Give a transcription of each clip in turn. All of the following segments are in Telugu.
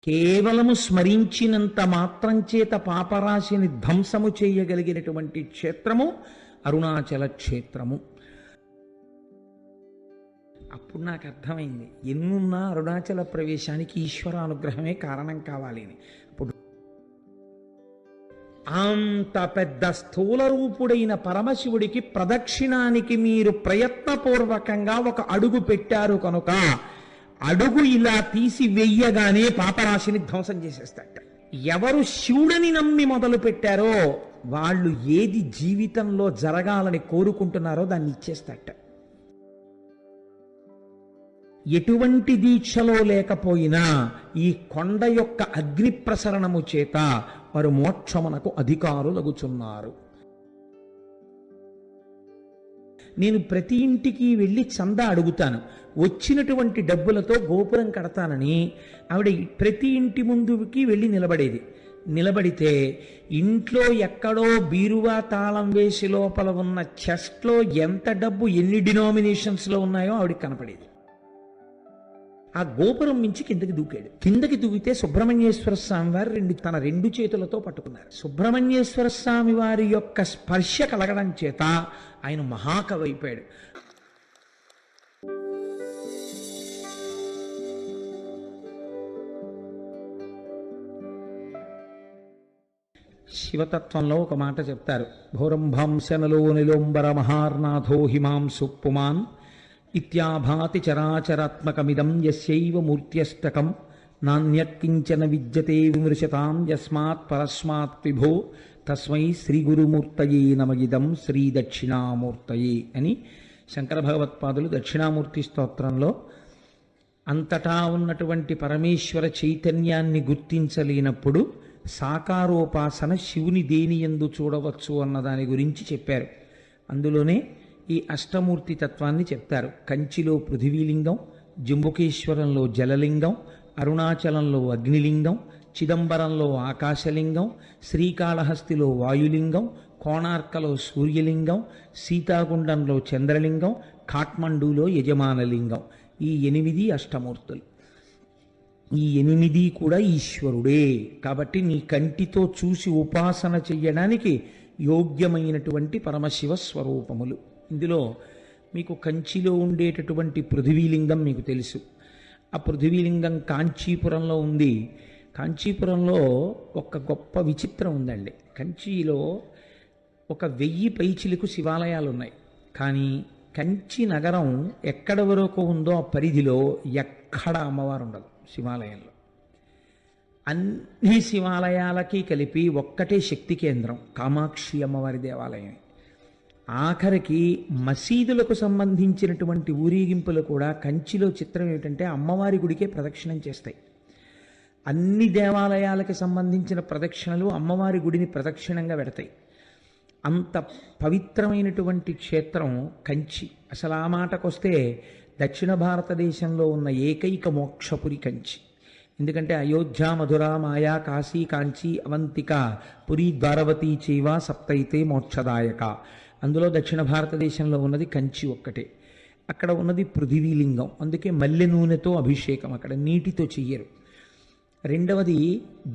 కేవలము స్మరించినంత మాత్రం చేత పాపరాశిని ధ్వంసము చేయగలిగినటువంటి క్షేత్రము అరుణాచల క్షేత్రము. అప్పుడు నాకు అర్థమైంది, ఎన్నున్నా అరుణాచల ప్రవేశానికి ఈశ్వర అనుగ్రహమే కారణం కావాలి అని. అప్పుడు అంత పెద్ద స్థూల రూపుడైన పరమశివుడికి ప్రదక్షిణానికి మీరు ప్రయత్నపూర్వకంగా ఒక అడుగు పెట్టారు కనుక అడుగు ఇలా తీసి వెయ్యగానే పాపరాశిని ధ్వంసం చేసేస్తాట. ఎవరు శివుడిని నమ్మి మొదలు పెట్టారో వాళ్ళు ఏది జీవితంలో జరగాలని కోరుకుంటున్నారో దాన్ని ఇచ్చేస్తాట. ఎటువంటి దీక్షలో లేకపోయినా ఈ కొండ యొక్క అగ్ని ప్రసరణము చేత వారు మోక్షమునకు అధికారులగుచున్నారు. నేను ప్రతి ఇంటికి వెళ్ళి చందా అడుగుతాను, వచ్చినటువంటి డబ్బులతో గోపురం కడతానని ఆవిడ ప్రతి ఇంటి ముందుకి వెళ్ళి నిలబడితే ఇంట్లో ఎక్కడో బీరువా తాళం వేసి లోపల ఉన్న చెస్ట్లో ఎంత డబ్బు ఎన్ని డినామినేషన్స్లో ఉన్నాయో ఆవిడకి కనపడేది. ఆ గోపురం మించి కిందకి దూకితే సుబ్రహ్మణ్యేశ్వర స్వామి వారు తన రెండు చేతులతో పట్టుకున్నారు. సుబ్రహ్మణ్యేశ్వర స్వామి వారి యొక్క స్పర్శ కలగడం చేత ఆయన మహాకవి అయిపోయాడు. శివతత్వంలో ఒక మాట చెప్తారు, భోరంభాంశనలో నిలోంబర మహార్నాథో హిమాంసు పుమాన్ ఇత్యాభాతి చరాచరాత్మకమిదం యస్యైవ మూర్త్యష్టకం నాణ్యత్కించన విద్యతే విమృశతాం యస్మాత్ పరస్మాత్ విభో తస్మై శ్రీ గురుమూర్తయే నమగిదం శ్రీ దక్షిణామూర్తయే అని శంకర భగవత్పాదులు దక్షిణామూర్తి స్తోత్రంలో అంతటా ఉన్నటువంటి పరమేశ్వర చైతన్యాన్ని గుర్తించలేనప్పుడు సాకారోపాసన శివుని దేనియందు చూడవచ్చు అన్న దాని గురించి చెప్పారు. అందులోనే ఈ అష్టమూర్తి తత్వాన్ని చెప్తారు. కంచిలో పృథివీలింగం, జంబుకేశ్వరంలో జలలింగం, అరుణాచలంలో అగ్నిలింగం, చిదంబరంలో ఆకాశలింగం, శ్రీకాళహస్తిలో వాయులింగం, కోణార్కలో సూర్యలింగం, సీతాగుండంలో చంద్రలింగం, కాఠ్మండూలో యజమానలింగం. ఈ 8 అష్టమూర్తులు. ఈ 8 కూడా ఈశ్వరుడే. కాబట్టి నీ కంటితో చూసి ఉపాసన చెయ్యడానికి యోగ్యమైనటువంటి పరమశివ స్వరూపములు. ఇందులో మీకు కంచిలో ఉండేటటువంటి పృథివీలింగం మీకు తెలుసు. ఆ పృథివీలింగం కాంచీపురంలో ఉంది. కాంచీపురంలో ఒక గొప్ప విచిత్రం ఉందండి. కంచిలో 1000 పైచిలకు శివాలయాలు ఉన్నాయి. కానీ కంచి నగరం ఎక్కడ వరకు ఉందో ఆ పరిధిలో ఎక్కడ అమ్మవారు ఉండదు శివాలయంలో. అన్ని శివాలయాలకి కలిపి ఒక్కటే శక్తి కేంద్రం కామాక్షి అమ్మవారి దేవాలయం. ఆఖరికి మసీదులకు సంబంధించినటువంటి ఊరేగింపులు కూడా కంచిలో చిత్రం ఏమిటంటే అమ్మవారి గుడికే ప్రదక్షిణం చేస్తాయి. అన్ని దేవాలయాలకు సంబంధించిన ప్రదక్షిణలు అమ్మవారి గుడిని ప్రదక్షిణంగా పెడతాయి. అంత పవిత్రమైనటువంటి క్షేత్రం కంచి. అసలు ఆ మాటకొస్తే దక్షిణ భారతదేశంలో ఉన్న ఏకైక మోక్షపురి కంచి. ఎందుకంటే అయోధ్య, మధుర, మాయా, కాశీ, కాంచీ, అవంతిక, పురి, ద్వారవతి చైవ సప్తైతే మోక్షదాయక. అందులో దక్షిణ భారతదేశంలో ఉన్నది కంచి ఒక్కటే. అక్కడ ఉన్నది పృథివీలింగం. అందుకే మల్లె నూనెతో అభిషేకం, అక్కడ నీటితో చెయ్యరు. రెండవది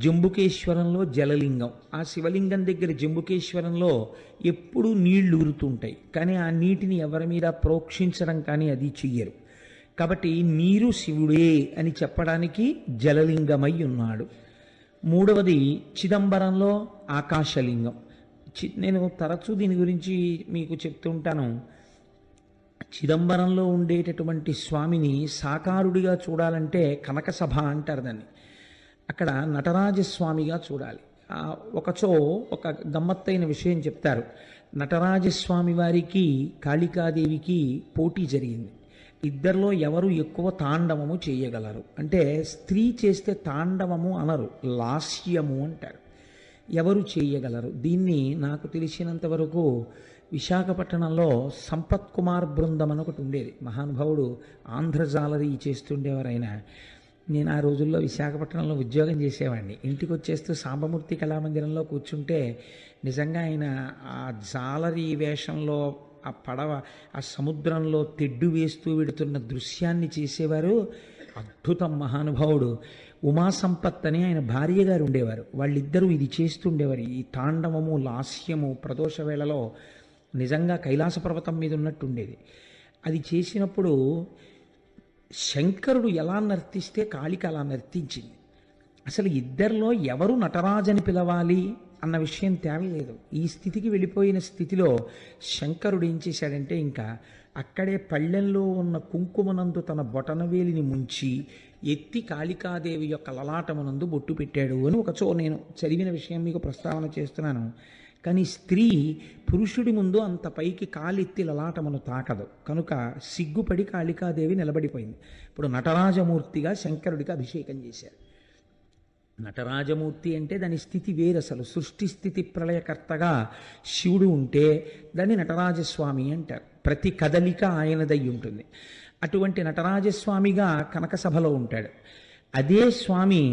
జంబుకేశ్వరంలో జలలింగం. ఆ శివలింగం దగ్గర జంబుకేశ్వరంలో ఎప్పుడూ నీళ్లు ఊరుతుంటాయి, కానీ ఆ నీటిని ఎవరి మీద ప్రోక్షించడం కానీ అది చెయ్యరు. కాబట్టి నీరు శివుడే అని చెప్పడానికి జలలింగమై ఉన్నాడు. మూడవది చిదంబరంలో ఆకాశలింగం. నేను తరచూ దీని గురించి మీకు చెప్తుంటాను. చిదంబరంలో ఉండేటటువంటి స్వామిని సాకారుడిగా చూడాలంటే కనకసభ అంటారు దాన్ని. అక్కడ నటరాజస్వామిగా చూడాలి. ఒకచో ఒక గమ్మత్తైన విషయం చెప్తారు. నటరాజస్వామి వారికి కాళికాదేవికి పోటీ జరిగింది. ఇద్దరిలో ఎవరు ఎక్కువ తాండవము చేయగలరు అంటే, స్త్రీ చేస్తే తాండవము అనరు, లాస్యము అంటారు. ఎవరు చేయగలరు దీన్ని? నాకు తెలిసినంత వరకు విశాఖపట్నంలో సంపత్ కుమార్ బృందం అని ఒకటి ఉండేది. మహానుభావుడు ఆంధ్రజాలరీ చేస్తుండేవారు. నేను ఆ రోజుల్లో విశాఖపట్నంలో ఉద్యోగం చేసేవాడిని. ఇంటికి వచ్చేస్తూ సాంబమూర్తి కళామందిరంలో కూర్చుంటే నిజంగా ఆయన ఆ జాలరీ వేషంలో ఆ పడవ ఆ సముద్రంలో తెడ్డు వేస్తూ వెడుతున్న దృశ్యాన్ని చేసేవారు. అద్భుతం మహానుభావుడు. ఉమాసంపత్ అని ఆయన భార్య గారు ఉండేవారు. వాళ్ళిద్దరూ ఇది చేస్తుండేవారు. ఈ తాండవము, లాస్యము ప్రదోష వేళలో నిజంగా కైలాస పర్వతం మీద ఉన్నట్టు ఉండేది. అది చేసినప్పుడు శంకరుడు ఎలా నర్తిస్తే కాళిక అలా నర్తించింది. అసలు ఇద్దరిలో ఎవరు నటరాజని పిలవాలి అన్న విషయం తేలలేదు. ఈ స్థితికి వెళ్ళిపోయిన స్థితిలో శంకరుడు ఏం చేశాడంటే ఇంకా అక్కడే పళ్ళెంలో ఉన్న కుంకుమనందు తన బొటనవేలిని ముంచి ఎత్తి కాళికాదేవి యొక్క లలాటమునందు బొట్టు పెట్టాడు అని ఒకచో నేను చదివిన విషయం మీకు ప్రస్తావన చేస్తున్నాను. కానీ స్త్రీ పురుషుడి ముందు అంత పైకి కాలెత్తి లలాటమును తాకదు కనుక సిగ్గుపడి కాళికాదేవి నిలబడిపోయింది. ఇప్పుడు నటరాజమూర్తిగా శంకరుడికి అభిషేకం చేశారు. నటరాజమూర్తి అంటే దాని స్థితి వేరు. అసలు సృష్టి స్థితి ప్రళయకర్తగా శివుడు ఉంటే దాన్ని నటరాజస్వామి అంటారు. ప్రతి కదలిక ఆయనదై ఉంటుంది. అటువంటి నటరాజస్వామిగా కనక సభలో ఉంటాడు. అదే స్వామి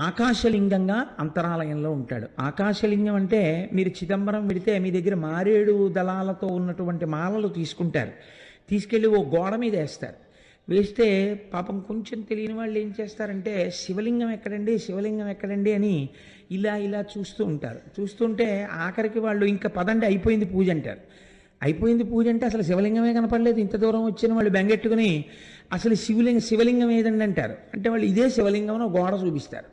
ఆకాశలింగంగా అంతరాలయంలో ఉంటాడు. ఆకాశలింగం అంటే మీరు చిదంబరం వెడితే మీ దగ్గర మారేడు దళాలతో ఉన్నటువంటి మాలలు తీసుకుంటారు, తీసుకెళ్ళి ఓ గోడ మీద వేస్తారు. వేస్తే పాపం కొంచెం తెలియని వాళ్ళు ఏం చేస్తారంటే శివలింగం ఎక్కడండి, శివలింగం ఎక్కడండి అని ఇలా ఇలా చూస్తూ ఉంటారు. చూస్తుంటే ఆఖరికి వాళ్ళు ఇంకా పదండి అయిపోయింది పూజ అంటారు. అయిపోయింది పూజ అంటే అసలు శివలింగమే కనపడలేదు. ఇంత దూరం వచ్చిన వాళ్ళు బెంగెట్టుకుని అసలు శివలింగం ఏదండి అంటారు. అంటే వాళ్ళు ఇదే శివలింగం అని గోడ చూపిస్తారు.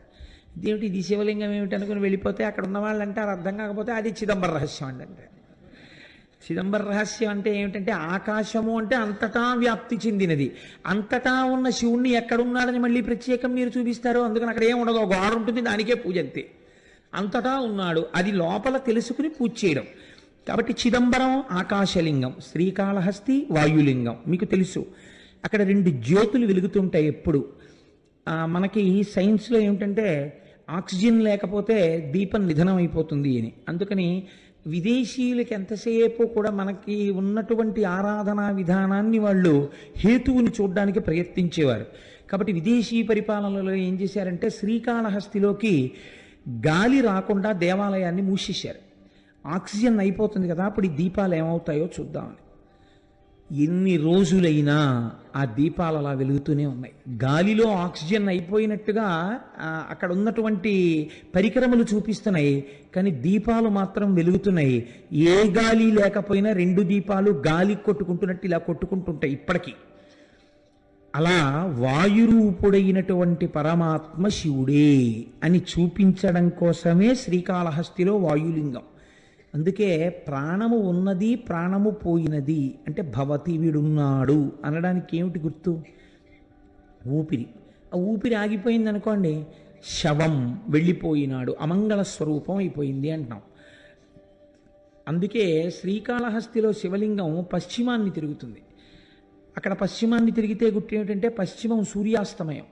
ఇదేమిటి ఇది శివలింగం ఏమిటి అనుకుని వెళ్ళిపోతే అక్కడ ఉన్న వాళ్ళు అంటారు అర్థం కాకపోతే అది చిదంబర రహస్యం అండి అంటారు. చిదంబర రహస్యం అంటే ఏమిటంటే ఆకాశము అంటే అంతటా వ్యాప్తి చెందినది. అంతటా ఉన్న శివుణ్ణి ఎక్కడున్నాడని మళ్ళీ ప్రత్యేకం మీరు చూపిస్తారు. అందుకని అక్కడ ఏం ఉండదు, గోడ ఉంటుంది, దానికే పూజ అంతే. అంతటా ఉన్నాడు అది లోపల తెలుసుకుని పూజ చేయడం. కాబట్టి చిదంబరం ఆకాశలింగం, శ్రీకాళహస్తి వాయులింగం. మీకు తెలుసు అక్కడ రెండు జ్యోతులు వెలుగుతుంటాయి ఎప్పుడు. మనకి సైన్స్లో ఏమిటంటే ఆక్సిజన్ లేకపోతే దీపం నిధనం అయిపోతుంది అని. అందుకని విదేశీయులకి ఎంతసేపు కూడా మనకి ఉన్నటువంటి ఆరాధనా విధానాన్ని వాళ్ళు హేతువుని చూడడానికి ప్రయత్నించేవారు. కాబట్టి విదేశీ పరిపాలనలో ఏం చేశారంటే శ్రీకాళహస్తిలోకి గాలి రాకుండా దేవాలయాన్ని మూసేశారు. ఆక్సిజన్ అయిపోతుంది కదా, అప్పుడు ఈ దీపాలు ఏమవుతాయో చూద్దామని. ఎన్ని రోజులైనా ఆ దీపాలు అలా వెలుగుతూనే ఉన్నాయి. గాలిలో ఆక్సిజన్ అయిపోయినట్టుగా అక్కడ ఉన్నటువంటి పరికరములు చూపిస్తున్నాయి, కానీ దీపాలు మాత్రం వెలుగుతున్నాయి. ఏ గాలి లేకపోయినా రెండు దీపాలు గాలి కొట్టుకుంటున్నట్టు ఇలా కొట్టుకుంటుంటాయి ఇప్పటికీ. అలా వాయురూపుడైనటువంటి పరమాత్మ శివుడే అని చూపించడం కోసమే శ్రీకాళహస్తిలో వాయులింగం. అందుకే ప్రాణము ఉన్నది, ప్రాణము పోయినది అంటే భవతి వీడున్నాడు అనడానికి ఏమిటి గుర్తు? ఊపిరి. ఆ ఊపిరి ఆగిపోయింది అనుకోండి, శవం వెళ్ళిపోయినాడు, అమంగళ స్వరూపం అయిపోయింది అంటున్నాం. అందుకే శ్రీకాళహస్తిలో శివలింగం పశ్చిమాన్ని తిరుగుతుంది. అక్కడ పశ్చిమాన్ని తిరిగితే గుర్తు ఏమిటంటే పశ్చిమం సూర్యాస్తమయం.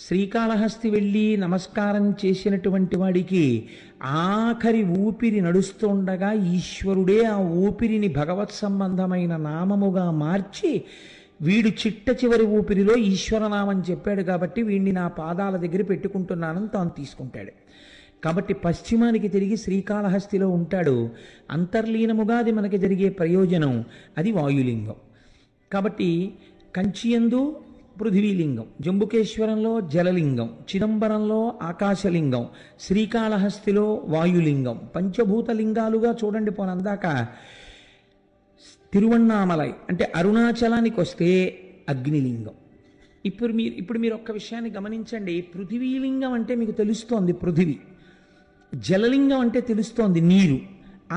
శ్రీకాళహస్తి వెళ్ళి నమస్కారం చేసినటువంటి వాడికి ఆఖరి ఊపిరి నడుస్తుండగా ఈశ్వరుడే ఆ ఊపిరిని భగవత్ సంబంధమైన నామముగా మార్చి వీడు చిట్ట చివరి ఊపిరిలో ఈశ్వరనామం చెప్పాడు కాబట్టి వీడిని నా పాదాల దగ్గర పెట్టుకుంటున్నానని తాను తీసుకుంటాడు. కాబట్టి పశ్చిమానికి తిరిగి శ్రీకాళహస్తిలో ఉంటాడు. అంతర్లీనముగా అది మనకి జరిగే ప్రయోజనం అది వాయులింగం. కాబట్టి కంచియందు పృథివీలింగం, జంబుకేశ్వరంలో జలలింగం, చిదంబరంలో ఆకాశలింగం, శ్రీకాళహస్తిలో వాయులింగం. పంచభూత లింగాలుగా చూడండి. పోనందాక తిరువణ్ణామలై అంటే అరుణాచలానికి వస్తే అగ్నిలింగం. ఇప్పుడు మీరు ఒక్క విషయాన్ని గమనించండి. పృథివీలింగం అంటే మీకు తెలుస్తోంది పృథివీ, జలలింగం అంటే తెలుస్తోంది నీరు,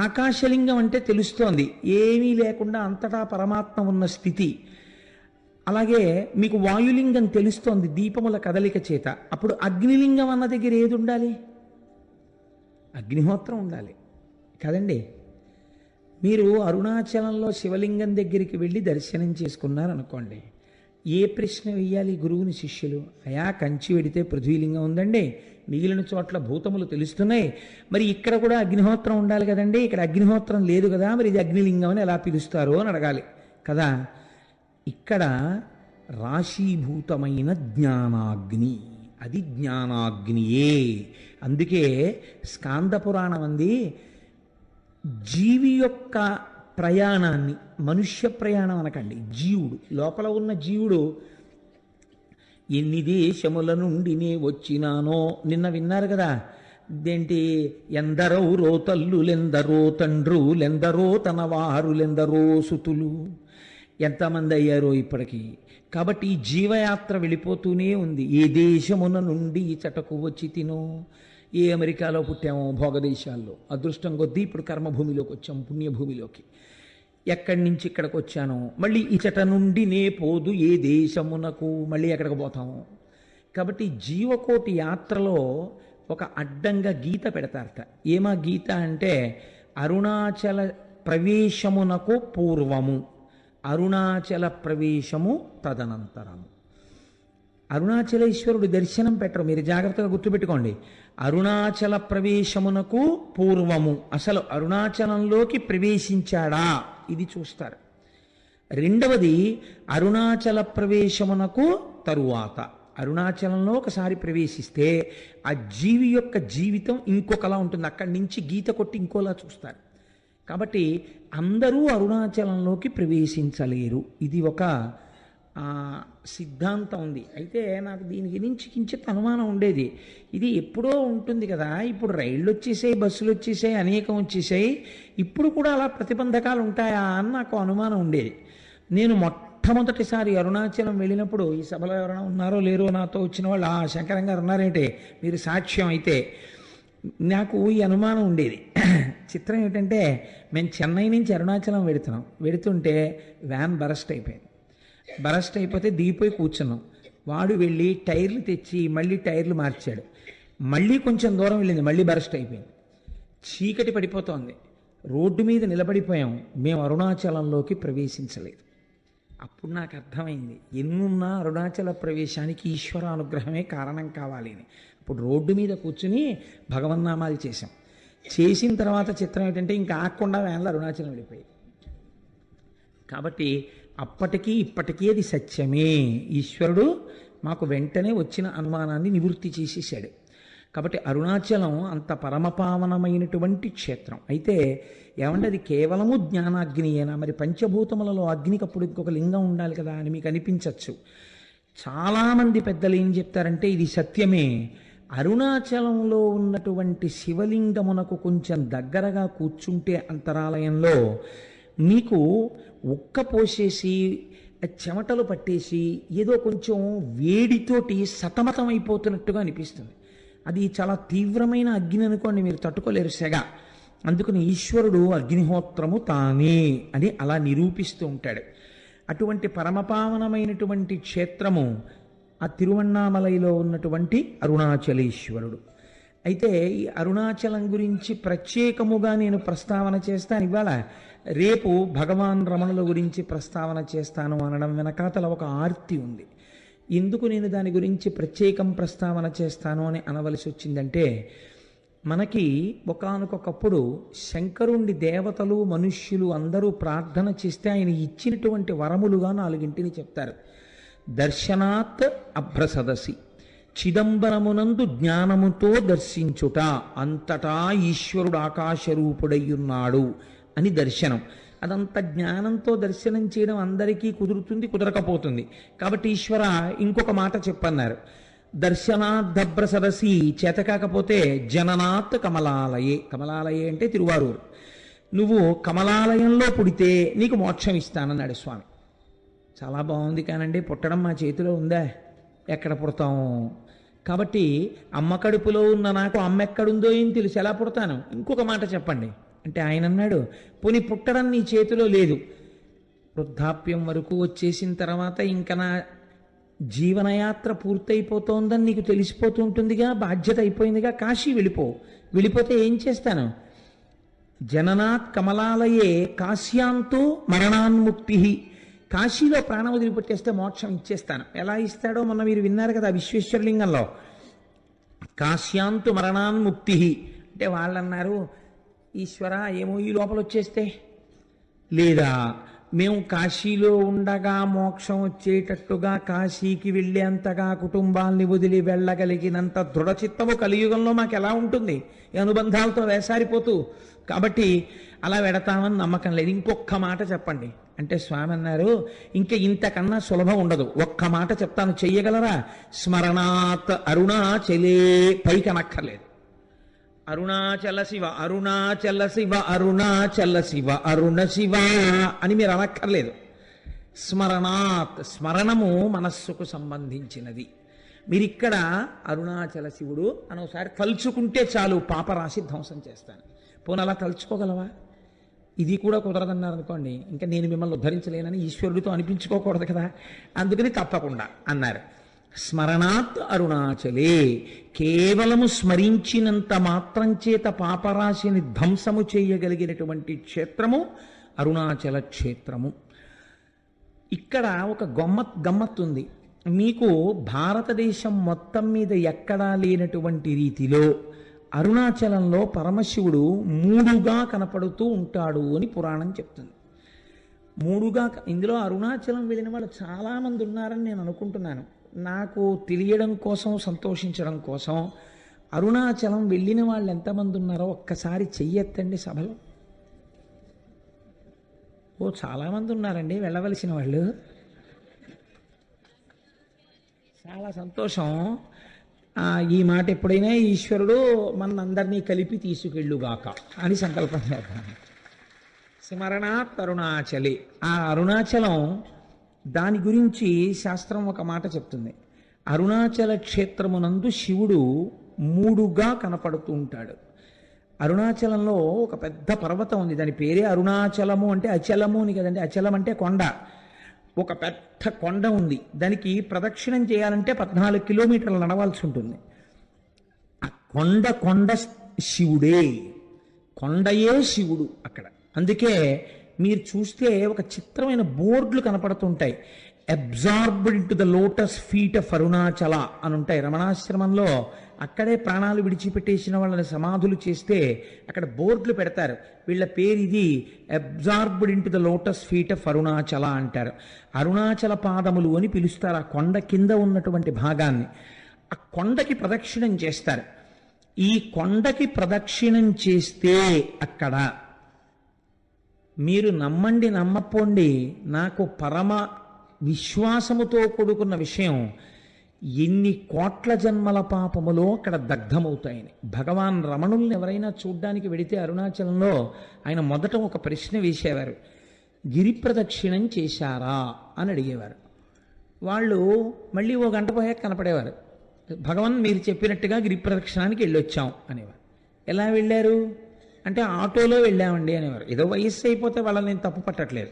ఆకాశలింగం అంటే తెలుస్తోంది ఏమీ లేకుండా అంతటా పరమాత్మ ఉన్న స్థితి. అలాగే మీకు వాయులింగం తెలుస్తోంది దీపముల కదలిక చేత. అప్పుడు అగ్నిలింగం అన్న దగ్గర ఏది ఉండాలి? అగ్నిహోత్రం ఉండాలి కదండి. మీరు అరుణాచలంలో శివలింగం దగ్గరికి వెళ్ళి దర్శనం చేసుకున్నారనుకోండి, ఏ ప్రశ్న వెయ్యాలి గురువుని శిష్యులు? అయా కంచి వెడితే పృథ్వీలింగం ఉందండి, మిగిలిన చోట్ల భూతములు తెలుస్తున్నాయి, మరి ఇక్కడ కూడా అగ్నిహోత్రం ఉండాలి కదండి, ఇక్కడ అగ్నిహోత్రం లేదు కదా, మరి ఇది అగ్నిలింగం అని ఎలా పిలుస్తారు అని అడగాలి కదా. ఇక్కడ రాశీభూతమైన జ్ఞానాగ్ని, అది జ్ఞానాగ్నియే. అందుకే స్కాంద పురాణం అంది జీవి యొక్క ప్రయాణాన్ని, మనుష్య ప్రయాణం అనకండి, జీవుడు లోపల ఉన్న జీవుడు ఎన్ని దేశముల నుండి నే వచ్చినానో, నిన్న విన్నారు కదా, ఇదేంటి, ఎందరో రోతల్లులెందరో తండ్రులెందరో తనవారులెందరో సుతులు, ఎంతమంది అయ్యారో ఇప్పటికీ. కాబట్టి ఈ జీవయాత్ర వెళ్ళిపోతూనే ఉంది. ఏ దేశమున నుండి ఇచటకు వచ్చి తినో, ఏ అమెరికాలో పుట్టామో భోగదేశాల్లో, అదృష్టం కొద్దీ ఇప్పుడు కర్మభూమిలోకి వచ్చాము, పుణ్యభూమిలోకి. ఎక్కడి నుంచి ఇక్కడికి వచ్చానో, మళ్ళీ ఇచట నుండి నే పోదు ఏ దేశమునకు, మళ్ళీ ఎక్కడికి పోతాము. కాబట్టి జీవకోటి యాత్రలో ఒక అడ్డంగా గీత పెడతారట. ఏమా గీత అంటే, అరుణాచల ప్రవేశమునకు పూర్వము, అరుణాచల ప్రవేశము తదనంతరము. అరుణాచలేశ్వరుడు దర్శనం పెట్టరు, మీరు జాగ్రత్తగా గుర్తుపెట్టుకోండి. అరుణాచల ప్రవేశమునకు పూర్వము, అసలు అరుణాచలంలోకి ప్రవేశించాడా ఇది చూస్తారు. రెండవది అరుణాచల ప్రవేశమునకు తరువాత, అరుణాచలంలో ఒకసారి ప్రవేశిస్తే ఆ జీవి యొక్క జీవితం ఇంకొకలా ఉంటుంది, అక్కడి నుంచి గీత కొట్టి ఇంకోలా చూస్తారు. కాబట్టి అందరూ అరుణాచలంలోకి ప్రవేశించలేరు, ఇది ఒక సిద్ధాంతం ఉంది. అయితే నాకు దీని గురించి కించిత్ అనుమానం ఉండేది. ఇది ఎప్పుడో ఉంటుంది కదా, ఇప్పుడు రైళ్ళు వచ్చేసాయి, బస్సులు వచ్చేసాయి, అనేకం వచ్చేసాయి, ఇప్పుడు కూడా అలా ప్రతిబంధకాలు ఉంటాయా అని నాకు అనుమానం ఉండేది. నేను మొట్టమొదటిసారి అరుణాచలం వెళ్ళినప్పుడు, ఈ సభలో ఎవరైనా ఉన్నారో లేరో నాతో వచ్చిన వాళ్ళు, శంకరం గారు ఉన్నారేంటే, మీరు సాక్ష్యం అయితే, నాకు ఈ అనుమానం ఉండేది. చిత్రం ఏమిటంటే, మేము చెన్నై నుంచి అరుణాచలం వెడుతుంటే వ్యాన్ బరస్ట్ అయిపోయింది. బరస్ట్ అయిపోతే దిగిపోయి కూర్చున్నాం. వాడు వెళ్ళి టైర్లు తెచ్చి మళ్ళీ టైర్లు మార్చాడు. మళ్ళీ కొంచెం దూరం వెళ్ళింది, మళ్ళీ బరస్ట్ అయిపోయింది. చీకటి పడిపోతోంది, రోడ్డు మీద నిలబడిపోయాం, మేము అరుణాచలంలోకి ప్రవేశించలేదు. అప్పుడు నాకు అర్థమైంది, ఎన్నున్నా అరుణాచల ప్రవేశానికి ఈశ్వర అనుగ్రహమే కారణం కావాలి అని. అప్పుడు రోడ్డు మీద కూర్చుని భగవన్నామాలు చేశాం. చేసిన తర్వాత చిత్రం ఏంటంటే, ఇంకా ఆకుండా వ్యాన్లో అరుణాచలం వెళ్ళిపోయి. కాబట్టి అప్పటికీ ఇప్పటికీ అది సత్యమే. ఈశ్వరుడు మాకు వెంటనే వచ్చిన అనుమానాన్ని నివృత్తి చేసేసాడు. కాబట్టి అరుణాచలం అంత పరమపావనమైనటువంటి క్షేత్రం. అయితే ఏమంటే అది కేవలము జ్ఞానాగ్నియేనా, మరి పంచభూతములలో అగ్నికి అప్పుడు ఇంకొక లింగం ఉండాలి కదా అని మీకు అనిపించవచ్చు. చాలామంది పెద్దలు ఏం చెప్తారంటే, ఇది సత్యమే. అరుణాచలంలో ఉన్నటువంటి శివలింగమునకు కొంచెం దగ్గరగా కూర్చుంటే అంతరాలయంలో మీకు ఉక్క పోసేసి చెమటలు పట్టేసి ఏదో కొంచెం వేడితోటి సతమతమైపోతున్నట్టుగా అనిపిస్తుంది. అది చాలా తీవ్రమైన అగ్ని అనుకోండి, మీరు తట్టుకోలేరు సెగ. అందుకని ఈశ్వరుడు అగ్నిహోత్రము తానే అని అలా నిరూపిస్తూ ఉంటాడు. అటువంటి పరమపావనమైనటువంటి క్షేత్రము ఆ తిరువణ్ణామలైలో ఉన్నటువంటి అరుణాచలేశ్వరుడు. అయితే ఈ అరుణాచలం గురించి ప్రత్యేకముగా నేను ప్రస్తావన చేస్తాను ఇవాళ. రేపు భగవాన్ రమణుల గురించి ప్రస్తావన చేస్తాను అనడం వెనకాతల ఒక ఆర్తి ఉంది. ఎందుకు నేను దాని గురించి ప్రత్యేకం ప్రస్తావన చేస్తాను అని అనవలసి వచ్చిందంటే, మనకి ఒకానొకప్పుడు శంకరుణ్ణి దేవతలు మనుష్యులు అందరూ ప్రార్థన చేస్తే ఆయన ఇచ్చినటువంటి వరములుగా 4 చెప్తారు. దర్శనాత్ అభ్రసదసి, చిదంబరమునందు జ్ఞానముతో దర్శించుట, అంతటా ఈశ్వరుడు ఆకాశరూపుడయ్యున్నాడు అని దర్శనం. అదంత జ్ఞానంతో దర్శనం చేయడం అందరికీ కుదురుతుంది, కుదరకపోతుంది. కాబట్టి ఈశ్వర ఇంకొక మాట చెప్పన్నారు, దర్శనాద్దభ్ర సదసి, చేత కాకపోతే జననాత్ కమలాలయే. కమలాలయే అంటే తిరువారూరు. నువ్వు కమలాలయంలో పుడితే నీకు మోక్షం ఇస్తానన్నాడు స్వామి. చాలా బాగుంది కానండి, పుట్టడం మా చేతిలో ఉందా, ఎక్కడ పుడతాము? కాబట్టి అమ్మ కడుపులో ఉన్న నాకు అమ్మ ఎక్కడుందో ఏం తెలుసు, ఎలా పుడతాను? ఇంకొక మాట చెప్పండి అంటే ఆయన అన్నాడు, పోనీ పుట్టడం నీ చేతిలో లేదు, వృద్ధాప్యం వరకు వచ్చేసిన తర్వాత ఇంకా నా జీవనయాత్ర పూర్తయిపోతోందని నీకు తెలిసిపోతూ ఉంటుందిగా, బాధ్యత అయిపోయిందిగా, కాశీ వెళ్ళిపోతే ఏం చేస్తాను? జననాత్ కమలాలయే కాశ్యాంతో మరణాన్ముక్తి, కాశీలో ప్రాణం వదిలిపెట్టేస్తే మోక్షం ఇచ్చేస్తాను. ఎలా ఇస్తాడో మొన్న మీరు విన్నారు కదా విశ్వేశ్వరలింగంలో, కాశ్యాంతు మరణాన్ముక్తి అంటే వాళ్ళన్నారు, ఈశ్వర ఏమో ఈ లోపల వచ్చేస్తే, లేదా మేము కాశీలో ఉండగా మోక్షం వచ్చేటట్టుగా కాశీకి వెళ్ళేంతగా కుటుంబాల్ని వదిలి వెళ్ళగలిగినంత దృఢచిత్తము కలియుగంలో మాకు ఎలా ఉంటుంది ఈ అనుబంధాలతో వేసారిపోతూ. కాబట్టి అలా వెడతామని నమ్మకం లేదు. ఇంకొక్క మాట చెప్పండి అంటే స్వామి అన్నారు, ఇంకా ఇంతకన్నా సులభం ఉండదు, ఒక్క మాట చెప్తాను, చెయ్యగలరా? స్మరణాత్ అరుణాచలే, పైకి అనక్కర్లేదు. అరుణాచల శివ అరుణాచల శివ అరుణాచల శివ అరుణ శివ అని మీరు అనక్కర్లేదు. స్మరణాత్, స్మరణము మనస్సుకు సంబంధించినది. మీరిక్కడ అరుణాచల శివుడు అని ఒకసారి తలుచుకుంటే చాలు, పాపరాశి ధ్వంసం చేస్తాను. పోనీ అలా తలుచుకోగలవా? ఇది కూడా కుదరదన్నారు అనుకోండి, ఇంకా నేను మిమ్మల్ని ఉద్ధరించలేనని ఈశ్వరుడితో అనిపించుకోకూడదు కదా, అందుకని తప్పకుండా అన్నారు. స్మరణాత్ అరుణాచలే, కేవలము స్మరించినంత మాత్రం చేత పాపరాశిని ధ్వంసము చేయగలిగినటువంటి క్షేత్రము అరుణాచల క్షేత్రము. ఇక్కడ ఒక గమ్మత్తుంది. మీకు భారతదేశం మొత్తం మీద ఎక్కడా లేనటువంటి రీతిలో అరుణాచలంలో పరమశివుడు మూడుగా కనపడుతూ ఉంటాడు అని పురాణం చెప్తుంది. మూడుగా, ఇందులో అరుణాచలం వెళ్ళిన వాళ్ళు చాలామంది ఉన్నారని నేను అనుకుంటున్నాను. నాకు తెలియడం కోసం, సంతోషించడం కోసం, అరుణాచలం వెళ్ళిన వాళ్ళు ఎంతమంది ఉన్నారో ఒక్కసారి చెయ్యెత్తండి సభలో. ఓ చాలామంది ఉన్నారండి వెళ్ళవలసిన వాళ్ళు, చాలా సంతోషం. ఈ మాట ఎప్పుడైనా ఈశ్వరుడు మనందరినీ కలిపి తీసుకెళ్ళుగాక అని సంకల్పం చేద్దాం. స్మరణాత్ అరుణాచలి, ఆ అరుణాచలం దాని గురించి శాస్త్రం ఒక మాట చెప్తుంది. అరుణాచల క్షేత్రమునందు శివుడు మూడుగా కనపడుతూ ఉంటాడు. అరుణాచలంలో ఒక పెద్ద పర్వతం ఉంది, దాని పేరే అరుణాచలము. అంటే అచలము అని కదండి, అచలం అంటే కొండ. ఒక పెద్ద కొండ ఉంది, దానికి ప్రదక్షిణం చేయాలంటే 14 కిలోమీటర్లు నడవాల్సి ఉంటుంది. ఆ కొండ శివుడే, కొండయే శివుడు అక్కడ. అందుకే మీరు చూస్తే ఒక చిత్రమైన బోర్డులు కనపడుతుంటాయి, absorbed in to the lotus feet of Arunachala అని ఉంటాయి. రమణాశ్రమంలో అక్కడే ప్రాణాలు విడిచిపెట్టేసిన వాళ్ళని సమాధులు చేస్తే అక్కడ బోర్డులు పెడతారు, వీళ్ళ పేరు ఇది, absorbed in to the lotus feet of Arunachala అంటారు. అరుణాచల పాదములు అని పిలుస్తారు ఆ కొండ కింద ఉన్నటువంటి భాగాన్ని. ఆ కొండకి ప్రదక్షిణం చేస్తారు. ఈ కొండకి ప్రదక్షిణం చేస్తే అక్కడ మీరు నమ్మండి నమ్మపోండి, నాకు పరమ విశ్వాసముతో కూడుకున్న విషయం, ఎన్ని కోట్ల జన్మల పాపములో అక్కడ దగ్ధమవుతాయని. భగవాన్ రమణుల్ని ఎవరైనా చూడ్డానికి వెడితే అరుణాచలంలో ఆయన మొదట ఒక ప్రశ్న వేసేవారు, గిరి ప్రదక్షిణం చేశారా అని అడిగేవారు. వాళ్ళు మళ్ళీ ఓ గంట పోయాక కనపడేవారు, భగవాన్ మీరు చెప్పినట్టుగా గిరి ప్రదక్షిణానికి వెళ్ళొచ్చాం అనేవారు. ఎలా వెళ్ళారు అంటే ఆటోలో వెళ్ళామండి అనేవారు. ఏదో వయస్సు అయిపోతే వాళ్ళని నేను తప్పు పట్టట్లేదు,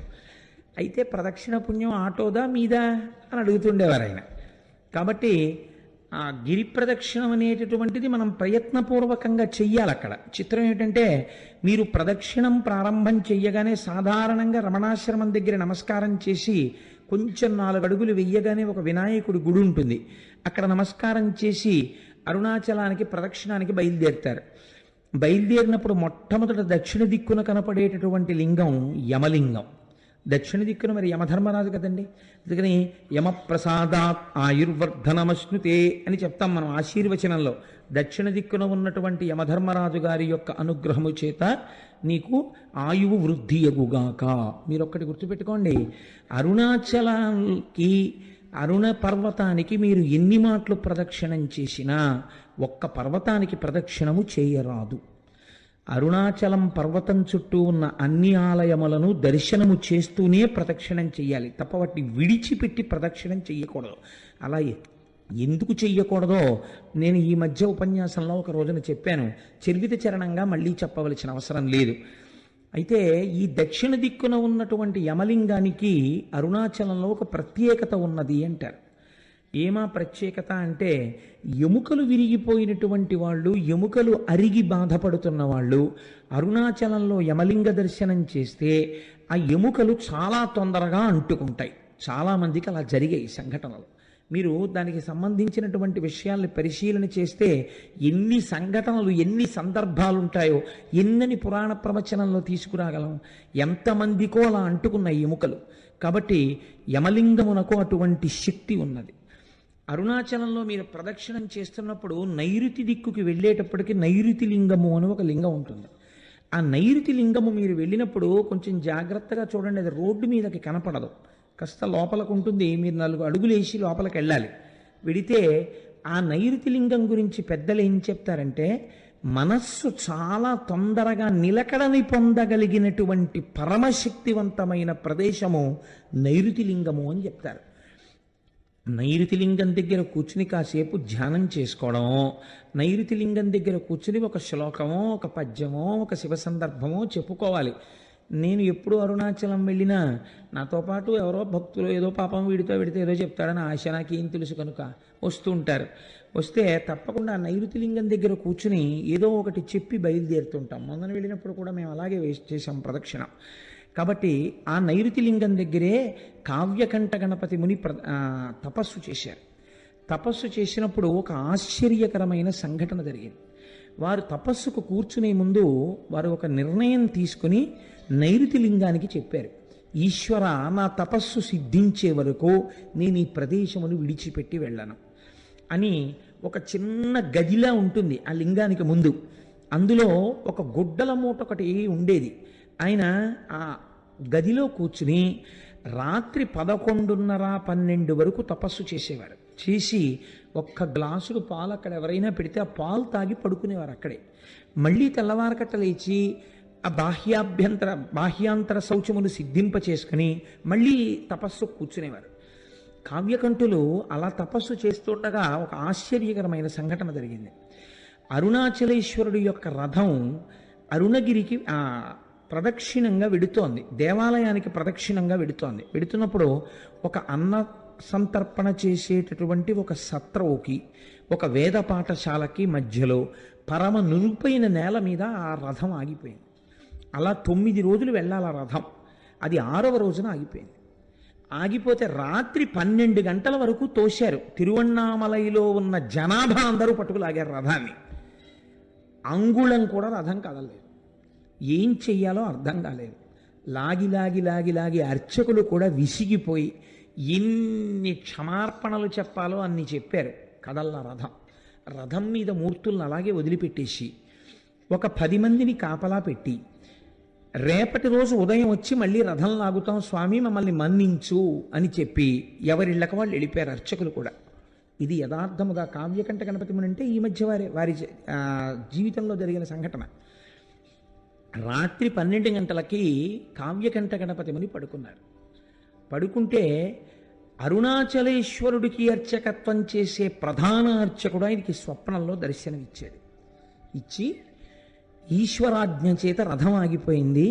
అయితే ప్రదక్షిణ పుణ్యం ఆటోదా మీదా అని అడుగుతుండేవారు ఆయన. కాబట్టి ఆ గిరి ప్రదక్షిణం అనేటటువంటిది మనం ప్రయత్నపూర్వకంగా చెయ్యాలి. అక్కడ చిత్రం ఏంటంటే, మీరు ప్రదక్షిణం ప్రారంభం చెయ్యగానే సాధారణంగా రమణాశ్రమం దగ్గర నమస్కారం చేసి కొంచెం 4 అడుగులు వెయ్యగానే ఒక వినాయకుడి గుడి ఉంటుంది, అక్కడ నమస్కారం చేసి అరుణాచలానికి ప్రదక్షిణానికి బయలుదేరుతారు. బయలుదేరినప్పుడు మొట్టమొదట దక్షిణ దిక్కున కనపడేటటువంటి లింగం యమలింగం. దక్షిణ దిక్కున మరి యమధర్మరాజు కదండి, అందుకని యమప్రసాదాత్ ఆయుర్వర్ధనమశ్నుతే అని చెప్తాం మనం ఆశీర్వచనంలో. దక్షిణ దిక్కున ఉన్నటువంటి యమధర్మరాజు గారి యొక్క అనుగ్రహము చేత నీకు ఆయువు వృద్ధి ఎగుగాక. మీరు ఒక్కటి గుర్తుపెట్టుకోండి, అరుణాచలానికి, అరుణ పర్వతానికి మీరు ఎన్ని మాటలు ప్రదక్షిణం చేసినా ఒక్క పర్వతానికి ప్రదక్షిణము చేయరాదు. అరుణాచలం పర్వతం చుట్టూ ఉన్న అన్ని ఆలయములను దర్శనము చేస్తూనే ప్రదక్షిణం చెయ్యాలి తప్ప వాటిని విడిచిపెట్టి ప్రదక్షిణం చెయ్యకూడదు. అలా ఎందుకు చెయ్యకూడదో నేను ఈ మధ్య ఉపన్యాసంలో ఒక రోజున చెప్పాను, చర్విత చరణంగా మళ్ళీ చెప్పవలసిన అవసరం లేదు. అయితే ఈ దక్షిణ దిక్కున ఉన్నటువంటి యమలింగానికి అరుణాచలంలో ఒక ప్రత్యేకత ఉన్నది అంటారు. ఏమా ప్రత్యేకత అంటే, ఎముకలు విరిగిపోయినటువంటి వాళ్ళు, ఎముకలు అరిగి బాధపడుతున్న వాళ్ళు అరుణాచలంలో యమలింగ దర్శనం చేస్తే ఆ ఎముకలు చాలా తొందరగా అంటుకుంటాయి. చాలామందికి అలా జరిగాయి సంఘటనలు. మీరు దానికి సంబంధించినటువంటి విషయాల్ని పరిశీలన చేస్తే ఎన్ని సంఘటనలు, ఎన్ని సందర్భాలు ఉంటాయో, ఎన్నని పురాణ ప్రవచనంలో తీసుకురాగలం. ఎంతమందికో అలా అంటుకున్న ఎముకలు. కాబట్టి యమలింగమునకు అటువంటి శక్తి ఉన్నది. అరుణాచలంలో మీరు ప్రదక్షిణం చేస్తున్నప్పుడు నైరుతి దిక్కుకి వెళ్ళేటప్పటికి నైరుతి లింగము అని ఒక లింగం ఉంటుంది. ఆ నైరుతి లింగము మీరు వెళ్ళినప్పుడు కొంచెం జాగ్రత్తగా చూడండి, అది రోడ్డు మీదకి కనపడదు, కాస్త లోపలకు ఉంటుంది. మీరు 4 అడుగులు వేసి లోపలికి వెళ్ళాలి. వెడితే ఆ నైరుతి లింగం గురించి పెద్దలు ఏం చెప్తారంటే, మనస్సు చాలా తొందరగా నిలకడని పొందగలిగినటువంటి పరమశక్తివంతమైన ప్రదేశము నైరుతి లింగము అని చెప్తారు. నైరుతి లింగం దగ్గర కూర్చుని కాసేపు ధ్యానం చేసుకోవడం, నైరుతి లింగం దగ్గర కూర్చుని ఒక శ్లోకమో, ఒక పద్యమో, ఒక శివ సందర్భమో చెప్పుకోవాలి. నేను ఎప్పుడు అరుణాచలం వెళ్ళినా నాతో పాటు ఎవరో భక్తులు ఏదో పాపం వీడితో ఏదో చెప్తాడని ఆశ, నాకేం తెలుసు కనుక వస్తూ ఉంటారు. వస్తే తప్పకుండా నైరుతి లింగం దగ్గర కూర్చుని ఏదో ఒకటి చెప్పి బయలుదేరుతుంటాం. మొన్న వెళ్ళినప్పుడు కూడా మేము అలాగే చేసాం ప్రదక్షిణ. కాబట్టి ఆ నైరుతి లింగం దగ్గరే కావ్యకంఠ గణపతి ముని తపస్సు చేశారు. తపస్సు చేసినప్పుడు ఒక ఆశ్చర్యకరమైన సంఘటన జరిగింది. వారు తపస్సుకు కూర్చునే ముందు వారు ఒక నిర్ణయం తీసుకుని నైరుతి లింగానికి చెప్పారు, ఈశ్వర, నా తపస్సు సిద్ధించే వరకు నేను ఈ ప్రదేశమును విడిచిపెట్టి వెళ్ళను అని. ఒక చిన్న గదిలా ఉంటుంది ఆ లింగానికి ముందు. అందులో ఒక గుడ్డల మూట ఒకటి ఉండేది. ఆయన ఆ గదిలో కూర్చుని రాత్రి 11:30-12 వరకు తపస్సు చేసేవారు. చేసి ఒక్క గ్లాసుడు పాలు అక్కడ ఎవరైనా పెడితే ఆ పాలు తాగి పడుకునేవారు అక్కడే. మళ్ళీ తెల్లవారకట్ట లేచి ఆ బాహ్యాంతర శౌచమును సిద్ధింప చేసుకుని మళ్ళీ తపస్సు కూర్చునేవారు. కావ్యకంఠులు అలా తపస్సు చేస్తుండగా ఒక ఆశ్చర్యకరమైన సంఘటన జరిగింది. అరుణాచలేశ్వరుడి యొక్క రథం అరుణగిరికి ప్రదక్షిణంగా వెడుతోంది, దేవాలయానికి ప్రదక్షిణంగా వెడుతోంది. వెడుతున్నప్పుడు ఒక అన్న సంతర్పణ చేసేటటువంటి ఒక సత్రవుకి, ఒక వేద పాఠశాలకి మధ్యలో పరమ నునుపైన నేల మీద ఆ రథం ఆగిపోయింది. అలా 9 రోజులు వెళ్ళాలి ఆ రథం. అది 6వ రోజున ఆగిపోయింది. ఆగిపోతే రాత్రి 12 గంటల వరకు తోశారు. తిరువణ్ణామలైలో ఉన్న జనాభా అందరూ పట్టుకులాగారు రథాన్ని. అంగుళం కూడా రథం కదలలేదు. ఏం చెయ్యాలో అర్థం కాలేదు. లాగి లాగి లాగి లాగి అర్చకులు కూడా విసిగిపోయి ఎన్ని క్షమార్పణలు చెప్పాలో అన్ని చెప్పారు. కదల్లా రథం. రథం మీద మూర్తులను అలాగే వదిలిపెట్టేసి ఒక 10 మందిని కాపలా పెట్టి, రేపటి రోజు ఉదయం వచ్చి మళ్ళీ రథం లాగుతాం స్వామి, మమ్మల్ని మన్నించు అని చెప్పి ఎవరిళ్ళకి వాళ్ళు వెళ్ళిపోయారు అర్చకులు కూడా. ఇది యథార్థముగా కావ్యకంఠ గణపతి ముని అంటే ఈ మధ్య వారి జీవితంలో జరిగిన సంఘటన. రాత్రి 12 గంటలకి కావ్యకంఠ గణపతి ముని పడుకున్నారు. పడుకుంటే అరుణాచలేశ్వరుడికి అర్చకత్వం చేసే ప్రధాన అర్చకుడు ఆయనకి స్వప్నంలో దర్శనమిచ్చాడు. ఇచ్చి, ఈశ్వరాజ్ఞ చేత రథం ఆగిపోయింది,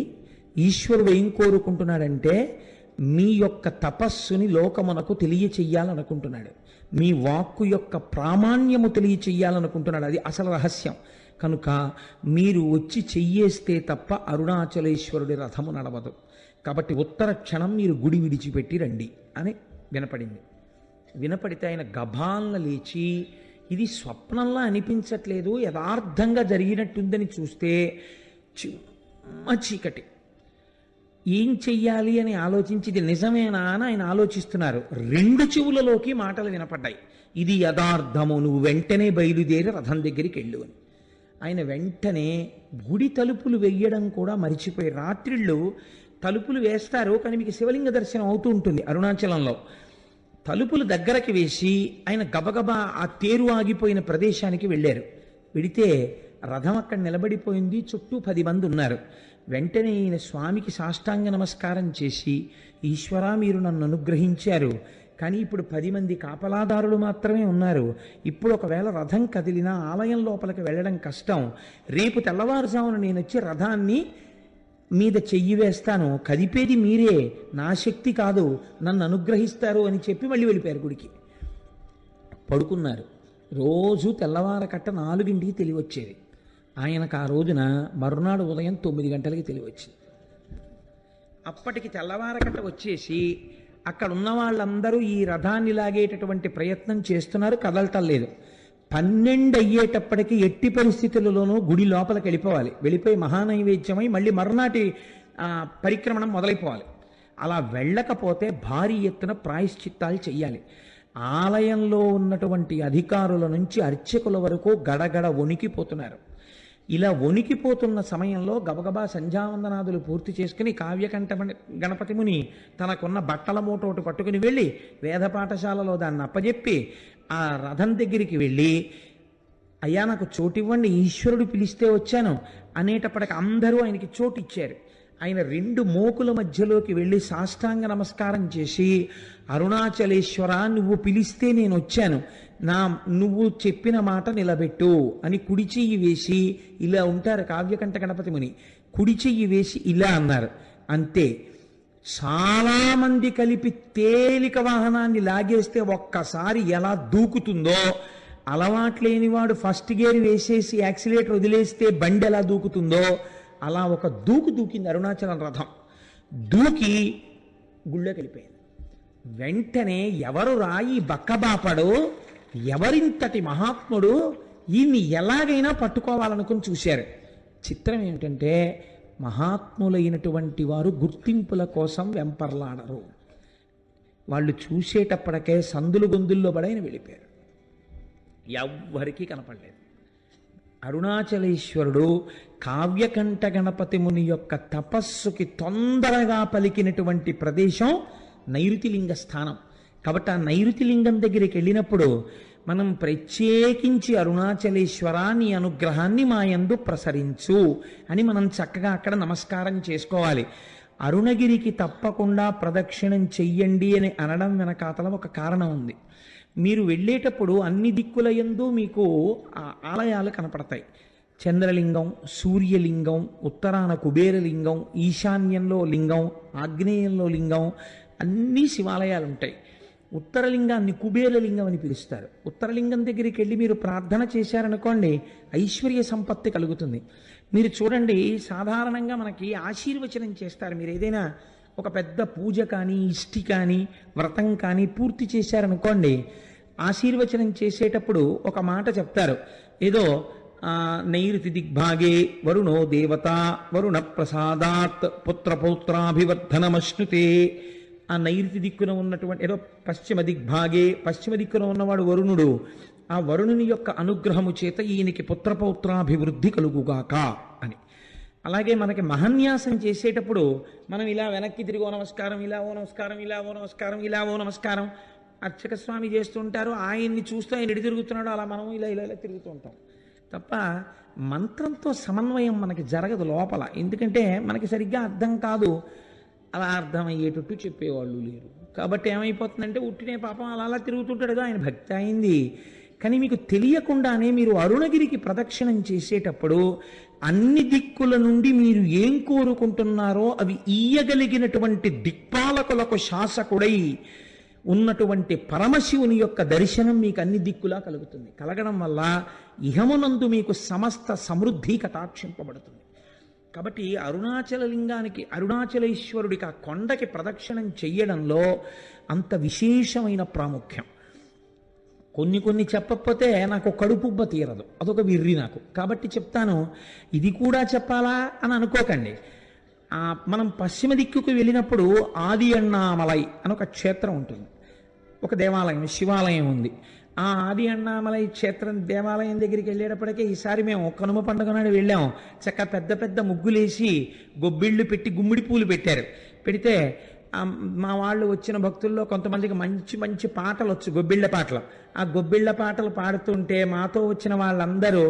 ఈశ్వరుడు ఏం కోరుకుంటున్నాడంటే మీ యొక్క తపస్సుని లోకమునకు తెలియచెయ్యాలనుకుంటున్నాడు, మీ వాక్కు యొక్క ప్రామాణ్యము తెలియచెయ్యాలనుకుంటున్నాడు. అది అసలు రహస్యం. కనుక మీరు వచ్చి చెయ్యేస్తే తప్ప అరుణాచలేశ్వరుడి రథము నడవదు. కాబట్టి ఉత్తర క్షణం మీరు గుడి విడిచిపెట్టి రండి అని వినపడింది. వినపడితే ఆయన గభాలను లేచి, ఇది స్వప్నంలా అనిపించట్లేదు, యథార్థంగా జరిగినట్టుందని చూస్తే చిమ్మ చీకటి. ఏం చెయ్యాలి అని ఆలోచించి ఇది నిజమేనా అని ఆయన ఆలోచిస్తున్నారు. 2 చెవులలోకి మాటలు వినపడ్డాయి, ఇది యథార్థము, నువ్వు వెంటనే బయలుదేరి రథం దగ్గరికి వెళ్ళు అని. ఆయన వెంటనే గుడి తలుపులు వెయ్యడం కూడా మరిచిపోయి, రాత్రిళ్ళు తలుపులు వేస్తారు కానీ మీకు శివలింగ దర్శనం అవుతూ ఉంటుంది అరుణాచలంలో, తలుపులు దగ్గరకి వేసి ఆయన గబగబా ఆ తేరు ఆగిపోయిన ప్రదేశానికి వెళ్ళారు. వెడితే రథం అక్కడ నిలబడిపోయింది, చుట్టూ 10 మంది ఉన్నారు. వెంటనే ఈయన స్వామికి సాష్టాంగ నమస్కారం చేసి, ఈశ్వరా, మీరు నన్ను అనుగ్రహించారు, కానీ ఇప్పుడు 10 మంది కాపలాదారులు మాత్రమే ఉన్నారు. ఇప్పుడు ఒకవేళ రథం కదిలినా ఆలయం లోపలికి వెళ్ళడం కష్టం. రేపు తెల్లవారుజామున నేను వచ్చి రథాన్ని మీద చెయ్యి వేస్తాను, కదిపేది మీరే, నా శక్తి కాదు, నన్ను అనుగ్రహిస్తారు అని చెప్పి మళ్ళీ వెళ్ళిపోయారు గుడికి. పడుకున్నారు. రోజు తెల్లవారకట్ట 4ంటికి తెలివచ్చేది. ఆయనకు ఆ రోజున మరునాడు ఉదయం 9 గంటలకి తెలివచ్చింది. అప్పటికి తెల్లవారకట్ట వచ్చేసి అక్కడ ఉన్న వాళ్ళందరూ ఈ రథాన్ని లాగేటటువంటి ప్రయత్నం చేస్తున్నారు, కదలటం లేదు. 12 అయ్యేటప్పటికి ఎట్టి పరిస్థితులలోనూ గుడి లోపలికి వెళ్ళిపోయి మహానైవేద్యమై మళ్ళీ మరునాటి పరిక్రమణం మొదలైపోవాలి. అలా వెళ్ళకపోతే భారీ ఎత్తున ప్రాయశ్చిత్తాలు చెయ్యాలి. ఆలయంలో ఉన్నటువంటి అధికారుల నుంచి అర్చకుల వరకు గడగడ వణికిపోతున్నారు. ఇలా వణికిపోతున్న సమయంలో గబగబా సంధ్యావందనాదులు పూర్తి చేసుకుని కావ్యకంఠ గణపతి ముని తనకున్న బట్టల మూట ఒకటి పట్టుకుని వెళ్ళి వేద పాఠశాలలో దాన్ని అప్పజెప్పి ఆ రథం దగ్గరికి వెళ్ళి, అయ్యా నాకు చోటివ్వండి, ఈశ్వరుడు పిలిస్తే వచ్చాను అనేటప్పటికి అందరూ ఆయనకి చోటు ఇచ్చారు. ఆయన 2 మోకుల మధ్యలోకి వెళ్ళి సాష్టాంగ నమస్కారం చేసి, అరుణాచలేశ్వర నువ్వు పిలిస్తే నేను వచ్చాను, నువ్వు చెప్పిన మాట నిలబెట్టు అని కుడి చెయ్యి వేసి, ఇలా ఉంటారు కావ్యకంఠ గణపతి ముని, కుడి చెయ్యి వేసి ఇలా అన్నారు. అంతే. చాలామంది కలిపి తేలిక వాహనాన్ని లాగేస్తే ఒక్కసారి ఎలా దూకుతుందో, అలవాట్లేనివాడు ఫస్ట్ గేర్ వేసేసి యాక్సిలేటర్ వదిలేస్తే బండి ఎలా దూకుతుందో అలా ఒక దూకింది అరుణాచలం రథం. దూకి గుళ్ళోకి వెళ్ళిపోయింది. వెంటనే ఎవరు రాయి బక్కబాపడు, ఎవరింతటి మహాత్ముడు, ఈయన్ని ఎలాగైనా పట్టుకోవాలనుకుని చూశారు. చిత్రం ఏమిటంటే మహాత్ములైనటువంటి వారు గుర్తింపుల కోసం వెంపర్లాడరు. వాళ్ళు చూసేటప్పటికే సందులు గొంతుల్లో పడైన వెళ్ళిపోయారు. ఎవ్వరికీ కనపడలేదు. అరుణాచలేశ్వరుడు కావ్యకంఠ గణపతి ముని యొక్క తపస్సుకి తొందరగా పలికినటువంటి ప్రదేశం నైరుతిలింగ స్థానం. కాబట్టి ఆ నైరుతిలింగం దగ్గరికి వెళ్ళినప్పుడు మనం ప్రత్యేకించి అరుణాచలేశ్వర నీ అనుగ్రహాన్ని మా యందు ప్రసరించు అని మనం చక్కగా అక్కడ నమస్కారం చేసుకోవాలి. అరుణగిరికి తప్పకుండా ప్రదక్షిణం చెయ్యండి అని అనడం వెనకాతల ఒక కారణం ఉంది. మీరు వెళ్ళేటప్పుడు అన్ని దిక్కుల యందు మీకు ఆలయాలు కనపడతాయి. చంద్రలింగం, సూర్యలింగం, ఉత్తరాన కుబేరలింగం, ఈశాన్యంలో లింగం, ఆగ్నేయంలో లింగం, అన్ని శివాలయాలు ఉంటాయి. ఉత్తరలింగాన్ని కుబేరలింగం అని పిలుస్తారు. ఉత్తరలింగం దగ్గరికి వెళ్ళి మీరు ప్రార్థన చేశారనుకోండి, ఐశ్వర్య సంపత్తి కలుగుతుంది. మీరు చూడండి, సాధారణంగా మనకి ఆశీర్వచనం చేస్తారు. మీరు ఏదైనా ఒక పెద్ద పూజ కానీ, ఇష్టి కానీ, వ్రతం కానీ పూర్తి చేశారనుకోండి, ఆశీర్వచనం చేసేటప్పుడు ఒక మాట చెప్తారు. ఏదో నైరుతి దిగ్భాగే వరుణో దేవత వరుణ ప్రసాదాత్ పుత్రపౌత్రాభివర్ధనమశ్నుతే. ఆ నైరుతి దిక్కున ఉన్నటువంటి ఏదో పశ్చిమ దిగ్భాగే, పశ్చిమ దిక్కున ఉన్నవాడు వరుణుడు, ఆ వరుణుని యొక్క అనుగ్రహము చేత ఈయనకి పుత్రపౌత్రాభివృద్ధి కలుగుగాక అని. అలాగే మనకి మహన్యాసం చేసేటప్పుడు మనం ఇలా వెనక్కి తిరిగో నమస్కారం, ఇలా ఓ నమస్కారం, ఇలా ఓ నమస్కారం, ఇలా ఓ నమస్కారం అర్చక స్వామి చేస్తుంటారు. ఆయన్ని చూస్తూ ఆయన ఎడి తిరుగుతున్నాడు, అలా మనం ఇలా ఇలా ఇలా తిరుగుతూ ఉంటాం తప్ప మంత్రంతో సమన్వయం మనకి జరగదు లోపల. ఎందుకంటే మనకి సరిగ్గా అర్థం కాదు, అలా అర్థమయ్యేటట్టు చెప్పేవాళ్ళు లేరు. కాబట్టి ఏమైపోతుందంటే ఉట్టినే పాపం అలా అలా తిరుగుతుంటాడు, ఆయన భక్తి అయింది. కానీ మీకు తెలియకుండానే మీరు అరుణగిరికి ప్రదక్షిణం చేసేటప్పుడు అన్ని దిక్కుల నుండి మీరు ఏం కోరుకుంటున్నారో అవి ఇయ్యగలిగినటువంటి దిక్పాలకులకు శాసకుడై ఉన్నటువంటి పరమశివుని యొక్క దర్శనం మీకు అన్ని దిక్కులా కలుగుతుంది. కలగడం వల్ల ఇహమునందు మీకు సమస్త సమృద్ధి కటాక్షింపబడుతుంది. కాబట్టి అరుణాచల లింగానికి, అరుణాచలేశ్వరుడికి, ఆ కొండకి ప్రదక్షిణం చెయ్యడంలో అంత విశేషమైన ప్రాముఖ్యం. కొన్ని చెప్పకపోతే నాకు కడుపుబ్బ తీరదు, అదొక విర్రి నాకు. కాబట్టి చెప్తాను, ఇది కూడా చెప్పాలా అని అనుకోకండి. మనం పశ్చిమ దిక్కుకు వెళ్ళినప్పుడు ఆది అన్నామలై అని ఒక క్షేత్రం ఉంటుంది, ఒక దేవాలయం, శివాలయం ఉంది. ఆ ఆది అన్నామలై క్షేత్రం దేవాలయం దగ్గరికి వెళ్ళేటప్పటికే ఈసారి మేము కనుమ పండుగ నాడు వెళ్ళాం. చక్కగా పెద్ద పెద్ద ముగ్గులేసి గొబ్బిళ్ళు పెట్టి గుమ్మిడి పూలు పెట్టారు. పెడితే మా వాళ్ళు వచ్చిన భక్తుల్లో కొంతమందికి మంచి మంచి పాటలు వచ్చు, గొబ్బిళ్ళ పాటలు. ఆ గొబ్బిళ్ళ పాటలు పాడుతుంటే మాతో వచ్చిన వాళ్ళందరూ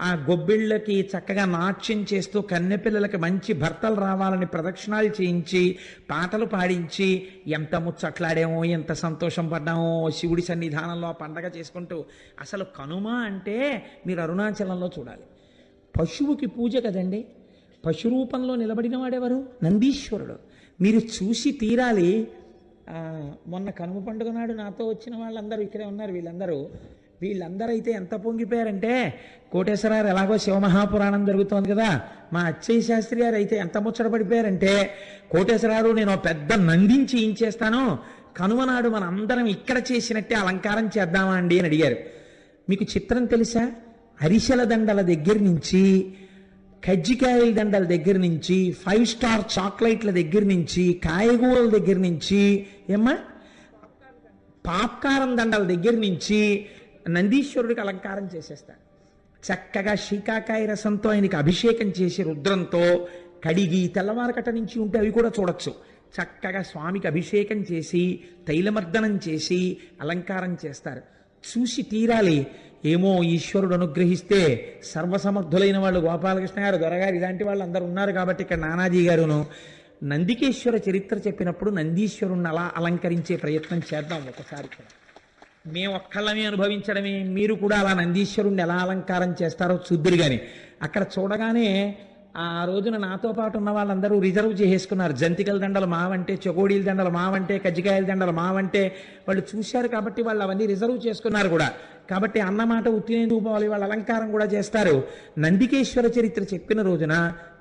ఆ గొబ్బిళ్ళకి చక్కగా నాట్యం చేస్తూ కన్నెపిల్లలకి మంచి భర్తలు రావాలని ప్రదక్షిణాలు చేయించి పాటలు పాడించి ఎంత ముచ్చట్లాడామో, ఎంత సంతోషం పడ్డామో శివుడి సన్నిధానంలో పండగ చేసుకుంటూ. అసలు కనుమ అంటే మీరు అరుణాచలంలో చూడాలి. పశువుకి పూజ కదండి. పశు రూపంలో నిలబడిన వాడెవరు? నందీశ్వరుడు. మీరు చూసి తీరాలి. మొన్న కనుమ పండుగ నాడు నాతో వచ్చిన వాళ్ళందరూ ఇక్కడే ఉన్నారు. వీళ్ళందరూ అయితే ఎంత పొంగిపోయారంటే, కోటేశ్వరారు ఎలాగో శివమహాపురాణం జరుగుతోంది కదా, మా అచ్చయ్య శాస్త్రి గారు అయితే ఎంత ముచ్చట పడిపోయారంటే, కోటేశ్వరారు నేను పెద్ద నందించి ఏం చేస్తాను, కనుమనాడు మన అందరం ఇక్కడ చేసినట్టే అలంకారం చేద్దామా అండి అని అడిగారు. మీకు చిత్రం తెలుసా? అరిసెల దండల దగ్గర నుంచి, కజ్జికాయల దండల దగ్గర నుంచి, 5 స్టార్ చాక్లెట్ల దగ్గర నుంచి, కాయగూరల దగ్గర నుంచి, ఏమ్మా పాప్కారం దండల దగ్గర నుంచి నందీశ్వరుడికి అలంకారం చేసేస్తాడు. చక్కగా శీకాకాయ రసంతో ఆయనకి అభిషేకం చేసి రుద్రంతో కడిగి తెల్లవారకట నుంచి ఉంటే అవి కూడా చూడొచ్చు. చక్కగా స్వామికి అభిషేకం చేసి తైలమర్దనం చేసి అలంకారం చేస్తారు. చూసి తీరాలి. ఏమో ఈశ్వరుడు అనుగ్రహిస్తే సర్వసమర్థులైన వాళ్ళు గోపాలకృష్ణ గారు, దొరగారు ఇలాంటి వాళ్ళు అందరూ ఉన్నారు కాబట్టి ఇక్కడ నానాజీ గారును నందికేశ్వర చరిత్ర చెప్పినప్పుడు నందీశ్వరుణ్ణి అలా అలంకరించే ప్రయత్నం చేద్దాం ఒకసారి కూడా. మేము ఒక్కళ్ళమే అనుభవించడమే, మీరు కూడా అలా నందీశ్వరుణ్ణి ఎలా అలంకారం చేస్తారో చూద్దురు. కానీ అక్కడ చూడగానే ఆ రోజున నాతో పాటు ఉన్న వాళ్ళందరూ రిజర్వ్ చేసేసుకున్నారు. జంతికల దండలు మావంటే, చకోడీల దండలు మావంటే, కజ్జికాయల దండలు మావంటే వాళ్ళు చూశారు కాబట్టి వాళ్ళు అవన్నీ రిజర్వ్ చేసుకున్నారు కూడా. కాబట్టి అన్నమాట ఉత్తినేందుకు పోవాలి, వాళ్ళ అలంకారం కూడా చేస్తారు. నందికేశ్వర చరిత్ర చెప్పిన రోజున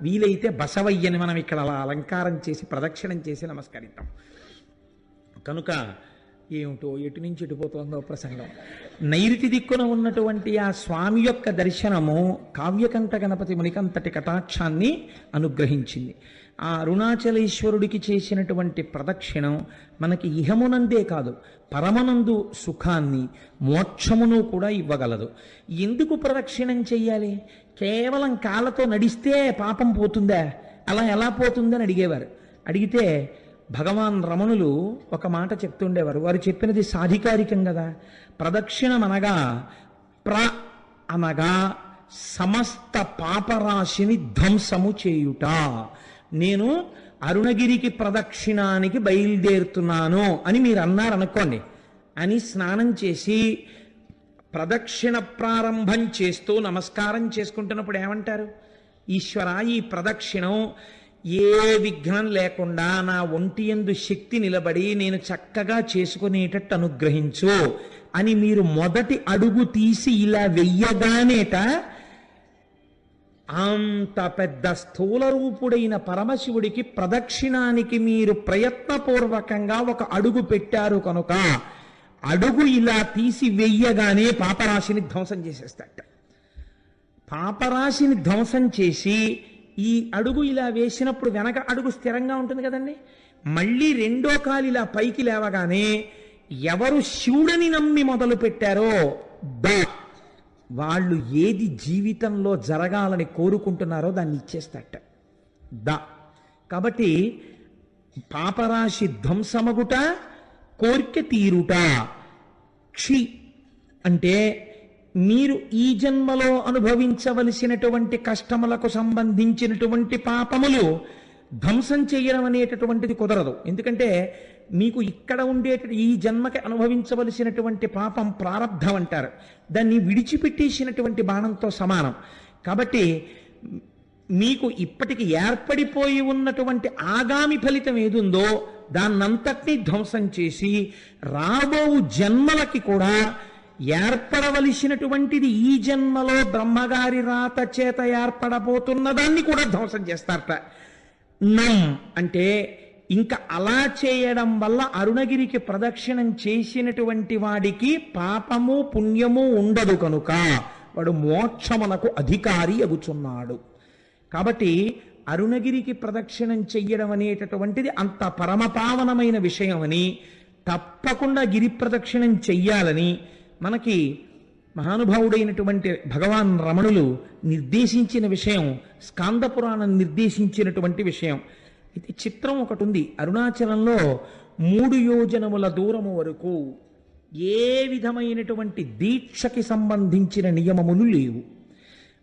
వీలైతే బసవయ్యని మనం ఇక్కడ అలా అలంకారం చేసి ప్రదక్షిణం చేసి నమస్కరిద్దాం. కనుక ఏమిటో ఎటు నుంచి ఎటుపోతుందో ప్రసంగం. నైరుతి దిక్కున ఉన్నటువంటి ఆ స్వామి యొక్క దర్శనము కావ్యకంఠ గణపతి మునికంతటి కటాక్షాన్ని అనుగ్రహించింది. ఆ అరుణాచలేశ్వరుడికి చేసినటువంటి ప్రదక్షిణం మనకి ఇహమునందే కాదు పరమనందు సుఖాన్ని మోక్షమును కూడా ఇవ్వగలదు. ఎందుకు ప్రదక్షిణం చెయ్యాలి? కేవలం కాళ్ళతో నడిస్తే పాపం పోతుందా? అలా ఎలా పోతుందని అడిగేవారు. అడిగితే భగవాన్ రమణులు ఒక మాట చెప్తుండేవారు. వారు చెప్పినది సాధికారికం కదా. ప్రదక్షిణం అనగా అనగా సమస్త పాపరాశిని ధ్వంసము చేయుట. నేను అరుణగిరికి ప్రదక్షిణానికి బయలుదేరుతున్నాను అని మీరు అన్నారు అనుకోండి. అని స్నానం చేసి ప్రదక్షిణ ప్రారంభం చేస్తూ నమస్కారం చేసుకుంటున్నప్పుడు ఏమంటారు? ఈశ్వర, ఈ ప్రదక్షిణం ఏ విఘ్నం లేకుండా నా ఒంటి యందు శక్తి నిలబడి నేను చక్కగా చేసుకునేటట్టు అనుగ్రహించు అని మీరు మొదటి అడుగు తీసి ఇలా వెయ్యగానేట అంత పెద్ద స్థూల రూపుడైన పరమశివుడికి ప్రదక్షిణానికి మీరు ప్రయత్నపూర్వకంగా ఒక అడుగు పెట్టారు కనుక అడుగు ఇలా తీసి వెయ్యగానే పాపరాశిని ధ్వంసం చేసేస్తాట. పాపరాశిని ధ్వంసం చేసి ఈ అడుగు ఇలా వేసినప్పుడు వెనక అడుగు స్థిరంగా ఉంటుంది కదండి. మళ్ళీ రెండో కాలు ఇలా పైకి లేవగానే ఎవరు శివుడని నమ్మి మొదలు పెట్టారో వాళ్ళు ఏది జీవితంలో జరగాలని కోరుకుంటున్నారో దాన్ని ఇచ్చేస్తాట. కాబట్టి పాపరాశి ధ్వంసమగుట, కోర్కె తీరుట. క్షి అంటే మీరు ఈ జన్మలో అనుభవించవలసినటువంటి కష్టములకు సంబంధించినటువంటి పాపములు ధ్వంసం చేయడం అనేటటువంటిది కుదరదు. ఎందుకంటే మీకు ఇక్కడ ఈ జన్మకి అనుభవించవలసినటువంటి పాపం ప్రారబ్ధం అంటారు. దాన్ని విడిచిపెట్టేసినటువంటి బాణంతో సమానం. కాబట్టి మీకు ఇప్పటికి ఏర్పడిపోయి ఉన్నటువంటి ఆగామి ఫలితం ఏదుందో దాన్నంతటినీ ధ్వంసం చేసి రాబో జన్మలకి కూడా ఏర్పడవలసినటువంటిది ఈ జన్మలో బ్రహ్మగారి రాత చేత ఏర్పడబోతున్న దాన్ని కూడా ధ్వంసం చేస్తారట. అంటే ఇంకా అలా చేయడం వల్ల అరుణగిరికి ప్రదక్షిణం చేసినటువంటి వాడికి పాపము పుణ్యము ఉండదు కనుక వాడు మోక్షమునకు అధికారి అగుచున్నాడు. కాబట్టి అరుణగిరికి ప్రదక్షిణం చెయ్యడం అనేటటువంటిది అంత పరమపావనమైన విషయమని, తప్పకుండా గిరి ప్రదక్షిణం చెయ్యాలని మనకి మహానుభావుడైనటువంటి భగవాన్ రమణులు నిర్దేశించిన విషయం, స్కాంద పురాణం నిర్దేశించినటువంటి విషయం. ఇది చిత్రం ఒకటి ఉంది. అరుణాచలంలో 3 యోజనముల దూరము వరకు ఏ విధమైనటువంటి దీక్షకి సంబంధించిన నియమములు లేవు.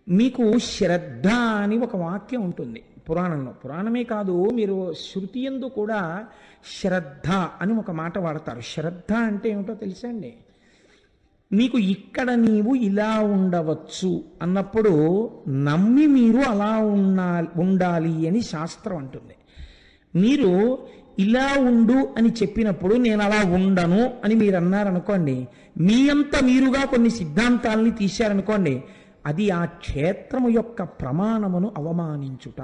మీకు శ్రద్ధ అని ఒక వాక్యం ఉంటుంది పురాణంలో. పురాణమే కాదు, మీరు శృతి యందు కూడా శ్రద్ధ అని ఒక మాట వాడతారు. శ్రద్ధ అంటే ఏమిటో తెలుసా అండి? మీకు ఇక్కడ నీవు ఇలా ఉండవచ్చు అన్నప్పుడు నమ్మి మీరు అలా ఉండాలి అని శాస్త్రం అంటుంది. మీరు ఇలా ఉండు అని చెప్పినప్పుడు నేను అలా ఉండను అని మీరు అన్నారనుకోండి, మీ అంత మీరుగా కొన్ని సిద్ధాంతాలని తీశారనుకోండి, అది ఆ క్షేత్రము యొక్క ప్రమాణమును అవమానించుట,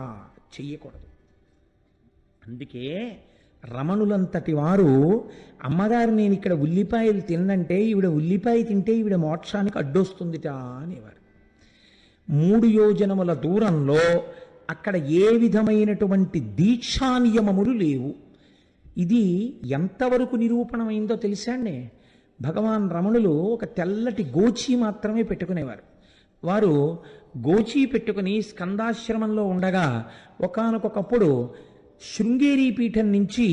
చెయ్యకూడదు. అందుకే రమణులంతటి వారు అమ్మగారు నేను ఇక్కడ ఉల్లిపాయలు తిన్నంటే ఈవిడ ఉల్లిపాయ తింటే ఈవిడ మోక్షానికి అడ్డొస్తుందిట అనేవారు. 3 యోజనముల దూరంలో అక్కడ ఏ విధమైనటువంటి దీక్షా నియమములు లేవు. ఇది ఎంతవరకు నిరూపణమైందో తెలుసా అండి? భగవాన్ రమణులు ఒక తెల్లటి గోచి మాత్రమే పెట్టుకునేవారు. వారు గోచి పెట్టుకుని స్కందాశ్రమంలో ఉండగా ఒకానొకప్పుడు శృంగేరి పీఠం నుంచి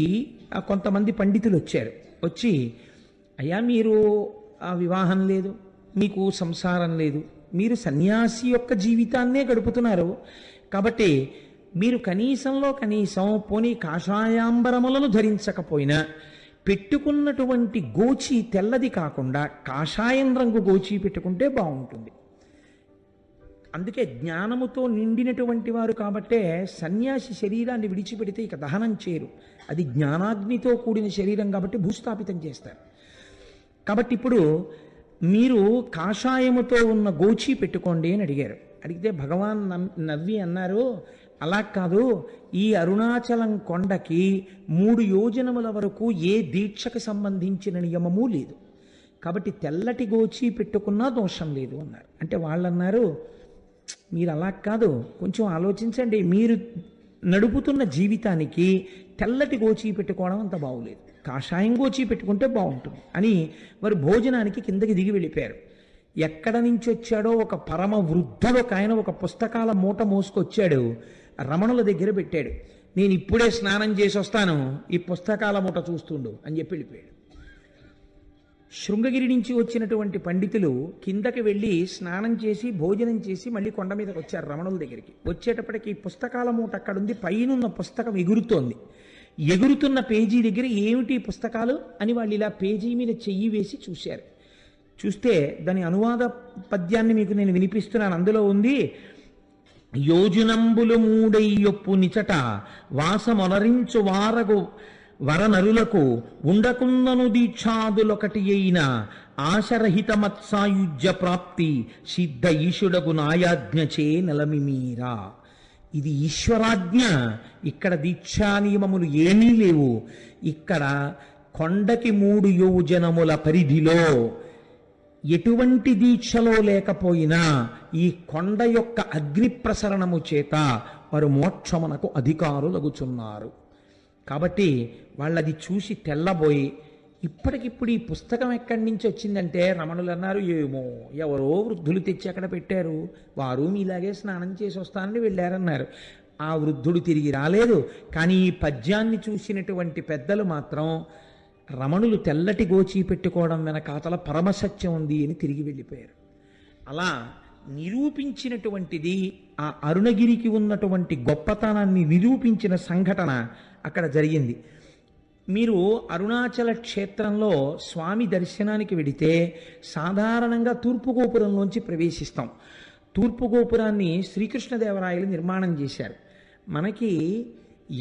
కొంతమంది పండితులు వచ్చి అయ్యా మీరు వివాహం లేదు, మీకు సంసారం లేదు, మీరు సన్యాసి యొక్క జీవితాన్నే గడుపుతున్నారు, కాబట్టి మీరు కనీసంలో కనీసం పోనీ కాషాయాంబరములను ధరించకపోయినా పెట్టుకున్నటువంటి గోచి తెల్లది కాకుండా కాషాయం రంగు గోచి పెట్టుకుంటే బాగుంటుంది. అందుకే జ్ఞానముతో నిండినటువంటి వారు కాబట్టే సన్యాసి శరీరాన్ని విడిచిపెడితే ఇక దహనం చేయరు. అది జ్ఞానాగ్నితో కూడిన శరీరం కాబట్టి భూస్థాపితం చేస్తారు. కాబట్టి ఇప్పుడు మీరు కాషాయముతో ఉన్న గోచి పెట్టుకోండి అని అడిగారు. అడిగితే భగవాన్ నవ్వి అన్నారు, అలా కాదు, ఈ అరుణాచలం కొండకి 3 యోజనముల వరకు ఏ దీక్షకు సంబంధించిన నియమము లేదు, కాబట్టి తెల్లటి గోచి పెట్టుకున్నా దోషం లేదు అన్నారు. అంటే వాళ్ళన్నారు, మీరు అలా కాదు, కొంచెం ఆలోచించండి, మీరు నడుపుతున్న జీవితానికి తెల్లటి గోచి పెట్టుకోవడం అంత బాగులేదు, కాషాయం గోచి పెట్టుకుంటే బాగుంటుంది అని వారు భోజనానికి కిందకి దిగి వెళ్ళిపోయారు. ఎక్కడ నుంచి వచ్చాడో ఒక పరమ వృద్ధుడు ఒక ఆయన ఒక పుస్తకాల మూట మోసుకొచ్చాడు, రమణుల దగ్గర పెట్టాడు. నేను ఇప్పుడే స్నానం చేసి వస్తాను, ఈ పుస్తకాల మూట చూస్తుండు అని చెప్పి వెళ్ళిపోయాడు. శృంగగిరి నుంచి వచ్చినటువంటి పండితులు కిందకి వెళ్ళి స్నానం చేసి భోజనం చేసి మళ్ళీ కొండ మీదకి వచ్చారు రమణుల దగ్గరికి. వచ్చేటప్పటికి పుస్తకాల మూట అక్కడుంది, పైనున్న పుస్తకం ఎగురుతోంది. ఎగురుతున్న పేజీ దగ్గర ఏమిటి పుస్తకాలు అని వాళ్ళు ఇలా పేజీ మీద చెయ్యి వేసి చూశారు. చూస్తే దాని అనువాద పద్యాన్ని మీకు నేను వినిపిస్తున్నాను. అందులో ఉంది, యోజునంబులు 3 నిచట వాసమొనరించు వారగు వరనరులకు ఉండకుందను దీక్షాదులొకటి అయిన ఆశరహిత మత్సాయుజ్య ప్రాప్తి సిద్ధ ఈశుడగు నాయాజ్ఞచే నెలమిమీరా. ఇది ఈశ్వరాజ్ఞ. ఇక్కడ దీక్షా నియమములు ఏమీ లేవు. ఇక్కడ కొండకి 3 యోజనముల పరిధిలో ఎటువంటి దీక్షలో లేకపోయినా ఈ కొండ యొక్క అగ్ని ప్రసరణము చేత వారు మోక్షమునకు అధికారులగుచున్నారు. కాబట్టి వాళ్ళది చూసి తెల్లబోయి, ఇప్పటికిప్పుడు ఈ పుస్తకం ఎక్కడి నుంచి వచ్చిందంటే రమణులు అన్నారు, ఏమో ఎవరో వృద్ధులు తెచ్చి అక్కడ పెట్టారు, వారు మీలాగే స్నానం చేసి వస్తానని వెళ్ళారన్నారు. ఆ వృద్ధుడు తిరిగి రాలేదు. కానీ ఈ పద్యాన్ని చూసినటువంటి పెద్దలు మాత్రం రమణులు తెల్లటి గోచి పెట్టుకోవడం వెనకాతల పరమసత్యం ఉంది అని తిరిగి వెళ్ళిపోయారు. అలా నిరూపించినటువంటిది ఆ అరుణగిరికి ఉన్నటువంటి గొప్పతనాన్ని నిరూపించిన సంఘటన అక్కడ జరిగింది. మీరు అరుణాచల క్షేత్రంలో స్వామి దర్శనానికి వెడితే సాధారణంగా తూర్పు గోపురంలోంచి ప్రవేశిస్తాం. తూర్పు గోపురాన్ని శ్రీకృష్ణదేవరాయలు నిర్మాణం చేశారు. మనకి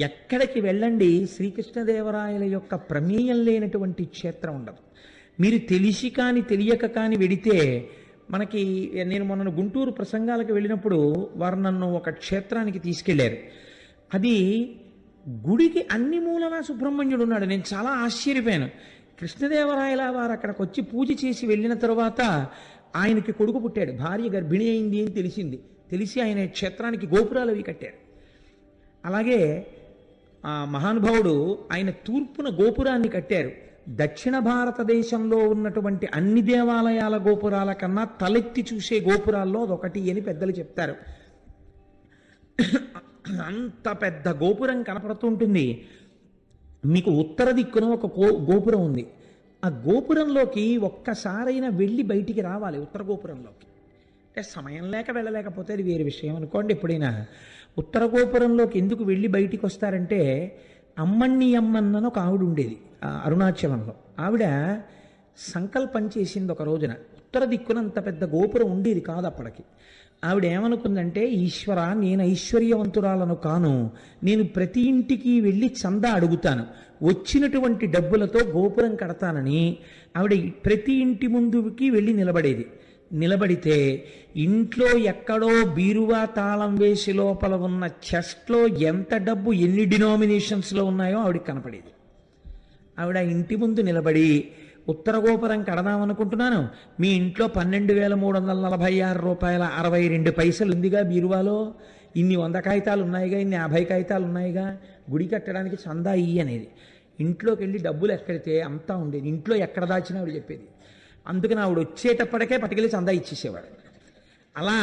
ఎక్కడికి వెళ్ళండి శ్రీకృష్ణదేవరాయల యొక్క ప్రమేయం లేనటువంటి క్షేత్రం ఉండదు. మీరు తెలిసి కానీ తెలియక కానీ వెడితే, మనకి నేను మొన్న గుంటూరు ప్రసంగాలకు వెళ్ళినప్పుడు వారు నన్ను ఒక క్షేత్రానికి తీసుకెళ్లారు. అది గుడికి అన్ని మూలలా సుబ్రహ్మణ్యుడు ఉన్నాడు. నేను చాలా ఆశ్చర్యపోయాను. కృష్ణదేవరాయల వారు అక్కడికి వచ్చి పూజ చేసి వెళ్ళిన తర్వాత ఆయనకి కొడుకు పుట్టాడు, భార్య గర్భిణి అయింది అని తెలిసి ఆయన క్షేత్రానికి గోపురాలు అవి కట్టారు. అలాగే ఆ మహానుభావుడు ఆయన తూర్పున గోపురాన్ని కట్టారు. దక్షిణ భారతదేశంలో ఉన్నటువంటి అన్ని దేవాలయాల గోపురాల కన్నా తలెత్తి చూసే గోపురాల్లో అదొకటి అని పెద్దలు చెప్తారు. అంత పెద్ద గోపురం కనపడుతుంటుంది. మీకు ఉత్తర దిక్కున ఒక గోపురం ఉంది. ఆ గోపురంలోకి ఒక్కసారైనా వెళ్ళి బయటికి రావాలి. ఉత్తర గోపురంలోకి అంటే సమయం లేక వెళ్ళలేకపోతే అది వేరే విషయం అనుకోండి. ఎప్పుడైనా ఉత్తర గోపురంలోకి ఎందుకు వెళ్ళి బయటికి వస్తారంటే, అమ్మణ్ణి అమ్మన్నను ఒక ఆవిడ ఉండేది అరుణాచలంలో. ఆవిడ సంకల్పం చేసింది ఒక రోజున. ఉత్తర దిక్కునంత పెద్ద గోపురం ఉండేది కాదు అప్పటికి. ఆవిడ ఏమనుకుందంటే, ఈశ్వర, నేను ఐశ్వర్యవంతురాలను కాను, నేను ప్రతి ఇంటికి వెళ్ళి చందా అడుగుతాను, వచ్చినటువంటి డబ్బులతో గోపురం కడతానని ఆవిడ ప్రతి ఇంటి ముందుకి వెళ్ళి నిలబడితే ఇంట్లో ఎక్కడో బీరువా తాళం వేసి లోపల ఉన్న చెస్ట్లో ఎంత డబ్బు ఎన్ని డినామినేషన్స్లో ఉన్నాయో ఆవిడకి కనపడేది. ఆవిడ ఇంటి ముందు నిలబడి ఉత్తర గోపురం కడదామనుకుంటున్నాను, మీ ఇంట్లో 12,346 రూపాయల 62 పైసలు ఉందిగా బీరువాలో, ఇన్ని 100 కాగితాలు ఉన్నాయిగా, ఇన్ని 50 కాగితాలు ఉన్నాయిగా, గుడి కట్టడానికి చందా ఇయ్యి అనేది. ఇంట్లోకి వెళ్ళి డబ్బులు ఎక్కడితే అంతా ఉండేది, ఇంట్లో ఎక్కడ దాచినా ఆవిడ చెప్పేది. అందుకని ఆవిడ వచ్చేటప్పటికే పట్టుకెళ్ళి చందా ఇచ్చేసేవాడు. అలా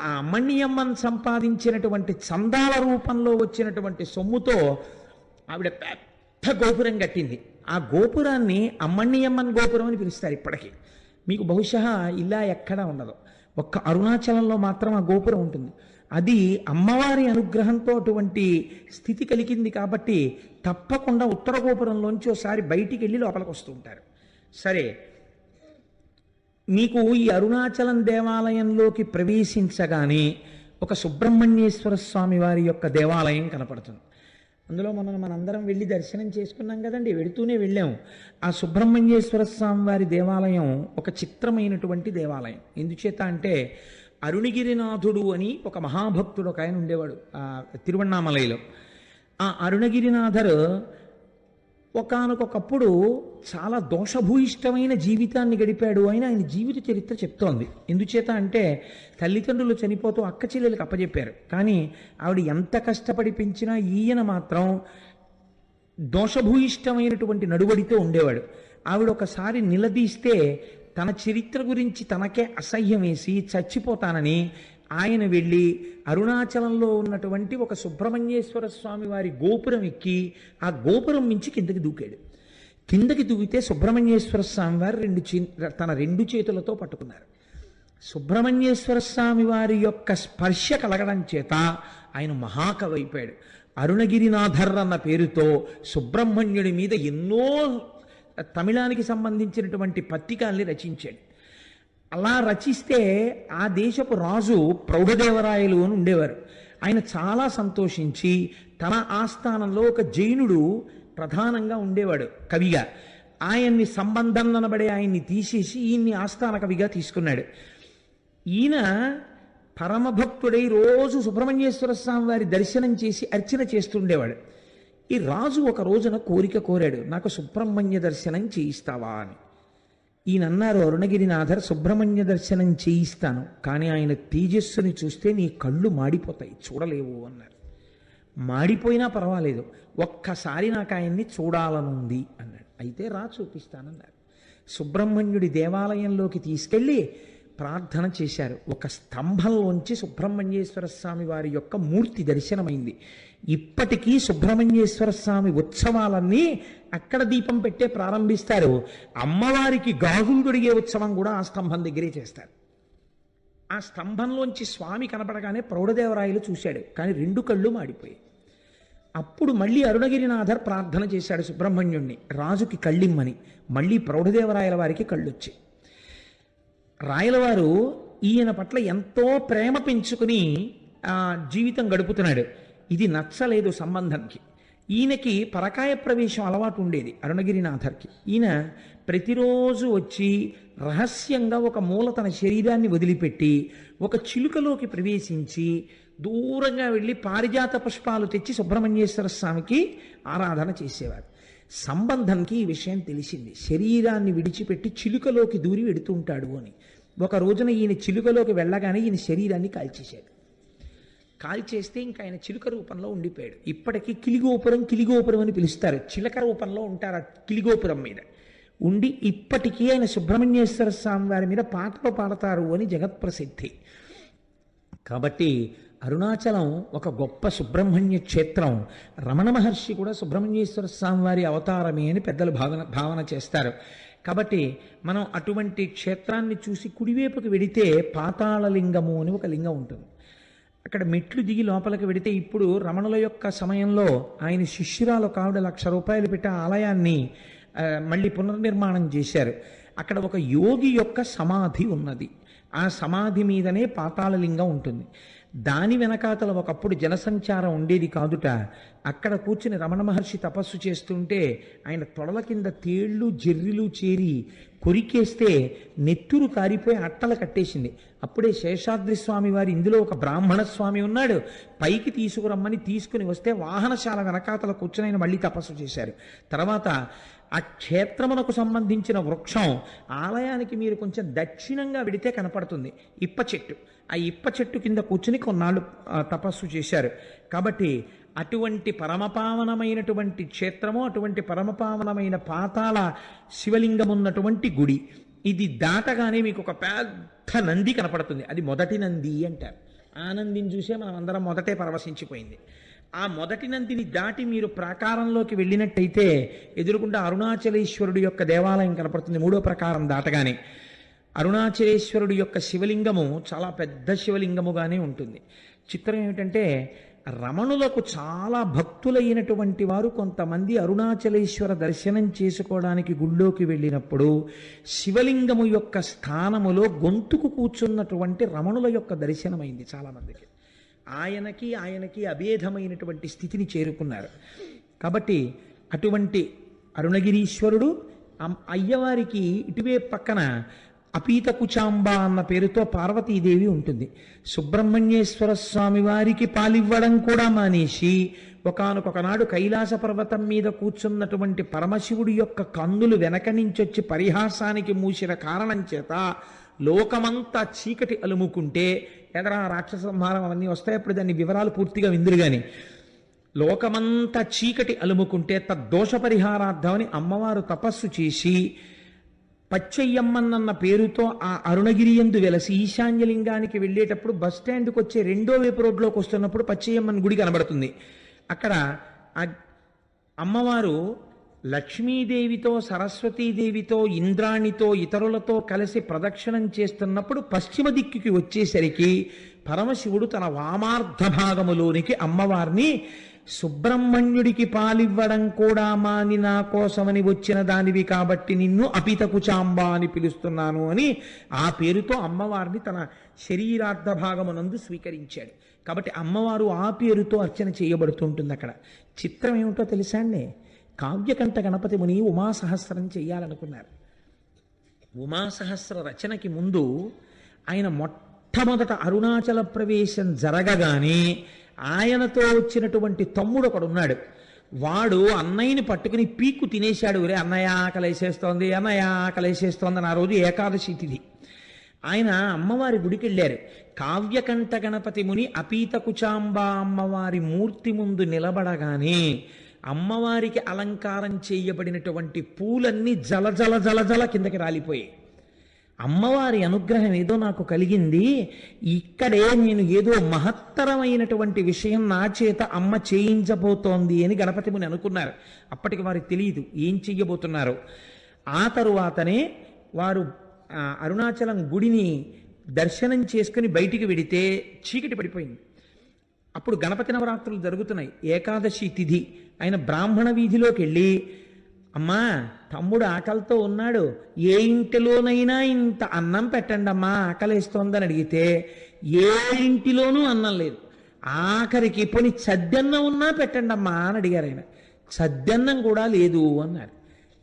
ఆ అమ్మణ్యమ్మన్ సంపాదించినటువంటి చందాల రూపంలో వచ్చినటువంటి సొమ్ముతో ఆవిడ పెద్ద గోపురం కట్టింది. ఆ గోపురాన్ని అమ్మణ్యమ్మన్ గోపురం అని పిలుస్తారు ఇప్పటికీ. మీకు బహుశా ఇలా ఎక్కడా ఉండదు, ఒక్క అరుణాచలంలో మాత్రం ఆ గోపురం ఉంటుంది. అది అమ్మవారి అనుగ్రహంతో అటువంటి స్థితి కలిగింది కాబట్టి తప్పకుండా ఉత్తర గోపురంలోంచి ఒకసారి బయటికి వెళ్ళి లోపలికి వస్తూ ఉంటారు. సరే, మీకు ఈ అరుణాచలం దేవాలయంలోకి ప్రవేశించగానే ఒక సుబ్రహ్మణ్యేశ్వర స్వామి వారి యొక్క దేవాలయం కనపడుతుంది. అందులో మనందరం వెళ్ళి దర్శనం చేసుకున్నాం కదండి, వెడుతూనే వెళ్ళాము. ఆ సుబ్రహ్మణ్యేశ్వర స్వామి వారి దేవాలయం ఒక చిత్రమైనటువంటి దేవాలయం. ఎందుచేత అంటే అరుణగిరినాథుడు అని ఒక మహాభక్తుడు ఒక ఆయన ఉండేవాడు తిరువణ్ణామలైలో. ఆ అరుణగిరినాథర్ ఒకానొకప్పుడు చాలా దోషభూయిష్టమైన జీవితాన్ని గడిపాడు అని ఆయన జీవిత చరిత్ర చెప్తోంది. ఎందుచేత అంటే తల్లిదండ్రులు చనిపోతూ అక్క చెల్లెలకు అప్పచెప్పారు, కానీ ఆవిడ ఎంత కష్టపడి పెంచినా ఈయన మాత్రం దోషభూయిష్టమైనటువంటి నడువడితో ఉండేవాడు. ఆవిడ ఒకసారి నిలదీస్తే తన చరిత్ర గురించి తనకే అసహ్యం వేసి చచ్చిపోతానని ఆయన వెళ్ళి అరుణాచలంలో ఉన్నటువంటి ఒక సుబ్రహ్మణ్యేశ్వర స్వామి వారి గోపురం ఎక్కి ఆ గోపురం మించి కిందకి దూకాడు. కిందకి దూకితే సుబ్రహ్మణ్యేశ్వర స్వామి వారు తన రెండు చేతులతో పట్టుకున్నారు. సుబ్రహ్మణ్యేశ్వర స్వామి వారి యొక్క స్పర్శ కలగడం చేత ఆయన మహాకవి అయిపోయాడు. అరుణగిరినాథర్ అన్న పేరుతో సుబ్రహ్మణ్యుడి మీద ఎన్నో తమిళానికి సంబంధించినటువంటి పత్రికల్ని రచించాడు. అలా రచిస్తే ఆ దేశపు రాజు ప్రౌఢదేవరాయలు అని ఉండేవారు. ఆయన చాలా సంతోషించి తన ఆస్థానంలో ఒక జైనుడు ప్రధానంగా ఉండేవాడు కవిగా. ఆయన్ని సంబంధం అనబడే ఆయన్ని తీసేసి ఈయన్ని ఆస్థాన కవిగా తీసుకున్నాడు. ఈయన పరమభక్తుడై రోజు సుబ్రహ్మణ్యేశ్వర స్వామి వారి దర్శనం చేసి అర్చన చేస్తుండేవాడు. ఈ రాజు ఒక రోజున కోరిక కోరాడు, నాకు సుబ్రహ్మణ్య దర్శనం చేయిస్తావా అని. ఈయన అన్నారు, అరుణగిరినాథర్, సుబ్రహ్మణ్య దర్శనం చేయిస్తాను, కానీ ఆయన తేజస్సుని చూస్తే నీ కళ్ళు మాడిపోతాయి, చూడలేవు అన్నారు. మాడిపోయినా పర్వాలేదు, ఒక్కసారి నాకు ఆయన్ని చూడాలనుంది అన్నాడు. అయితే రా చూపిస్తానన్నారు. సుబ్రహ్మణ్యుడి దేవాలయంలోకి తీసుకెళ్ళి ప్రార్థన చేశారు. ఒక స్తంభంలోంచి సుబ్రహ్మణ్యేశ్వర స్వామి వారి యొక్క మూర్తి దర్శనమైంది. ఇప్పటికీ సుబ్రహ్మణ్యేశ్వర స్వామి ఉత్సవాలన్నీ అక్కడ దీపం పెట్టే ప్రారంభిస్తారు. అమ్మవారికి గాజులు తొడిగే ఉత్సవం కూడా ఆ స్తంభం దగ్గరే చేస్తారు. ఆ స్తంభంలోంచి స్వామి కనపడగానే ప్రౌఢదేవరాయలు చూశాడు, కానీ రెండు కళ్ళు మాడిపోయాయి. అప్పుడు మళ్ళీ అరుణగిరినాథర్ ప్రార్థన చేశాడు సుబ్రహ్మణ్యుణ్ణి, రాజుకి కళ్ళిమ్మని. మళ్ళీ ప్రౌఢదేవరాయల వారికి కళ్ళొచ్చాయి. రాయలవారు ఈయన పట్ల ఎంతో ప్రేమ పెంచుకుని జీవితం గడుపుతున్నాడు. ఇది నచ్చలేదు సంబంధానికి. ఈయనకి పరకాయ ప్రవేశం అలవాటు ఉండేది అరుణగిరినాథర్కి. ఈయన ప్రతిరోజు వచ్చి రహస్యంగా ఒక మూల తన శరీరాన్ని వదిలిపెట్టి ఒక చిలుకలోకి ప్రవేశించి దూరంగా వెళ్ళి పారిజాత పుష్పాలు తెచ్చి సుబ్రహ్మణ్యేశ్వర స్వామికి ఆరాధన చేసేవారు. సంబంధంకి ఈ విషయం తెలిసింది, శరీరాన్ని విడిచిపెట్టి చిలుకలోకి దూరి వెడుతుంటాడు అని. ఒక రోజున ఈయన చిలుకలోకి వెళ్ళగానే ఈయన శరీరాన్ని కాల్చేశాడు. కాల్చేస్తే ఇంకా ఆయన చిలుక రూపంలో ఉండిపోయాడు. ఇప్పటికీ కిలిగోపురం అని పిలుస్తారు. చిలక రూపంలో ఉంటారు ఆ కిలిగోపురం మీద ఉండి. ఇప్పటికీ ఆయన సుబ్రహ్మణ్యేశ్వర స్వామి వారి మీద పాటలు పాడతారు అని జగత్ప్రసిద్ధి. కాబట్టి అరుణాచలం ఒక గొప్ప సుబ్రహ్మణ్య క్షేత్రం. రమణ మహర్షి కూడా సుబ్రహ్మణ్యేశ్వర స్వామి వారి అవతారమే అని పెద్దలు భావన చేస్తారు. కాబట్టి మనం అటువంటి క్షేత్రాన్ని చూసి కుడివైపుకి వెడితే పాతాళలింగము అని ఒక లింగం ఉంటుంది. అక్కడ మెట్లు దిగి లోపలికి వెడితే, ఇప్పుడు రమణుల యొక్క సమయంలో ఆయన శిష్యురాలు కావిడ 1,00,000 రూపాయలు పెట్టి ఆ ఆలయాన్ని మళ్ళీ పునర్నిర్మాణం చేశారు. అక్కడ ఒక యోగి యొక్క సమాధి ఉన్నది. ఆ సమాధి మీదనే పాతాళలింగం ఉంటుంది. దాని వెనకాతల ఒకప్పుడు జనసంచారం ఉండేది కాదుట. అక్కడ కూర్చుని రమణ మహర్షి తపస్సు చేస్తుంటే ఆయన తొడల కింద తేళ్ళు జెర్రిలు చేరి కొరికేస్తే నెత్తురు కారిపోయి అట్టలు కట్టేసింది. అప్పుడే శేషాద్రి స్వామి వారు ఇందులో ఒక బ్రాహ్మణ స్వామి ఉన్నాడు, పైకి తీసుకురమ్మని తీసుకుని వస్తే వాహనశాల వెనకాతల కూర్చుని ఆయన మళ్ళీ తపస్సు చేశారు. తర్వాత ఆ క్షేత్రమునకు సంబంధించిన వృక్షం ఆలయానికి మీరు కొంచెం దక్షిణంగా వెడితే కనపడుతుంది, ఇప్ప చెట్టు. ఆ ఇప్ప చెట్టు కింద కూర్చుని కొన్నాళ్ళు తపస్సు చేశారు. కాబట్టి అటువంటి పరమపావనమైనటువంటి క్షేత్రము, అటువంటి పరమపావనమైన పాతాళ శివలింగం ఉన్నటువంటి గుడి. ఇది దాటగానే మీకు ఒక పెద్ద నంది కనపడుతుంది, అది మొదటి నంది అంటారు. ఆ నందిని చూసే మనం అందరం మొదటే పరవశించిపోయింది. ఆ మొదటి నందిని దాటి మీరు ప్రాకారంలోకి వెళ్ళినట్టయితే ఎదురుకుండా అరుణాచలేశ్వరుడు యొక్క దేవాలయం కనపడుతుంది, మూడో ప్రాకారం దాటగానే. అరుణాచలేశ్వరుడు యొక్క శివలింగము చాలా పెద్ద శివలింగముగానే ఉంటుంది. చిత్రం ఏమిటంటే రమణులకు చాలా భక్తులైనటువంటి వారు కొంతమంది అరుణాచలేశ్వర దర్శనం చేసుకోవడానికి గుళ్ళోకి వెళ్ళినప్పుడు శివలింగము యొక్క స్థానములో గొంతుకు కూర్చున్నటువంటి రమణుల యొక్క దర్శనమైంది చాలామందికి. ఆయనకి అభేదమైనటువంటి స్థితిని చేరుకున్నారు. కాబట్టి అటువంటి అరుణగిరీశ్వరుడు అయ్యవారికి ఇటువైపు పక్కన అపీత కుచాంబ అన్న పేరుతో పార్వతీదేవి ఉంటుంది. సుబ్రహ్మణ్యేశ్వర స్వామి వారికి పాలివ్వడం కూడా మానేసి ఒకానొకనాడు కైలాస పర్వతం మీద కూర్చున్నటువంటి పరమశివుడి యొక్క కన్నులు వెనక నుంచొచ్చి పరిహాసానికి మూసిన కారణం చేత లోకమంతా చీకటి అలుముకుంటే, ఎదరా రాక్షస సంహారం అవన్నీ వస్తాయి, అప్పుడు దాని వివరాలు పూర్తిగా విందురు గాని, లోకమంతా చీకటి అలుముకుంటే తద్దోష పరిహారార్థమని అమ్మవారు తపస్సు చేసి పచ్చయ్యమ్మన్న పేరుతో ఆ అరుణగిరి యందు వెలసి ఈశాన్యలింగానికి వెళ్ళేటప్పుడు బస్ స్టాండ్కి వచ్చే రెండో వైపు రోడ్లోకి వస్తున్నప్పుడు పచ్చయ్యమ్మన్ గుడి కనబడుతుంది. అక్కడ ఆ అమ్మవారు లక్ష్మీదేవితో, సరస్వతీదేవితో, ఇంద్రాణితో, ఇతరులతో కలిసి ప్రదక్షిణం చేస్తున్నప్పుడు పశ్చిమ దిక్కుకి వచ్చేసరికి పరమశివుడు తన వామార్ధ భాగములోనికి అమ్మవారిని సుబ్రహ్మణ్యుడికి పాలివ్వడం కూడా మాని నా కోసమని వచ్చిన దానివి కాబట్టి నిన్ను అపిత కుచాంబ అని పిలుస్తున్నాను అని ఆ పేరుతో అమ్మవారిని తన శరీరార్థ భాగమునందు స్వీకరించాడు. కాబట్టి అమ్మవారు ఆ పేరుతో అర్చన చేయబడుతుంటుంది. అక్కడ చిత్రం ఏమిటో తెలుసా అండి, కావ్యకంఠ గణపతి ముని ఉమాసహస్రం చెయ్యాలనుకున్నారు. ఉమాసహస్ర రచనకి ముందు ఆయన మొట్టమొదట అరుణాచల ప్రవేశం జరగగానే ఆయనతో వచ్చినటువంటి తమ్ముడు ఒకడున్నాడు. వాడు అన్నయ్యని పట్టుకుని పీక్కు తినేశాడు. ఒరే అన్నయ్య ఆకలేసేస్తోంది, అన్నయ్య ఆకలేసేస్తోంది అని. ఆ రోజు ఏకాదశి తిథి. ఆయన అమ్మవారి గుడికి వెళ్ళారు. కావ్యకంఠ గణపతి ముని అపీత కుచాంబ అమ్మవారి మూర్తి ముందు నిలబడగానే అమ్మవారికి అలంకారం చేయబడినటువంటి పూలన్నీ జల జల జల జల కిందకి రాలిపోయాయి. అమ్మవారి అనుగ్రహం ఏదో నాకు కలిగింది, ఇక్కడే నేను ఏదో మహత్తరమైనటువంటి విషయం నా చేత అమ్మ చేయించబోతోంది అని గణపతి ముని అనుకున్నారు. అప్పటికి వారికి తెలియదు ఏం చెయ్యబోతున్నారు. ఆ తరువాతనే వారు అరుణాచలం గుడిని దర్శనం చేసుకుని బయటికి వెడితే చీకటి పడిపోయింది. అప్పుడు గణపతి నవరాత్రులు జరుగుతున్నాయి, ఏకాదశి తిథి. ఆయన బ్రాహ్మణ వీధిలోకి వెళ్ళి, అమ్మా తమ్ముడు ఆకలితో ఉన్నాడు, ఏ ఇంటిలోనైనా ఇంత అన్నం పెట్టండి అమ్మా ఆకలేస్తోందని అడిగితే ఏ ఇంటిలోనూ అన్నం లేదు. ఆఖరికి పోని సద్దన్నం ఉన్నా పెట్టండి అమ్మా అని అడిగారు. ఆయన సద్దన్నం కూడా లేదు అన్నారు.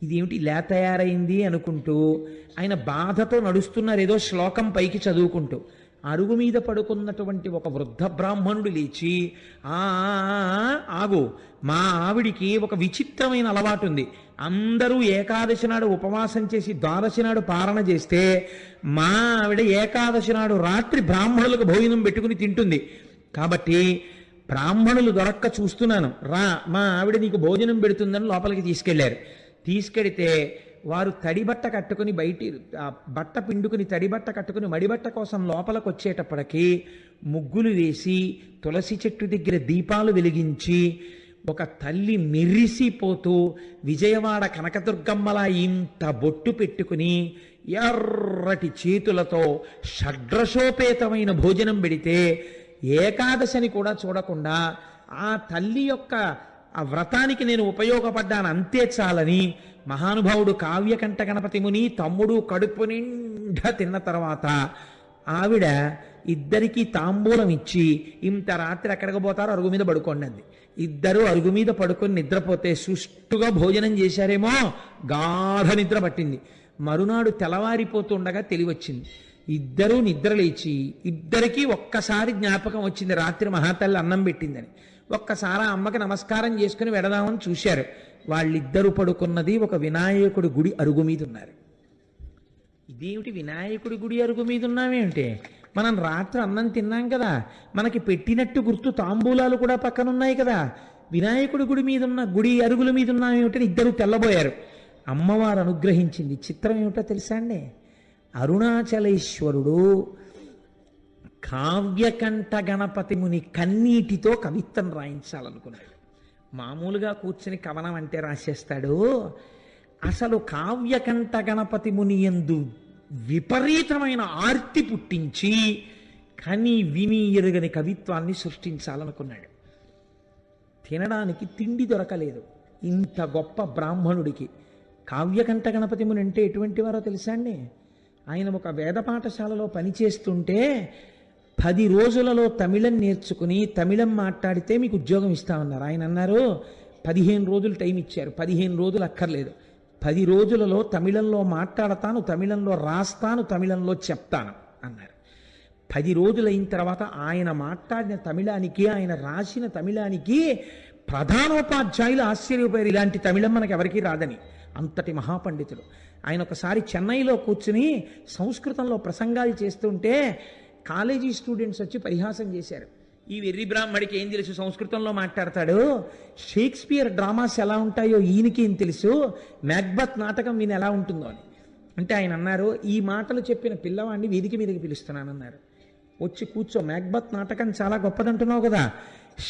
ఇదేమిటి ఇలా తయారైంది అనుకుంటూ ఆయన బాధతో నడుస్తున్నారు, ఏదో శ్లోకం పైకి చదువుకుంటూ. అరుగు మీద పడుకున్నటువంటి ఒక వృద్ధ బ్రాహ్మణుడు లేచి, ఆగు, మా ఆవిడికి ఒక విచిత్రమైన అలవాటు ఉంది. అందరూ ఏకాదశి నాడు ఉపవాసం చేసి ద్వాదశి నాడు పారణ చేస్తే మా ఆవిడ ఏకాదశి నాడు రాత్రి బ్రాహ్మణులకు భోజనం పెట్టుకుని తింటుంది. కాబట్టి బ్రాహ్మణులు దొరక్క చూస్తున్నాను, రా మా ఆవిడ నీకు భోజనం పెడుతుందని లోపలికి తీసుకెళ్లారు. తీసుకెడితే వారు తడిబట్ట కట్టుకుని బట్ట పిండుకుని తడిబట్ట కట్టుకుని మడిబట్ట కోసం లోపలికి వచ్చేటప్పటికి ముగ్గులు వేసి తులసి చెట్టు దగ్గర దీపాలు వెలిగించి ఒక తల్లి మెరిసిపోతూ విజయవాడ కనకదుర్గమ్మలా ఇంత బొట్టు పెట్టుకుని ఎర్రటి చేతులతో షడ్రశోపేతమైన భోజనం పెడితే ఏకాదశని కూడా చూడకుండా ఆ తల్లి యొక్క ఆ వ్రతానికి నేను ఉపయోగపడ్డాను అంతే చాలని మహానుభావుడు కావ్యకంఠ గణపతి ముని తమ్ముడు కడుపు నిండా తిన్న తర్వాత ఆవిడ ఇద్దరికీ తాంబూలం ఇచ్చి ఇంత రాత్రి ఎక్కడికి పోతారో అరుగు మీద పడుకోండి అంది. ఇద్దరు అరుగు మీద పడుకొని నిద్రపోతే సుష్టుగా భోజనం చేశారేమో, గాఢ నిద్ర పట్టింది. మరునాడు తెల్లవారిపోతుండగా తెలివచ్చింది. ఇద్దరూ నిద్రలేచి ఇద్దరికీ ఒక్కసారి జ్ఞాపకం వచ్చింది రాత్రి మహాతల్లి అన్నం పెట్టిందని. ఒక్కసారి ఆ అమ్మకి నమస్కారం చేసుకుని వెడదామని చూశారు. వాళ్ళిద్దరూ పడుకున్నది ఒక వినాయకుడి గుడి అరుగు మీద ఉన్నారు. ఇదేమిటి వినాయకుడి గుడి అరుగు మీద ఉన్నామేమిటి? మనం రాత్రి అన్నం తిన్నాం కదా, మనకి పెట్టినట్టు గుర్తు తాంబూలాలు కూడా పక్కన ఉన్నాయి కదా, వినాయకుడి గుడి మీద ఉన్న గుడి అరుగుల మీద ఉన్నామేమిటని ఇద్దరు తెల్లబోయారు. అమ్మవారు అనుగ్రహించింది. చిత్రం ఏమిటో తెలుసా అండి? అరుణాచలేశ్వరుడు కావ్యకంఠ గణపతి ముని కన్నీటితో కవిత్వం రాయించాలనుకున్నాడు. మామూలుగా కూర్చుని కవనం అంటే రాసేస్తాడు. అసలు కావ్యకంఠ గణపతి ముని యందు విపరీతమైన ఆర్తి పుట్టించి కని విని ఎరుగని కవిత్వాన్ని సృష్టించాలనుకున్నాడు. తినడానికి తిండి దొరకలేదు ఇంత గొప్ప బ్రాహ్మణుడికి. కావ్యకంఠ గణపతి ముని అంటే ఎటువంటి వారో తెలుసా అండి? ఆయన ఒక వేద పాఠశాలలో పనిచేస్తుంటే 10 రోజులలో తమిళం నేర్చుకుని తమిళం మాట్లాడితే మీకు ఉద్యోగం ఇస్తామన్నారు. ఆయన అన్నారు 15 రోజులు టైం ఇచ్చారు. 15 రోజులు అక్కర్లేదు, 10 రోజులలో తమిళంలో మాట్లాడతాను, తమిళంలో రాస్తాను, తమిళంలో చెప్తాను అన్నారు. 10 రోజులు అయిన తర్వాత ఆయన మాట్లాడిన తమిళానికి, ఆయన రాసిన తమిళానికి ప్రధానోపాధ్యాయులు ఆశ్చర్యపోయారు. ఇలాంటి తమిళం మనకు ఎవరికీ రాదని. అంతటి మహాపండితుడు ఆయన. ఒకసారి చెన్నైలో కూర్చుని సంస్కృతంలో ప్రసంగాలు చేస్తుంటే కాలేజీ స్టూడెంట్స్ వచ్చి పరిహాసం చేశారు. ఈ వెర్రి బ్రాహ్మడికి ఏం తెలుసు, సంస్కృతంలో మాట్లాడతాడు, షేక్స్పియర్ డ్రామాస్ ఎలా ఉంటాయో ఈయనకి ఏం తెలుసు, మ్యాక్బత్ నాటకం ఈయన ఎలా ఉంటుందో అని. అంటే ఆయన అన్నారు, ఈ మాటలు చెప్పిన పిల్లవాడిని వేదిక మీదకి పిలుస్తున్నానన్నారు. వచ్చి కూర్చో, మ్యాక్బత్ నాటకం చాలా గొప్పదంటున్నావు కదా,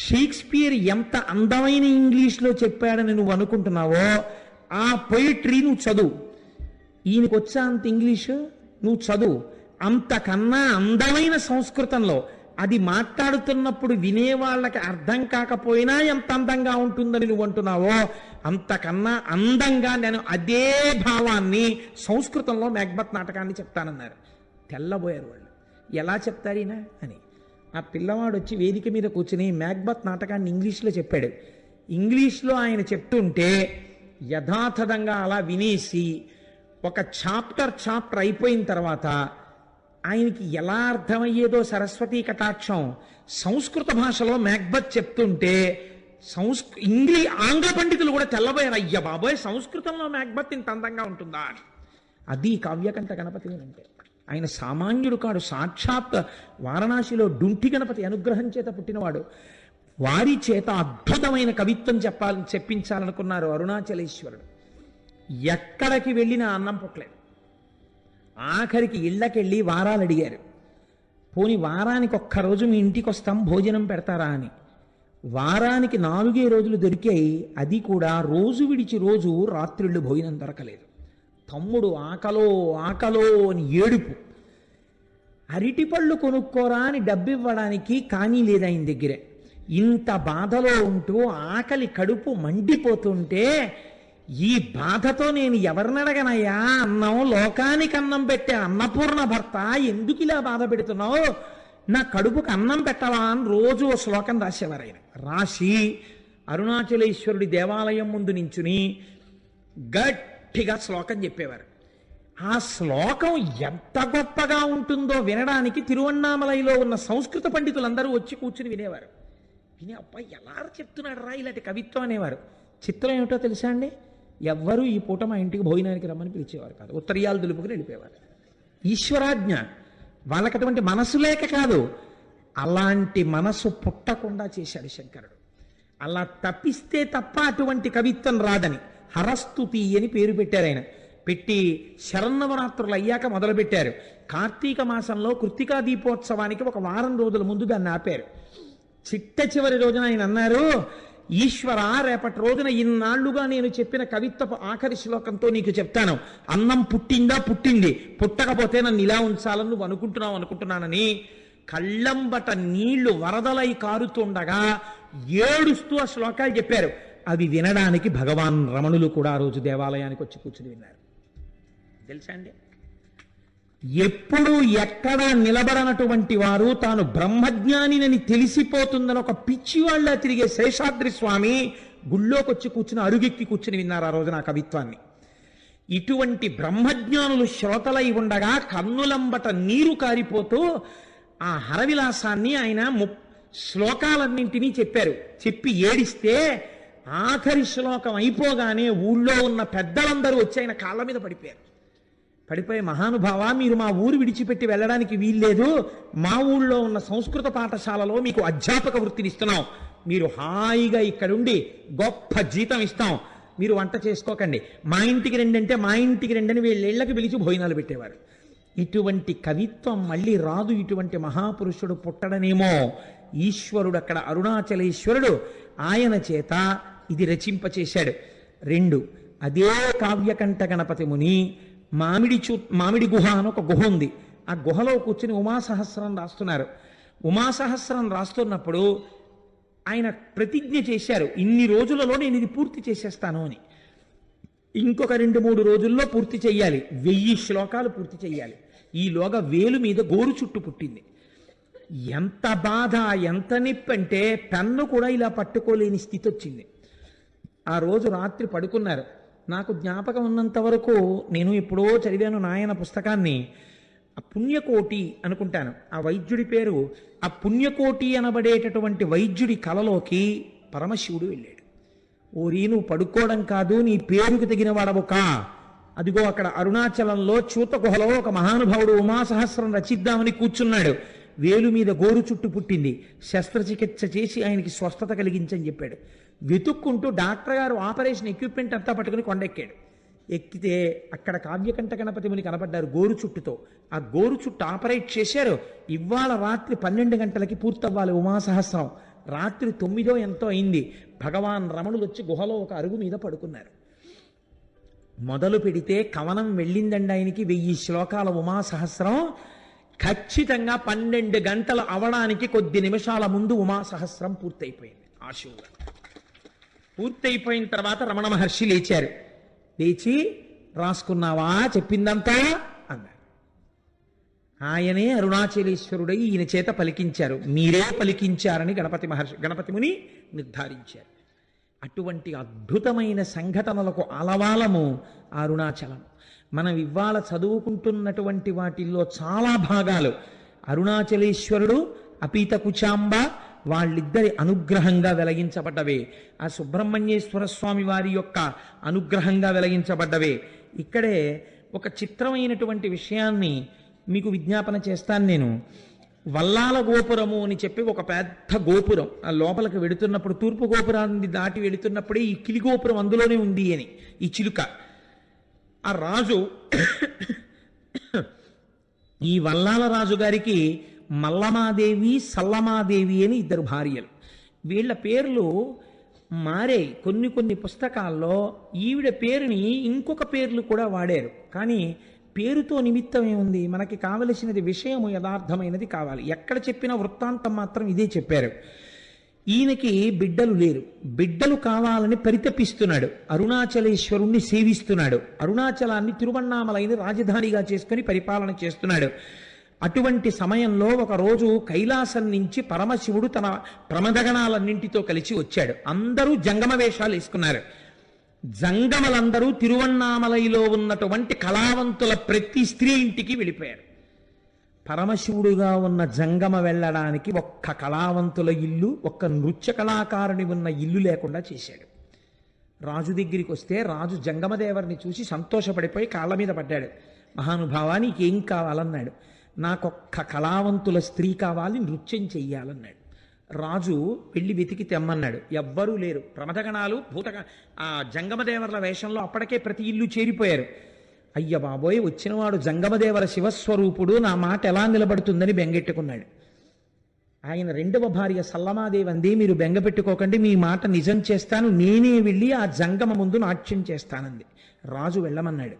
షేక్స్పియర్ ఎంత అందమైన ఇంగ్లీష్లో చెప్పాడని నువ్వు అనుకుంటున్నావో ఆ పొయిట్రీ నువ్వు చదువు. ఈయనకు వచ్చా అంత ఇంగ్లీషు, నువ్వు చదువు. అంతకన్నా అందమైన సంస్కృతంలో అది మాట్లాడుతున్నప్పుడు వినేవాళ్ళకి అర్థం కాకపోయినా ఎంత అందంగా ఉంటుందని నువ్వు అంటున్నావో అంతకన్నా అందంగా నేను అదే భావాన్ని సంస్కృతంలో మ్యాక్బత్ నాటకాన్ని చెప్తానన్నారు. తెల్లబోయారు వాళ్ళు. ఎలా చెప్తారు ఈయన అని. ఆ పిల్లవాడు వచ్చి వేదిక మీద కూర్చుని మ్యాక్బత్ నాటకాన్ని ఇంగ్లీష్లో చెప్పాడు. ఇంగ్లీష్లో ఆయన చెప్తుంటే యథాతథంగా అలా వినేసి ఒక చాప్టర్ అయిపోయిన తర్వాత ఆయనకి ఎలా అర్థమయ్యేదో సరస్వతీ కటాక్షం, సంస్కృత భాషలో మ్యాక్బత్ చెప్తుంటే ఆంగ్ల పండితులు కూడా తెల్లబోయారు. అయ్య బాబోయ్, సంస్కృతంలో మ్యాక్బత్ ఇంత అందంగా ఉంటుందా అని. అది కావ్యకంఠ గణపతి అంటే. ఆయన సామాన్యుడు కాడు, సాక్షాత్ వారణాసిలో డుంఠి గణపతి అనుగ్రహం చేత పుట్టినవాడు. వారి చేత అద్భుతమైన కవిత్వం చెప్పించాలనుకున్నారు అరుణాచలేశ్వరుడు. ఎక్కడికి వెళ్ళినా అన్నం పుట్టలేదు. ఆఖరికి ఇళ్ళకెళ్ళి వారాలు అడిగారు. పోని వారానికి ఒక్కరోజు మీ ఇంటికి వస్తాం, భోజనం పెడతారా అని. వారానికి 4 రోజులు దొరికాయి. అది కూడా రోజు విడిచి రోజు రాత్రిళ్ళు భోజనం దొరకలేదు. తమ్ముడు ఆకలో ఆకలో అని ఏడుపు. అరటిపళ్ళు కొనుక్కోరా అని డబ్బివ్వడానికి కానీ లేదు ఆయన దగ్గరే. ఇంత బాధలో ఉంటూ ఆకలి కడుపు మండిపోతుంటే ఈ బాధతో నేను ఎవరినడగనయ్యా, అన్నం లోకానికి అన్నం పెట్టే అన్నపూర్ణ భర్త ఎందుకు ఇలా బాధ పెడుతున్నావు, నా కడుపుకు అన్నం పెట్టవా అని రోజు ఓ శ్లోకం రాసేవారు ఆయన. రాసి అరుణాచలేశ్వరుడి దేవాలయం ముందు నించుని గట్టిగా శ్లోకం చెప్పేవారు. ఆ శ్లోకం ఎంత గొప్పగా ఉంటుందో వినడానికి తిరువన్నామలైలో ఉన్న సంస్కృత పండితులందరూ వచ్చి కూర్చుని వినేవారు. విని అబ్బాయి ఎలా చెప్తున్నాడు రా ఇలాంటి కవిత్వం అనేవారు. చిత్రం ఏమిటో తెలుసా అండి? ఎవ్వరూ ఈ పూట మా ఇంటికి భోజనానికి రమ్మని పిలిచేవారు కాదు. ఉత్తరీయాలు దులుపుకుని వెళ్ళిపోయేవారు. ఈశ్వరాజ్ఞ. వాళ్ళకి అటువంటి మనసు లేక కాదు, అలాంటి మనసు పుట్టకుండా చేశాడు శంకరుడు. అలా తప్పిస్తే తప్ప అటువంటి కవిత్వం రాదని హరస్తుతి అని పేరు పెట్టారు ఆయన. పెట్టి శరన్నవరాత్రులు అయ్యాక మొదలుపెట్టారు. కార్తీక మాసంలో కృత్తికా దీపోత్సవానికి ఒక వారం రోజుల ముందు దాన్ని ఆపారు. చిట్ట చివరి రోజున ఆయన అన్నారు, ఈశ్వర, రేపటి రోజున ఇన్నాళ్లుగా నేను చెప్పిన కవిత్వపు ఆఖరి శ్లోకంతో నీకు చెప్తాను. అన్నం పుట్టిందా? పుట్టింది. పుట్టకపోతే నన్ను ఇలా ఉంచాలని నువ్వు అనుకుంటున్నానని కళ్ళంబట నీళ్లు వరదలై కారుతుండగా ఏడుస్తూ ఆ శ్లోకాలు చెప్పారు. అవి వినడానికి భగవాన్ రమణులు కూడా ఆ రోజు దేవాలయానికి వచ్చి కూర్చుని విన్నారు. తెలుసా అండి? ఎప్పుడు ఎక్కడా నిలబడనటువంటి వారు తాను బ్రహ్మజ్ఞానినని తెలిసిపోతుందని ఒక పిచ్చివాళ్ళ తిరిగే శేషాద్రి స్వామి గుళ్ళోకి వచ్చి కూర్చుని అరుగెక్కి కూర్చుని విన్నారు ఆ రోజున ఆ కవిత్వాన్ని. ఇటువంటి బ్రహ్మజ్ఞానులు శ్రోతలై ఉండగా కన్నులంబట నీరు కారిపోతూ ఆ హరవిలాసాన్ని ఆయన శ్లోకాలన్నింటినీ చెప్పారు. చెప్పి ఏడిస్తే ఆఖరి శ్లోకం అయిపోగానే ఊళ్ళో ఉన్న పెద్దలందరూ వచ్చి ఆయన కాళ్ళ మీద పడిపోయారు. పడిపోయి, మహానుభావ, మీరు మా ఊరు విడిచిపెట్టి వెళ్ళడానికి వీల్లేదు, మా ఊళ్ళో ఉన్న సంస్కృత పాఠశాలలో మీకు అధ్యాపక వృత్తిని ఇస్తున్నాం, మీరు హాయిగా ఇక్కడుండి గొప్ప జీతం ఇస్తాం, మీరు వంట చేసుకోకండి, మా ఇంటికి రండి అంటే మా ఇంటికి రండి అని వీళ్ళకి పిలిచి భోజనాలు పెట్టేవారు. ఇటువంటి కవిత్వం మళ్ళీ రాదు, ఇటువంటి మహాపురుషుడు పుట్టడనేమో. ఈశ్వరుడు అక్కడ అరుణాచలేశ్వరుడు ఆయన చేత ఇది రచింపచేశాడు. 2, అదే కావ్యకంఠ గణపతి ముని మామిడి గుహ అని ఒక గుహ ఉంది. ఆ గుహలో కూర్చుని ఉమాసహస్రం రాస్తున్నారు. ఉమాసహస్రం రాస్తున్నప్పుడు ఆయన ప్రతిజ్ఞ చేశారు, ఇన్ని రోజులలో నేను ఇది పూర్తి చేసేస్తాను అని. ఇంకొక 2-3 రోజుల్లో పూర్తి చెయ్యాలి, 1000 శ్లోకాలు పూర్తి చెయ్యాలి. ఈలోగా వేలు మీద గోరు చుట్టు పుట్టింది. ఎంత బాధ, ఎంత నొప్పి అంటే పెన్ను కూడా ఇలా పట్టుకోలేని స్థితి వచ్చింది. ఆ రోజు రాత్రి పడుకున్నారు. నాకు జ్ఞాపకం ఉన్నంత వరకు నేను ఎప్పుడో చదివాను నాయన పుస్తకాన్ని, ఆ పుణ్యకోటి అనుకుంటాను ఆ వైద్యుడి పేరు. ఆ పుణ్యకోటి అనబడేటటువంటి వైద్యుడి కలలోకి పరమశివుడు వెళ్ళాడు. ఓరి, నువ్వు పడుకోవడం కాదు, నీ పేరుకు తగిన వాడవు కా, అదిగో అక్కడ అరుణాచలంలో చూత గుహలో ఒక మహానుభావుడు ఉమాసహస్రం రచిద్దామని కూర్చున్నాడు. వేలు మీద గోరు చుట్టు పుట్టింది, శస్త్రచికిత్స చేసి ఆయనకి స్వస్థత కలిగించని చెప్పాడు. వెతుక్కుంటూ డాక్టర్ గారు ఆపరేషన్ ఎక్విప్మెంట్ అంతా పట్టుకుని కొండెక్కాడు. ఎక్కితే అక్కడ కావ్యకంఠ గణపతి ముని కనపడ్డారు గోరు చుట్టుతో. ఆ గోరు చుట్టు ఆపరేట్ చేశారు. ఇవాళ రాత్రి 12 గంటలకి పూర్తవ్వాలి ఉమాసహస్రం. రాత్రి 9 ఎంతో అయింది. భగవాన్ రమణులు వచ్చి గుహలో ఒక అరుగు మీద పడుకున్నారు. మొదలు పెడితే కవనం వెళ్ళిందండి ఆయనకి 1000 శ్లోకాల ఉమాసహస్రం. ఖచ్చితంగా 12 గంటలు అవడానికి కొద్ది నిమిషాల ముందు ఉమాసహస్రం పూర్తయిపోయింది. ఆశువుగా పూర్తయిపోయిన తర్వాత రమణ మహర్షి లేచారు. లేచి, రాసుకున్నావా చెప్పిందంతా అన్నారు. ఆయనే అరుణాచలేశ్వరుడై ఈయన చేత పలికించారు. మీరే పలికించారని గణపతి ముని నిర్ధారించారు. అటువంటి అద్భుతమైన సంఘటనలకు ఆలవాలము అరుణాచలం. మనం ఇవాళ చదువుకుంటున్నటువంటి వాటిల్లో చాలా భాగాలు అరుణాచలేశ్వరుడు, అపీత కుచాంబ వాళ్ళిద్దరి అనుగ్రహంగా వెలిగించబడ్డవే. ఆ సుబ్రహ్మణ్యేశ్వర స్వామి వారి యొక్క అనుగ్రహంగా వెలిగించబడ్డవే. ఇక్కడే ఒక చిత్రమైనటువంటి విషయాన్ని మీకు విజ్ఞాపన చేస్తాను నేను. వల్లాల గోపురము అని చెప్పి ఒక పెద్ద గోపురం, ఆ లోపలికి వెడుతున్నప్పుడు తూర్పు గోపురాన్ని దాటి వెళుతున్నప్పుడే ఈ కిలి గోపురం అందులోనే ఉంది అని ఈ చిలుక. ఆ రాజు ఈ వల్లాల రాజు గారికి మల్లమాదేవి, సల్లమాదేవి అని 2 భార్యలు. వీళ్ళ పేర్లు మారే. కొన్ని పుస్తకాల్లో ఈవిడ పేరుని ఇంకొక పేర్లు కూడా వాడారు. కానీ పేరుతో నిమిత్తం ఏముంది, మనకి కావలసినది విషయము యథార్థమైనది కావాలి. ఎక్కడ చెప్పిన వృత్తాంతం మాత్రం ఇదే చెప్పారు. ఈయనకి బిడ్డలు లేరు, బిడ్డలు కావాలని పరితపిస్తున్నాడు. అరుణాచలేశ్వరుణ్ణి సేవిస్తున్నాడు. అరుణాచలాన్ని తిరువన్నామలైన రాజధానిగా చేసుకుని పరిపాలన చేస్తున్నాడు. అటువంటి సమయంలో ఒకరోజు కైలాసం నుంచి పరమశివుడు తన ప్రమదగణాలన్నింటితో కలిసి వచ్చాడు. అందరూ జంగమ వేషాలు వేసుకున్నారు. జంగమలందరూ తిరువన్నామలైలో ఉన్నటువంటి కళావంతుల ప్రతి స్త్రీ ఇంటికి వెళ్ళిపోయారు. పరమశివుడుగా ఉన్న జంగమ వెళ్ళడానికి ఒక్క కళావంతుల ఇల్లు, ఒక్క నృత్య కళాకారుని ఉన్న ఇల్లు లేకుండా చేశాడు. రాజు దగ్గరికి వస్తే రాజు జంగమదేవరిని చూసి సంతోషపడిపోయి కాళ్ళ మీద పడ్డాడు. మహానుభావా, నీకేం కావాలన్నాడు. నాకొక్క కళావంతుల స్త్రీ కావాలి, నృత్యం చెయ్యాలన్నాడు. రాజు వెళ్ళి వెతికి తెమ్మన్నాడు. ఎవ్వరూ లేరు. ప్రమథగణాలు ఆ జంగమదేవర్ల వేషంలో అప్పటికే ప్రతి ఇల్లు చేరిపోయారు. అయ్య బాబోయ్, వచ్చినవాడు జంగమదేవర శివస్వరూపుడు, నా మాట ఎలా నిలబడుతుందని బెంగెట్టుకున్నాడు. ఆయన 2వ భార్య సల్లమాదేవి అంది, మీరు బెంగ పెట్టుకోకండి, మీ మాట నిజం చేస్తాను, నేనే వెళ్ళి ఆ జంగమ ముందు నాట్యం చేస్తానంది. రాజు వెళ్ళమన్నాడు.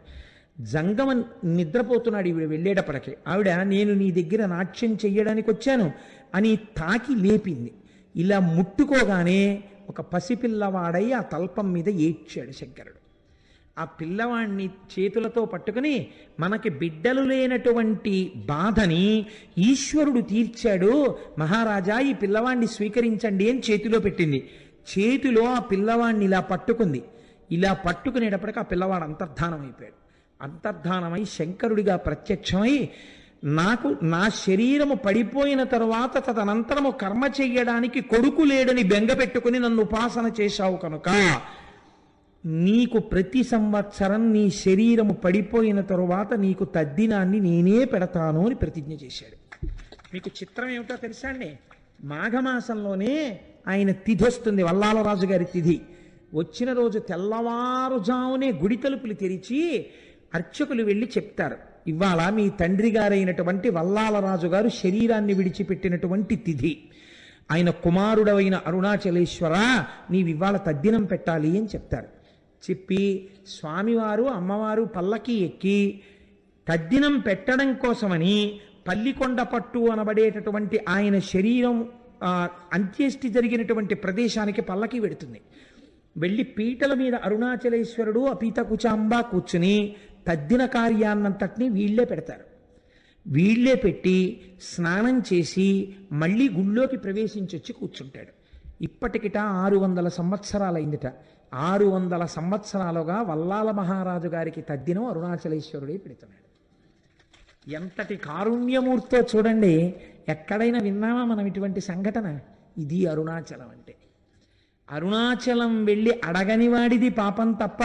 జంగమ నిద్రపోతున్నాడు. ఈవిడ వెళ్ళేటప్పటికి ఆవిడ, నేను నీ దగ్గర నాట్యం చెయ్యడానికి వచ్చాను అని తాకి లేపింది. ఇలా ముట్టుకోగానే ఒక పసిపిల్లవాడై ఆ తల్పం మీద ఏడ్చాడు శంకరుడు. ఆ పిల్లవాణ్ణి చేతులతో పట్టుకుని మనకి బిడ్డలు లేనటువంటి బాధని ఈశ్వరుడు తీర్చాడు, మహారాజా ఈ పిల్లవాణ్ణి స్వీకరించండి అని చేతిలో పెట్టింది. చేతిలో ఆ పిల్లవాణ్ణి ఇలా పట్టుకుంది. ఇలా పట్టుకునేటప్పటికి ఆ పిల్లవాడు అంతర్ధానం అయిపోయాడు. అంతర్ధానమై శంకరుడిగా ప్రత్యక్షమై, నాకు నా శరీరము పడిపోయిన తరువాత తదనంతరము కర్మ చెయ్యడానికి కొడుకు లేడని బెంగ పెట్టుకుని నన్ను ఉపాసన చేశావు కనుక నీకు ప్రతి సంవత్సరం నీ శరీరము పడిపోయిన తరువాత నీకు తద్దినాన్ని నేనే పెడతాను అని ప్రతిజ్ఞ చేశాడు. మీకు చిత్రం ఏమిటో తెలుసా అండి? మాఘమాసంలోనే ఆయన తిథి వస్తుంది, వల్లాలరాజు గారి తిథి. వచ్చిన రోజు తెల్లవారుజామునే గుడి తలుపులు తెరిచి అర్చకులు వెళ్ళి చెప్తారు, ఇవాళ మీ తండ్రి గారైనటువంటి వల్లాలరాజు గారు శరీరాన్ని విడిచిపెట్టినటువంటి తిథి, ఆయన కుమారుడవైన అరుణాచలేశ్వర నీవివాళ తద్దినం పెట్టాలి అని చెప్తారు. చెప్పి స్వామివారు అమ్మవారు పల్లకి ఎక్కి తద్దినం పెట్టడం కోసమని పల్లికొండ పట్టు అనబడేటటువంటి ఆయన శరీరం అంత్యేష్టి జరిగినటువంటి ప్రదేశానికి పల్లకి వెడుతుంది. వెళ్ళి పీటల మీద అరుణాచలేశ్వరుడు అపీత కుచాంబ కూర్చుని తద్దిన కార్యాన్నంతటినీ వీళ్లే పెడతారు. వీళ్లే పెట్టి స్నానం చేసి మళ్ళీ గుళ్ళోకి ప్రవేశించొచ్చి కూర్చుంటాడు. ఇప్పటికిట 600 సంవత్సరాలైందిట. 600 సంవత్సరాలుగా వల్లాల మహారాజు గారికి తద్దినం అరుణాచలేశ్వరుడే పెడుతున్నాడు. ఎంతటి కారుణ్యమూర్తో చూడండి. ఎక్కడైనా విన్నామా మనం ఇటువంటి సంఘటన? ఇది అరుణాచలం అంటే. అరుణాచలం వెళ్ళి అడగని వాడిది పాపం తప్ప,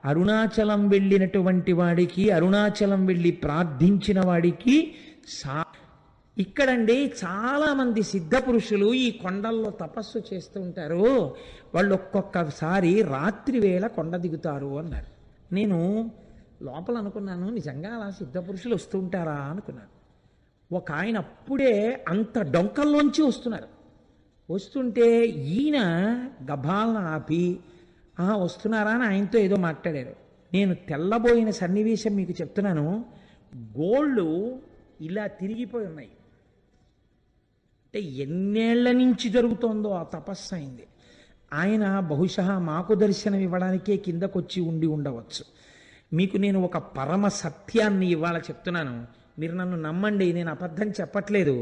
అరుణాచలం వెళ్ళినటువంటి వాడికి, అరుణాచలం వెళ్ళి ప్రార్థించిన వాడికి ఇక్కడండి చాలా మంది సిద్ధ పురుషులు ఈ కొండల్లో తపస్సు చేస్తూ ఉంటారు. వాళ్ళు ఒక్కొక్కసారి రాత్రి వేళ కొండ దిగుతారు అన్నారు. నేను లోపల అనుకున్నాను, నిజంగా అలా సిద్ధ పురుషులు వస్తూ ఉంటారా అనుకున్నాను. ఒక ఆయన అప్పుడే అంత డొంకల్లోంచి వస్తున్నారు. వస్తుంటే ఈయన గభాలను ఆపి వస్తున్నారా అని ఆయనతో ఏదో మాట్లాడారు. నేను తెల్లబోయిన సన్నివేశం మీకు చెప్తున్నాను. గోళ్ళు ఇలా తిరిగిపోయి ఉన్నాయి. అంటే ఎన్నేళ్ల నుంచి జరుగుతోందో ఆ తపస్సు అయింది. ఆయన బహుశా మాకు దర్శనం ఇవ్వడానికే కిందకొచ్చి ఉండి ఉండవచ్చు. మీకు నేను ఒక పరమ సత్యాన్ని ఇవాళ చెప్తున్నాను, మీరు నన్ను నమ్మండి, నేను అబద్ధం చెప్పట్లేదు.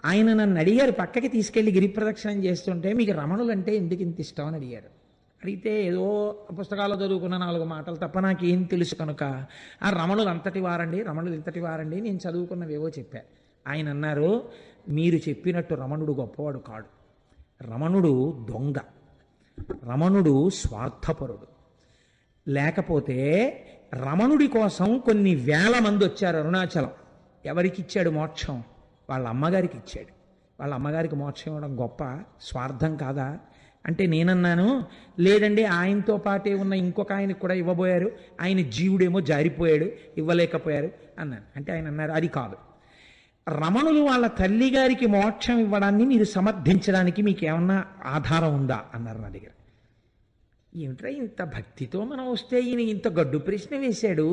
ఆయన నన్ను అడిగారు, పక్కకి తీసుకెళ్లి గిరి ప్రదక్షిణం చేస్తుంటే మీకు రమణులు అంటే ఎందుకు ఇంత ఇష్టం అని అడిగారు. అడిగితే ఏదో పుస్తకాల్లో చదువుకున్న 4 మాటలు తప్ప నాకేం తెలుసు కనుక ఆ రమణులు అంతటి వారండి, రమణులు ఇంతటి వారండి, నేను చదువుకున్నవేవో చెప్పారు. ఆయన అన్నారు, మీరు చెప్పినట్టు రమణుడు గొప్పవాడు కాడు. రమణుడు దొంగ, రమణుడు స్వార్థపరుడు. లేకపోతే రమణుడి కోసం కొన్ని వేల మంది వచ్చారు అరుణాచలం. ఎవరికి ఇచ్చాడు మోక్షం? వాళ్ళ అమ్మగారికి ఇచ్చాడు. వాళ్ళ అమ్మగారికి మోక్షం ఇవ్వడం గొప్ప, స్వార్థం కాదా అంటే నేనన్నాను, లేదండి ఆయనతో పాటే ఉన్న ఇంకొక ఆయనకు కూడా ఇవ్వబోయారు, ఆయన జీవుడేమో జారిపోయాడు, ఇవ్వలేకపోయారు అన్నాను. అంటే ఆయన అన్నారు, అది కాదు, రమణులు వాళ్ళ తల్లి గారికి మోక్షం ఇవ్వడాన్ని మీరు సమర్థించడానికి మీకు ఏమన్నా ఆధారం ఉందా అన్నారు నా దగ్గర. ఏమిట్రా ఇంత భక్తితో మనం వస్తే ఈయన ఇంత గడ్డు ప్రశ్న వేశాడు,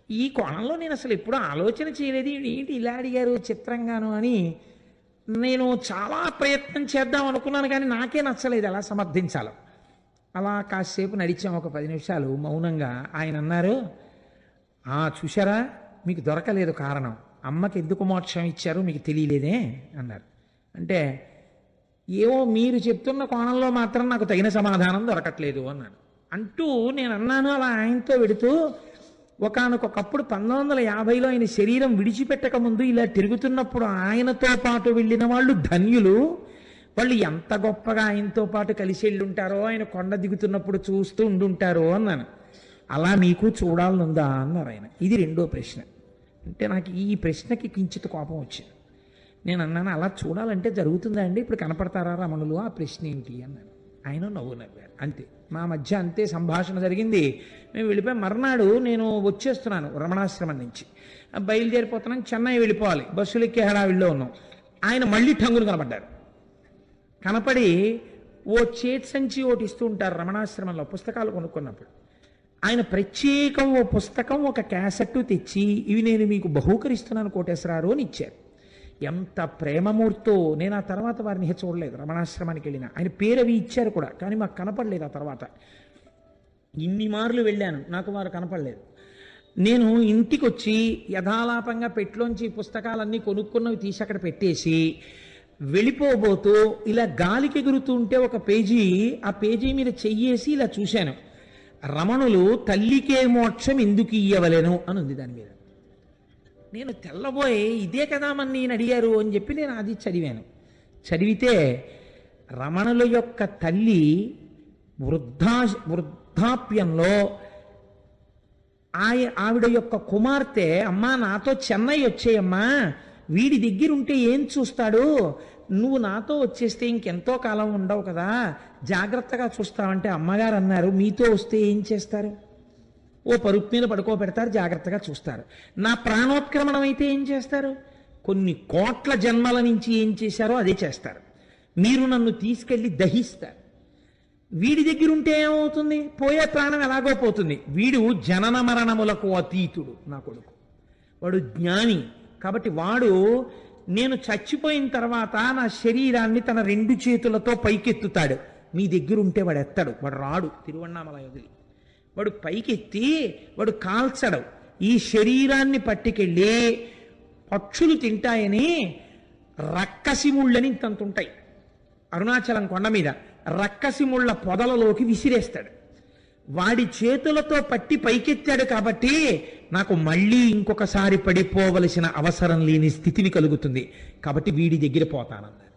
ఈ కోణంలో నేను అసలు ఎప్పుడూ ఆలోచన చేయలేదు, ఏంటి ఇలా అడిగారు చిత్రంగాను అని నేను చాలా ప్రయత్నం చేద్దాం అనుకున్నాను. కానీ నాకే నచ్చలేదు ఎలా సమర్థించాలో. అలా కాసేపు నడిచాం, ఒక 10 నిమిషాలు మౌనంగా. ఆయన అన్నారు, చూశారా మీకు దొరకలేదు కారణం, అమ్మకి ఎందుకు మోక్షం ఇచ్చారో మీకు తెలియలేదే అన్నారు. అంటే ఏవో మీరు చెప్తున్న కోణంలో మాత్రం నాకు తగిన సమాధానం దొరకట్లేదు అన్నాను. అంటూ నేను అన్నాను అలా ఆయనతో వెడుతూ, ఒకానొకప్పుడు 1950లో ఆయన శరీరం విడిచిపెట్టక ముందు ఇలా తిరుగుతున్నప్పుడు ఆయనతో పాటు వెళ్ళిన వాళ్ళు ధన్యులు, వాళ్ళు ఎంత గొప్పగా ఆయనతో పాటు కలిసి వెళ్ళుంటారో, ఆయన కొండ దిగుతున్నప్పుడు చూస్తూ ఉండుంటారో అన్నాను. అలా మీకు చూడాలనుందా అన్నారు ఆయన. ఇది రెండో ప్రశ్న. అంటే నాకు ఈ ప్రశ్నకి కించిత్ కోపం వచ్చింది. నేను అన్నాను, అలా చూడాలంటే జరుగుతుందా అండి, ఇప్పుడు కనపడతారా రమణులు, ఆ ప్రశ్న ఏంటి అన్నాను. ఆయన నవ్వారు. అంతే, మా మధ్య అంతే సంభాషణ జరిగింది. మేము వెళ్ళిపోయి మర్నాడు నేను వచ్చేస్తున్నాను రమణాశ్రమం నుంచి, బయలుదేరిపోతున్నాను, చెన్నై వెళ్ళిపోవాలి, బస్సులు ఎక్కే హడావిడిలో ఉన్నాం. ఆయన మళ్ళీ ఠంగులు కనపడ్డారు. కనపడి ఓ చేతి సంచి ఒకటి ఇస్తూ ఉంటారు రమణాశ్రమంలో పుస్తకాలు కొనుక్కున్నప్పుడు. ఆయన ప్రత్యేకం ఓ పుస్తకం ఒక క్యాసెట్ తెచ్చి, ఇవి నేను మీకు బహూకరిస్తున్నాను కోటేశ్వరారు అని ఇచ్చారు. ఎంత ప్రేమమూర్తో. నేను ఆ తర్వాత వారిని చూడలేదు, రమణాశ్రమానికి వెళ్ళిన ఆయన పేరు అవి ఇచ్చారు కూడా, కానీ మాకు కనపడలేదు ఆ తర్వాత. ఇన్ని మార్లు వెళ్ళాను, నాకు వారు కనపడలేదు. నేను ఇంటికి వచ్చి యథాలాపంగా పెట్టులోంచి పుస్తకాలన్నీ కొనుక్కున్నవి తీసి అక్కడ పెట్టేసి వెళ్ళిపోబోతూ ఇలా గాలికి ఎగురుతూ ఉంటే ఒక పేజీ, ఆ పేజీ మీద చెయ్యేసి ఇలా చూశాను. రమణులు తల్లికే మోక్షం ఎందుకు ఇయ్యవలెను అని ఉంది దాని మీద. నేను తెల్లబోయి ఇదే కదా మన నేను అడిగారు అని చెప్పి నేను అది చదివాను. చదివితే రమణుల యొక్క తల్లి వృద్ధాప్యంలో ఆవిడ యొక్క కుమార్తె, అమ్మా నాతో చెన్నై వచ్చేయమ్మా, వీడి దగ్గర ఉంటే ఏం చూస్తాడు, నువ్వు నాతో వచ్చేస్తే ఇంకెంతో కాలం ఉండవు కదా, జాగ్రత్తగా చూస్తావంటే అమ్మగారు అన్నారు, మీతో వస్తే ఏం చేస్తారు, ఓ పరుపు మీద పడుకోబెడతారు, జాగ్రత్తగా చూస్తారు. నా ప్రాణోత్క్రమణం అయితే ఏం చేస్తారు, కొన్ని కోట్ల జన్మల నుంచి ఏం చేశారో అదే చేస్తారు. మీరు నన్ను తీసుకెళ్ళి దహిస్తారు. వీడి దగ్గర ఉంటే ఏమవుతుంది, పోయే ప్రాణం ఎలాగో పోతుంది. వీడు జనన మరణములకు అతీతుడు, నా కొడుకు, వాడు జ్ఞాని. కాబట్టి వాడు నేను చచ్చిపోయిన తర్వాత నా శరీరాన్ని తన 2 చేతులతో పైకెత్తుతాడు. మీ దగ్గర ఉంటే వాడు ఎత్తాడు, వాడు రాడు తిరువണ്ണామల వదిలి. వాడు పైకెత్తి వాడు కాల్చడు. ఈ శరీరాన్ని పట్టుకెళ్ళి పక్షులు తింటాయని రక్కసిముళ్ళని ఇంతంతుంటాయి అరుణాచలం కొండ మీద, రక్కసిముళ్ళ పొదలలోకి విసిరేస్తాడు. వాడి చేతులతో పట్టి పైకెత్తాడు కాబట్టి నాకు మళ్ళీ ఇంకొకసారి పడిపోవలసిన అవసరం లేని స్థితిని కలుగుతుంది, కాబట్టి వీడి దగ్గర పోతానన్నారు.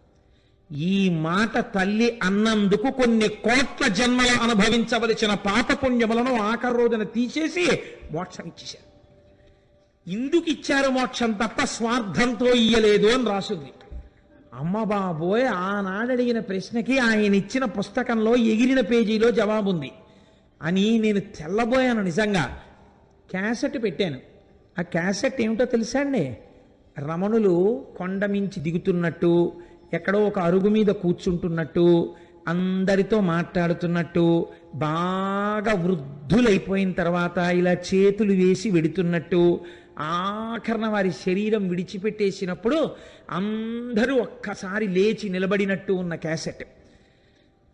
ఈ మాట తల్లి అన్నందుకు కొన్ని కోట్ల జన్మలు అనుభవించవలసిన పాపపుణ్యములను ఆఖరి రోజున తీసేసి మోక్షం ఇచ్చేశారు. ఇందుకు ఇచ్చారు మోక్షం తప్ప స్వార్థంతో ఇయ్యలేదు అని రాసుంది. అమ్మ బాబోయ్, ఆనాడు అడిగిన ప్రశ్నకి ఆయన ఇచ్చిన పుస్తకంలో ఎగిరిన పేజీలో జవాబుంది అని నేను తెల్లబోయాను. నిజంగా క్యాసెట్ పెట్టాను. ఆ క్యాసెట్ ఏమిటో తెలుసా అండి, రమణులు కొండ మించి దిగుతున్నట్టు, ఎక్కడో ఒక అరుగు మీద కూర్చుంటున్నట్టు, అందరితో మాట్లాడుతున్నట్టు, బాగా వృద్ధులైపోయిన తర్వాత ఇలా చేతులు వేసి వెడుతున్నట్టు, ఆఖరణ వారి శరీరం విడిచిపెట్టేసినప్పుడు అందరూ ఒక్కసారి లేచి నిలబడినట్టు ఉన్న క్యాసెట్.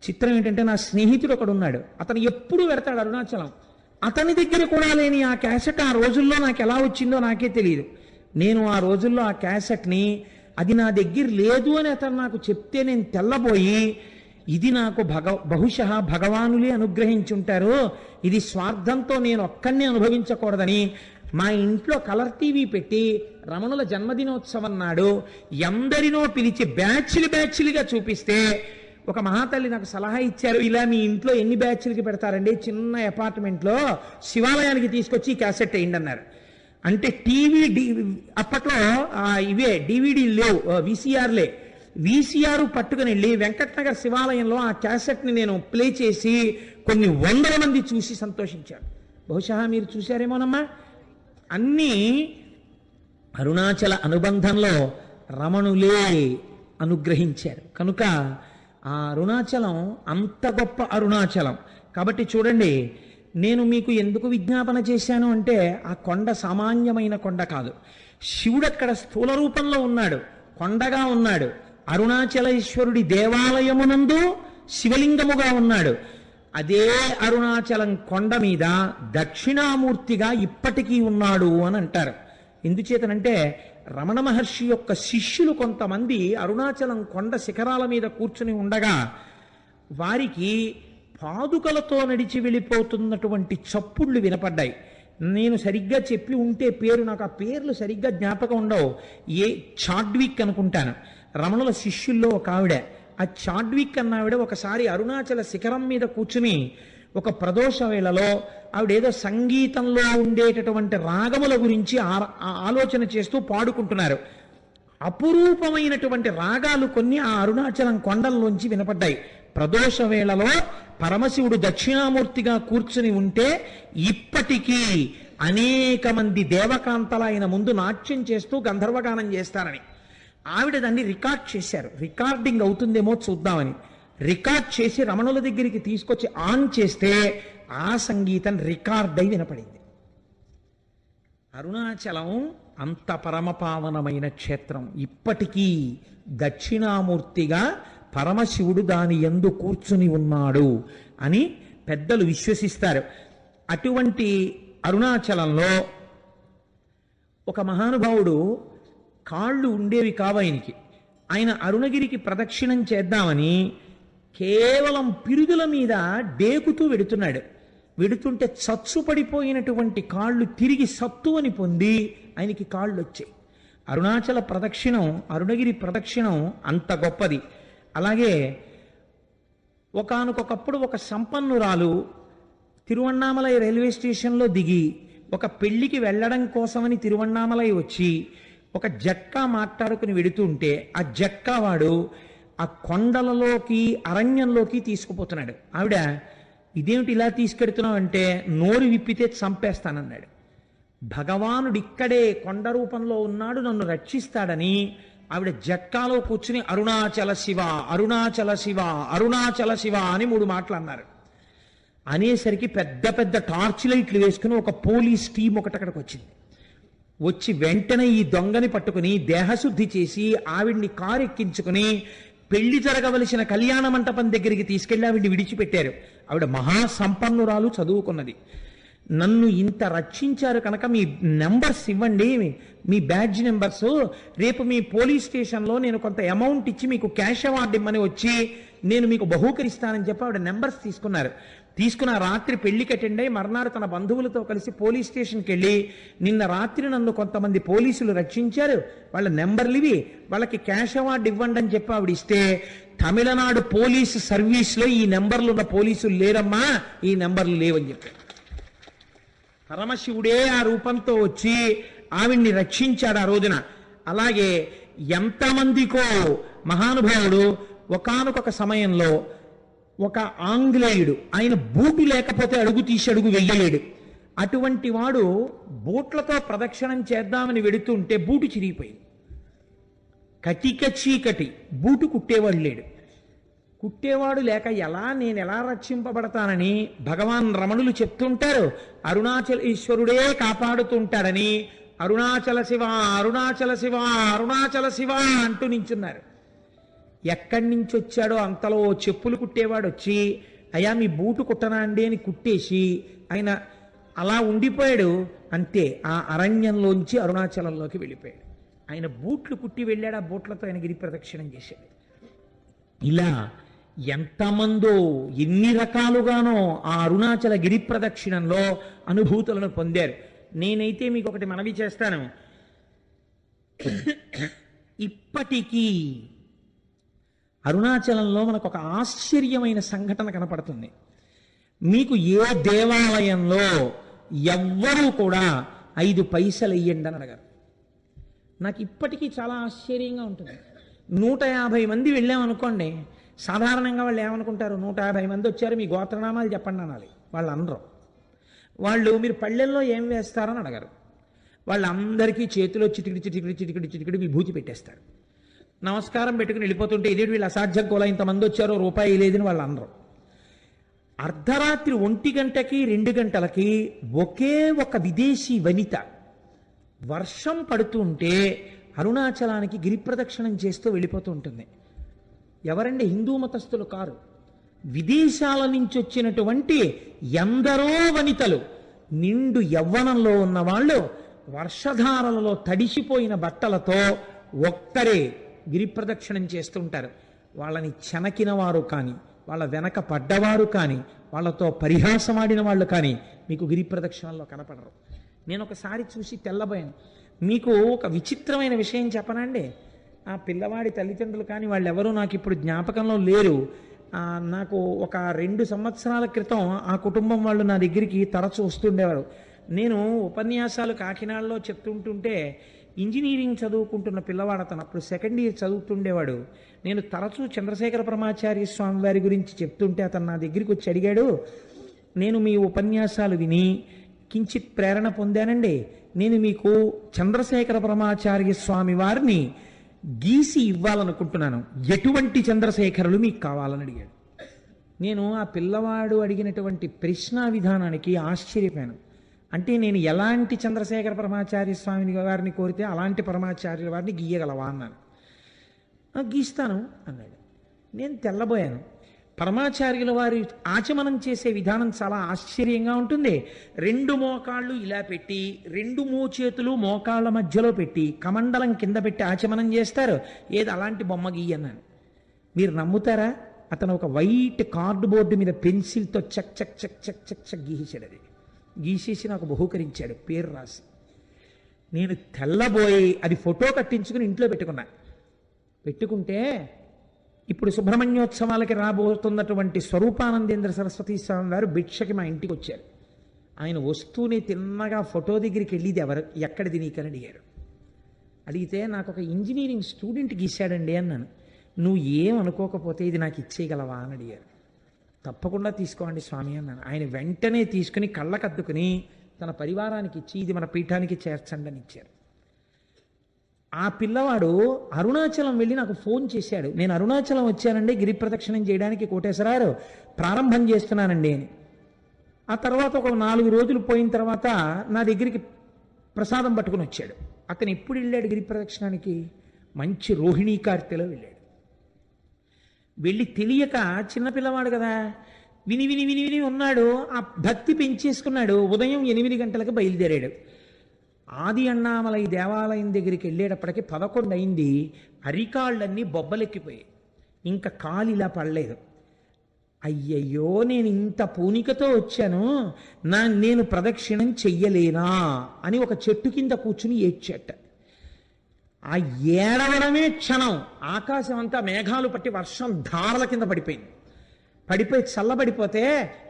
చిత్రం ఏంటంటే నా స్నేహితుడు ఒకడు ఉన్నాడు, అతను ఎప్పుడు పెడతాడు అరుణాచలం. అతని దగ్గర కూడా లేని ఆ క్యాసెట్ ఆ రోజుల్లో నాకు ఎలా వచ్చిందో నాకే తెలియదు. నేను ఆ రోజుల్లో ఆ క్యాసెట్ని, అది నా దగ్గర లేదు అని అతను నాకు చెప్తే నేను తెల్లబోయి, ఇది నాకు బహుశः భగవానులే అనుగ్రహించుంటారు, ఇది స్వార్థంతో నేను ఒక్కడినే అనుభవించకూడదని మా ఇంట్లో కలర్ టీవీ పెట్టి రమణుల జన్మదినోత్సవం నాడు ఎందరినో పిలిచి బ్యాచ్లుగా చూపిస్తే ఒక మహాతల్లి నాకు సలహా ఇచ్చారు, ఇలా మీ ఇంట్లో ఎన్ని బ్యాచ్లకి పెడతారండి, చిన్న అపార్ట్మెంట్లో శివాలయానికి తీసుకొచ్చి ఈ క్యాసెట్ వేయండి అన్నారు. అంటే అప్పట్లో ఇవే డివిడీలు లేవు, వీసీఆర్లే. వీసీఆర్ పట్టుకుని వెళ్ళి వెంకటనగర్ శివాలయంలో ఆ క్యాసెట్ని నేను ప్లే చేసి కొన్ని 100 మంది చూసి సంతోషించారు. బహుశా మీరు చూశారేమోనమ్మా. అన్నీ అరుణాచల అనుబంధంలో రమణులే అనుగ్రహించారు కనుక ఆ అరుణాచలం అంత గొప్ప అరుణాచలం. కాబట్టి చూడండి, నేను మీకు ఎందుకు విజ్ఞాపన చేశాను అంటే ఆ కొండ సామాన్యమైన కొండ కాదు. శివుడు అక్కడ స్థూల రూపంలో ఉన్నాడు, కొండగా ఉన్నాడు. అరుణాచలేశ్వరుడి దేవాలయమునందు శివలింగముగా ఉన్నాడు. అదే అరుణాచలం కొండ మీద దక్షిణామూర్తిగా ఇప్పటికీ ఉన్నాడు అని అంటారు. ఎందుచేతనంటే రమణ మహర్షి యొక్క శిష్యులు కొంతమంది అరుణాచలం కొండ శిఖరాల మీద కూర్చుని ఉండగా వారికి పాదుకలతో నడిచి వెళ్ళిపోతున్నటువంటి చప్పుళ్ళు వినపడ్డాయి. నేను సరిగ్గా చెప్పి ఉంటే పేరు, నాకు ఆ పేర్లు సరిగ్గా జ్ఞాపకం ఉండవు. చాడ్విక్ అనుకుంటాను, రమణుల శిష్యుల్లో ఒక ఆవిడ. ఆ చాడ్విక్ అన్న ఆవిడ ఒకసారి అరుణాచల శిఖరం మీద కూర్చుని ఒక ప్రదోష వేళలో ఆవిడేదో సంగీతంలో ఉండేటటువంటి రాగముల గురించి ఆలోచన చేస్తూ పాడుకుంటున్నారు. అపురూపమైనటువంటి రాగాలు కొన్ని ఆ అరుణాచలం కొండల్లోంచి వినపడ్డాయి. ప్రదోష వేళలో పరమశివుడు దక్షిణామూర్తిగా కూర్చుని ఉంటే ఇప్పటికీ అనేక మంది దేవకాంతల ఆయన ముందు నాట్యం చేస్తూ గంధర్వగానం చేస్తారని ఆవిడ దాన్ని రికార్డ్ చేశారు. రికార్డింగ్ అవుతుందేమో చూద్దామని రికార్డ్ చేసి రమణుల దగ్గరికి తీసుకొచ్చి ఆన్ చేస్తే ఆ సంగీతం రికార్డ్ అయి వినపడింది. అరుణాచలం అంత పరమపావనమైన క్షేత్రం. ఇప్పటికీ దక్షిణామూర్తిగా పరమశివుడు దాని యందు కూర్చుని ఉన్నాడు అని పెద్దలు విశ్వసిస్తారు. అటువంటి అరుణాచలంలో ఒక మహానుభావుడు కాళ్ళు ఉండేవి కావు ఆయనకి. ఆయన అరుణగిరికి ప్రదక్షిణం చేద్దామని కేవలం పిరుదుల మీద డేకుతూ వెడుతున్నాడు. వెడుతుంటే చచ్చు పడిపోయినటువంటి కాళ్ళు తిరిగి సత్తు అని పొంది ఆయనకి కాళ్ళు వచ్చాయి. అరుణాచల ప్రదక్షిణం, అరుణగిరి ప్రదక్షిణం అంత గొప్పది. అలాగే ఒకానొకప్పుడు ఒక సంపన్నురాలు తిరువణ్ణామలై రైల్వే స్టేషన్లో దిగి ఒక పెళ్లికి వెళ్ళడం కోసమని తిరువణ్ణామలై వచ్చి ఒక జట్కా మాట్లాడుకుని వెడుతుంటే ఆ జట్కా వాడు ఆ కొండలలోకి అరణ్యంలోకి తీసుకుపోతున్నాడు. ఆవిడ, ఇదేమిటి ఇలా తీసుకెడుతున్నావు అంటే, నోరు విప్పితే చంపేస్తానన్నాడు. భగవానుడు ఇక్కడే కొండ రూపంలో ఉన్నాడు, నన్ను రక్షిస్తాడని ఆవిడ జట్కాలో కూర్చుని అరుణాచల శివ, అరుణాచల శివ, అరుణాచల శివ అని 3 మాటలు అన్నారు. అనేసరికి పెద్ద పెద్ద టార్చ్ లైట్లు వేసుకుని ఒక పోలీస్ టీం ఒకటి అక్కడికి వచ్చింది. వచ్చి వెంటనే ఈ దొంగని పట్టుకుని దేహశుద్ధి చేసి ఆవిడ్ని కారు ఎక్కించుకుని పెళ్లి జరగవలసిన కళ్యాణ మంటపం దగ్గరికి తీసుకెళ్లి ఆవిడ్ని విడిచిపెట్టారు. ఆవిడ మహాసంపన్నురాలు, చదువుకున్నది. నన్ను ఇంత రక్షించారు కనుక మీ నెంబర్స్ ఇవ్వండి, మీ బ్యాడ్జ్ నెంబర్స్, రేపు మీ పోలీస్ స్టేషన్లో నేను కొంత అమౌంట్ ఇచ్చి మీకు క్యాష్ అవార్డు ఇమ్మని వచ్చి నేను మీకు బహూకరిస్తానని చెప్పి ఆవిడ నెంబర్స్ తీసుకున్నారు. తీసుకున్న రాత్రి పెళ్లికి అటెండ్ అయ్యి మర్నాడు తన బంధువులతో కలిసి పోలీస్ స్టేషన్కి వెళ్ళి, నిన్న రాత్రి నన్ను కొంతమంది పోలీసులు రక్షించారు, వాళ్ళ నెంబర్లు ఇవి, వాళ్ళకి క్యాష్ అవార్డు ఇవ్వండి అని చెప్పి ఆవిడ ఇస్తే, తమిళనాడు పోలీసు సర్వీస్లో ఈ నెంబర్లు ఉన్న పోలీసులు లేరమ్మా, ఈ నెంబర్లు లేవని చెప్పారు. పరమశివుడే ఆ రూపంతో వచ్చి ఆవిడ్ని రక్షించాడు ఆ రోజున. అలాగే ఎంతమందికో మహానుభావుడు ఒకానొక సమయంలో ఒక ఆంగ్లేయుడు, ఆయన బూటు లేకపోతే అడుగు తీసి అడుగు వెయ్యలేడు. అటువంటి వాడు బూట్లతో ప్రదక్షిణం చేద్దామని వెడుతుంటే బూటు చిరిగిపోయింది. కటిక చీకటి, బూటు కుట్టేవాడు లేడు. కుట్టేవాడు లేక నేను ఎలా రక్షింపబడతానని భగవాన్ రమణులు చెప్తుంటారు. అరుణాచల ఈశ్వరుడే కాపాడుతుంటాడని అరుణాచల శివ, అరుణాచల శివ, అరుణాచల శివ అంటూ నించున్నారు. ఎక్కడి నుంచి వచ్చాడో అంతలో చెప్పులు కుట్టేవాడు వచ్చి, అయ్యా మీ బూటు కుట్టనా అండి అని కుట్టేసి ఆయన అలా ఉండిపోయాడు. అంతే, ఆ అరణ్యంలోంచి అరుణాచలంలోకి వెళ్ళిపోయాడు. ఆయన బూట్లు కుట్టి వెళ్ళాడు, ఆ బూట్లతో ఆయన గిరి ప్రదక్షిణం చేశాడు. ఇలా ఎంతమందో ఎన్ని రకాలుగానో ఆ అరుణాచల గిరి ప్రదక్షిణంలో అనుభూతులను పొందారు. నేనైతే మీకు ఒకటి మనవి చేస్తాను. ఇప్పటికీ అరుణాచలంలో మనకు ఒక ఆశ్చర్యమైన సంఘటన కనపడుతుంది. మీకు ఏ దేవాలయంలో ఎవ్వరూ కూడా 5 పైసలు వెయ్యండి అని అడగారు. నాకు ఇప్పటికీ చాలా ఆశ్చర్యంగా ఉంటుంది. 150 మంది వెళ్ళామనుకోండి, సాధారణంగా వాళ్ళు ఏమనుకుంటారు, 150 మంది వచ్చారు, మీ గోత్రనామాలు చెప్పండి అనాలి. వాళ్ళు అనరు. వాళ్ళు మీరు పళ్ళెల్లో ఏం వేస్తారని అడగరు. వాళ్ళందరికీ చేతిలో చిటికిడి చిటికిడి చిటికిడి చిటికిడి విభూతి పెట్టేస్తారు. నమస్కారం పెట్టుకుని వెళ్ళిపోతుంటే, ఇదేంటి వీళ్ళు అసాధ్యం కూడా, ఇంతమంది వచ్చారో రూపాయి లేదని వాళ్ళు అనరు. అర్ధరాత్రి 1 గంటకి 2 గంటలకి ఒకే ఒక విదేశీ వనిత వర్షం పడుతుంటే అరుణాచలానికి గిరి ప్రదక్షిణం చేస్తూ వెళ్ళిపోతూ ఉంటుంది. ఎవరండి? హిందూ మతస్థులు కారు, విదేశాల నుంచి వచ్చినటువంటి ఎందరో వనితలు, నిండు యవ్వనంలో ఉన్న వాళ్ళు వర్షధారలలో తడిసిపోయిన బట్టలతో ఒక్కరే గిరి ప్రదక్షిణం చేస్తుంటారు. వాళ్ళని చెనకిన వారు కానీ, వాళ్ళ వెనక పడ్డవారు కానీ, వాళ్ళతో పరిహాసమాడిన వాళ్ళు కానీ మీకు గిరి ప్రదక్షిణంలో కనపడరు. నేను ఒకసారి చూసి తెల్లబోయాను. మీకు ఒక విచిత్రమైన విషయం చెప్పనండి. ఆ పిల్లవాడి తల్లిదండ్రులు కానీ వాళ్ళెవరూ నాకు ఇప్పుడు జ్ఞాపకంలో లేరు. నాకు ఒక 2 సంవత్సరాల క్రితం ఆ కుటుంబం వాళ్ళు నా దగ్గరికి తరచూ వస్తుండేవారు. నేను ఉపన్యాసాలు కాకినాడలో చెప్తుంటుంటే ఇంజనీరింగ్ చదువుకుంటున్న పిల్లవాడు అతను, అప్పుడు 2nd ఇయర్ చదువుతుండేవాడు. నేను తరచూ చంద్రశేఖర పరమాచార్య స్వామి వారి గురించి చెప్తుంటే అతను నా దగ్గరికి వచ్చి అడిగాడు, నేను మీ ఉపన్యాసాలు విని కించిత్ ప్రేరణ పొందానండి, నేను మీకు చంద్రశేఖర పరమాచార్య స్వామి వారిని గీసి ఇవ్వాలనుకుంటున్నాను, ఎటువంటి చంద్రశేఖరులు మీకు కావాలని అడిగాడు. నేను ఆ పిల్లవాడు అడిగినటువంటి ప్రశ్న విధానానికి ఆశ్చర్యపోయాను. అంటే నేను ఎలాంటి చంద్రశేఖర పరమాచార్య స్వామిని వారిని కోరితే అలాంటి పరమాచార్యుల వారిని గీయగలవా అన్నాను. గీస్తాను అన్నాడు. నేను తెల్లబోయాను. పరమాచార్యుల వారి ఆచమనం చేసే విధానం చాలా ఆశ్చర్యంగా ఉంటుంది. రెండు మోకాళ్ళు ఇలా పెట్టి, రెండు మోచేతులు మోకాళ్ళ మధ్యలో పెట్టి, కమండలం కింద పెట్టి ఆచమనం చేస్తారు. ఏది అలాంటి బొమ్మ గీయన్నాను. మీరు నమ్ముతారా? అతను ఒక వైట్ కార్డు బోర్డు మీద పెన్సిల్తో చక్ చక్ చక్ చక్ చక్ చక్ గీసేశాడు. అది గీసేసి నాకు బహూకరించాడు, పేరు రాసి. నేను తెల్లబోయి అది ఫోటో కట్టించుకుని ఇంట్లో పెట్టుకుంటే ఇప్పుడు సుబ్రహ్మణ్యోత్సవాలకి రాబోతున్నటువంటి స్వరూపానందేంద్ర సరస్వతి స్వామి వారు భిక్షకి మా ఇంటికి వచ్చారు. ఆయన వస్తూనే తిన్నగా ఫోటో దగ్గరికి వెళ్ళిది ఎక్కడిది నీకని అడిగారు. అడిగితే నాకు ఒక ఇంజనీరింగ్ స్టూడెంట్ గీశాడండి అన్నాను. నువ్వు ఏం అనుకోకపోతే ఇది నాకు ఇచ్చేయగలవా అని అడిగారు. తప్పకుండా తీసుకోండి స్వామి అన్నాను. ఆయన వెంటనే తీసుకుని కళ్ళకద్దుకుని తన పరివారానికి ఇచ్చి ఇది మన పీఠానికి చేర్చండి అని ఇచ్చారు. ఆ పిల్లవాడు అరుణాచలం వెళ్ళి నాకు ఫోన్ చేశాడు. నేను అరుణాచలం వచ్చానండి, గిరి ప్రదక్షిణం చేయడానికి కోటేశ్వరారు ప్రారంభం చేస్తున్నానండి అని. ఆ తర్వాత ఒక 4 రోజులు పోయిన తర్వాత నా దగ్గరికి ప్రసాదం పట్టుకుని వచ్చాడు. అతను ఎప్పుడు వెళ్ళాడు గిరి ప్రదక్షిణానికి? మంచి రోహిణీ కార్తెలో వెళ్ళాడు. వెళ్ళి తెలియక చిన్నపిల్లవాడు కదా, విని విని విని విని ఉన్నాడు. ఆ భక్తి పెంచేసుకున్నాడు. ఉదయం 8 గంటలకు బయలుదేరాడు. ఆది అన్నామలై దేవాలయం దగ్గరికి వెళ్ళేటప్పటికి 11 అయింది. అరికాళ్ళన్నీ బొబ్బలెక్కిపోయాయి. ఇంకా కాలు ఇలా పడలేదు. అయ్యయ్యో, నేను ఇంత పూనికతో వచ్చాను, నేను ప్రదక్షిణం చెయ్యలేనా అని ఒక చెట్టు కింద కూర్చుని ఏడ్చేట. ఆ ఏడవడమే క్షణం ఆకాశం అంతా మేఘాలు పట్టి వర్షం ధారల కింద పడిపోయి చల్లబడిపోతే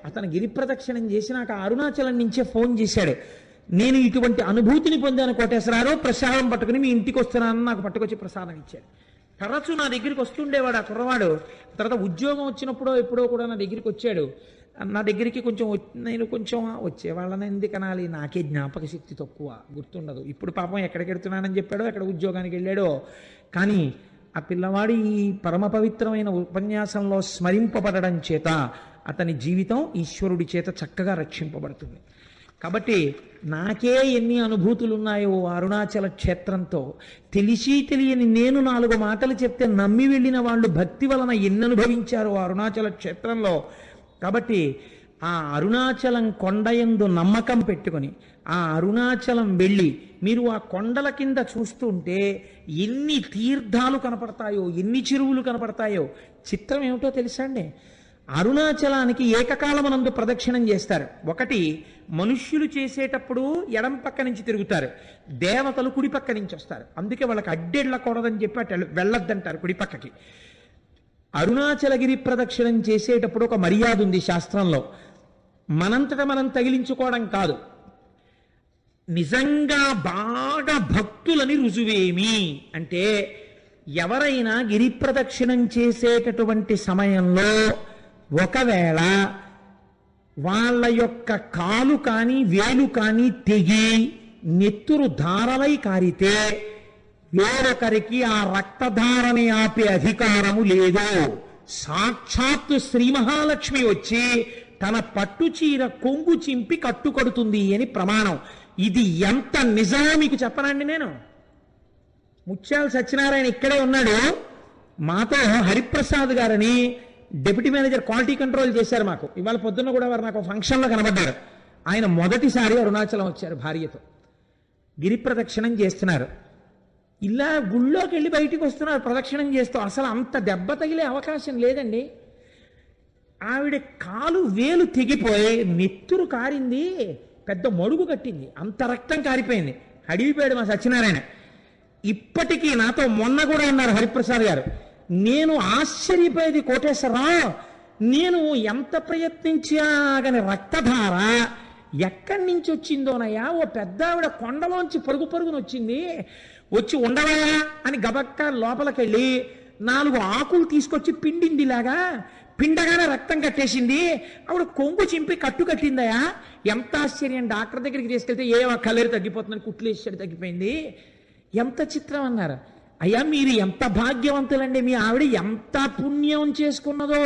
అతను గిరి ప్రదక్షిణం చేసి నాకు అరుణాచలం నుంచే ఫోన్ చేశాడు. నేను ఇటువంటి అనుభూతిని పొందాను కోటేశ్వరారు, ప్రసాదం పట్టుకుని మీ ఇంటికి వస్తున్నానని నాకు పట్టుకొచ్చి ప్రసాదం ఇచ్చాడు. తరచూ నా దగ్గరికి వస్తుండేవాడు ఆ కుర్రవాడు. తర్వాత ఉద్యోగం వచ్చినప్పుడో ఎప్పుడో కూడా నా దగ్గరికి వచ్చాడు. నా దగ్గరికి నేను కొంచెం వచ్చేవాళ్ళని ఎందుకు అనాలి, నాకే జ్ఞాపక శక్తి తక్కువ, గుర్తుండదు. ఇప్పుడు పాపం ఎక్కడికి వెళ్తున్నానని చెప్పాడో, ఎక్కడ ఉద్యోగానికి వెళ్ళాడో. కానీ ఆ పిల్లవాడు ఈ పరమ పవిత్రమైన ఉపన్యాసంలో స్మరింపబడడం చేత అతని జీవితం ఈశ్వరుడి చేత చక్కగా రక్షింపబడుతుంది. కాబట్టి నాకే ఎన్ని అనుభూతులు ఉన్నాయో అరుణాచల క్షేత్రంతో, తెలిసి తెలియని నేను 4 మాటలు చెప్తే నమ్మి వెళ్ళిన వాళ్ళు భక్తి వలన ఎన్ని అనుభవించారో అరుణాచల క్షేత్రంలో. కాబట్టి ఆ అరుణాచలం కొండయందు నమ్మకం పెట్టుకొని ఆ అరుణాచలం వెళ్ళి మీరు ఆ కొండల కింద చూస్తుంటే ఎన్ని తీర్థాలు కనపడతాయో, ఎన్ని చెరువులు కనపడతాయో. చిత్రం ఏమిటో తెలుసా అండి? అరుణాచలానికి ఏకకాలమునందు ప్రదక్షిణం చేస్తారు. ఒకటి మనుష్యులు చేసేటప్పుడు ఎడం పక్క నుంచి తిరుగుతారు, దేవతలు కుడి పక్క నుంచి వస్తారు. అందుకే వాళ్ళకి అడ్డెళ్ళకూడదని చెప్పి అటు వెళ్ళొద్దంటారు కుడి పక్కకి. అరుణాచలగిరి ప్రదక్షిణం చేసేటప్పుడు ఒక మర్యాద ఉంది శాస్త్రంలో. మనంతట మనం తగిలించుకోవడం కాదు, నిజంగా బాగా భక్తులని రుజువేమి అంటే, ఎవరైనా గిరి ప్రదక్షిణం చేసేటటువంటి సమయంలో ఒకవేళ వాళ్ళ యొక్క కాలు కానీ వేలు కానీ తెగి నెత్తురు ధారలై కారితే వేరొకరికి ఆ రక్తధారని ఆపే అధికారము లేదు. సాక్షాత్తు శ్రీ మహాలక్ష్మి వచ్చి తన పట్టుచీర కొంగు చింపి కట్టుకడుతుంది అని ప్రమాణం. ఇది ఎంత నిజమో మీకు చెప్పనండి. నేను ముత్యాల సత్యనారాయణ ఇక్కడే ఉన్నాడు. మాతో హరిప్రసాద్ గారని డిప్యూటీ మేనేజర్ క్వాలిటీ కంట్రోల్ చేశారు మాకు. ఇవాళ పొద్దున్న కూడా వారు నాకు ఫంక్షన్లో కనబడ్డారు. ఆయన మొదటిసారి అరుణాచలం వచ్చారు భార్యతో. గిరి ప్రదక్షిణం చేస్తున్నారు. ఇలా గుళ్ళోకి వెళ్ళి బయటికి వస్తున్నారు ప్రదక్షిణం చేస్తూ. అసలు అంత దెబ్బ తగిలే అవకాశం లేదండి. ఆవిడ కాలు వేలు తెగిపోయి నెత్తురు కారింది, పెద్ద మడుగు కట్టింది, అంత రక్తం కారిపోయింది. అడిగిపోయాడు మా సత్యనారాయణ. ఇప్పటికీ నాతో మొన్న కూడా అన్నారు హరిప్రసాద్ గారు, నేను ఆశ్చర్యపోయేది కోటేశ్వరరావు, నేను ఎంత ప్రయత్నించా కానీ రక్తధార ఎక్కడి నుంచి వచ్చిందోనయ్యా. ఓ పెద్ద ఆవిడ కొండలోంచి పరుగున వచ్చింది, వచ్చి ఉండవా అని గబక్క లోపలికెళ్ళి 4 ఆకులు తీసుకొచ్చి పిండిందిలాగా, పిండగానే రక్తం కట్టేసింది. ఆవిడ కొంగు చింపి కట్టు కట్టిందయా. ఎంత ఆశ్చర్యం. డాక్టర్ దగ్గరికి తీసుకెళ్తే కలేరు తగ్గిపోతుందని కుట్లేసాడు, తగ్గిపోయింది. ఎంత చిత్రం అన్నారు. అయ్యా మీరు ఎంత భాగ్యవంతులండి, మీ ఆవిడ ఎంత పుణ్యం చేసుకున్నదో,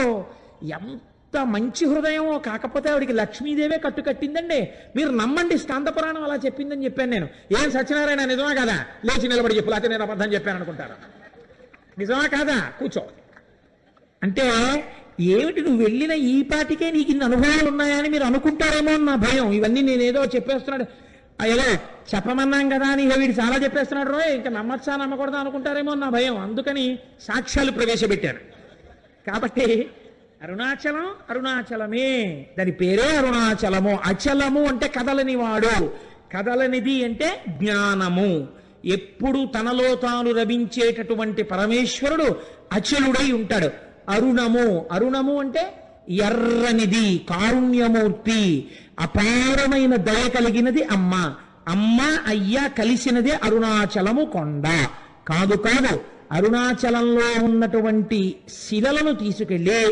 ఎంత మంచి హృదయమో. కాకపోతే ఆవిడికి లక్ష్మీదేవే కట్టు కట్టిందండి. మీరు నమ్మండి, స్కాంద పురాణం అలా చెప్పిందని చెప్పాను నేను. ఏం సత్యనారాయణ నిజమా కదా? లేచి నిలబడి చెప్పు, లేకపోతే నేను అబద్ధం చెప్పాను అనుకుంటారు. నిజమా కాదా? కూర్చో. అంటే ఏమిటి నువ్వు వెళ్ళిన ఈ పాటికే నీకు ఇన్ని అనుభవాలు ఉన్నాయని మీరు అనుకుంటారేమో అని నా భయం. ఇవన్నీ నేనేదో చెప్పేస్తున్నాడు, ఏదో చెప్పమన్నాం కదా అని ఇక వీడు చాలా చెప్పేస్తున్నాడు రో, ఇంకా నమ్మచ్చా నమ్మకూడదా అనుకుంటారేమో అని నా భయం. అందుకని సాక్ష్యాలు ప్రవేశపెట్టాను. కాబట్టి అరుణాచలం అరుణాచలమే, దాని పేరే అరుణాచలము. అచలము అంటే కదలని వాడు, కదలనిది అంటే జ్ఞానము. ఎప్పుడు తనలో తాను రమించేటటువంటి పరమేశ్వరుడు అచలుడై ఉంటాడు. అరుణము, అరుణము అంటే ఎర్రనిది, కారుణ్యమూర్తి, అపారమైన దయ కలిగినది అమ్మ. అమ్మ అయ్య కలిసినదే అరుణాచలము కొండ. కాదు కాదు, అరుణాచలంలో ఉన్నటువంటి శిలలను తీసుకెళ్ళి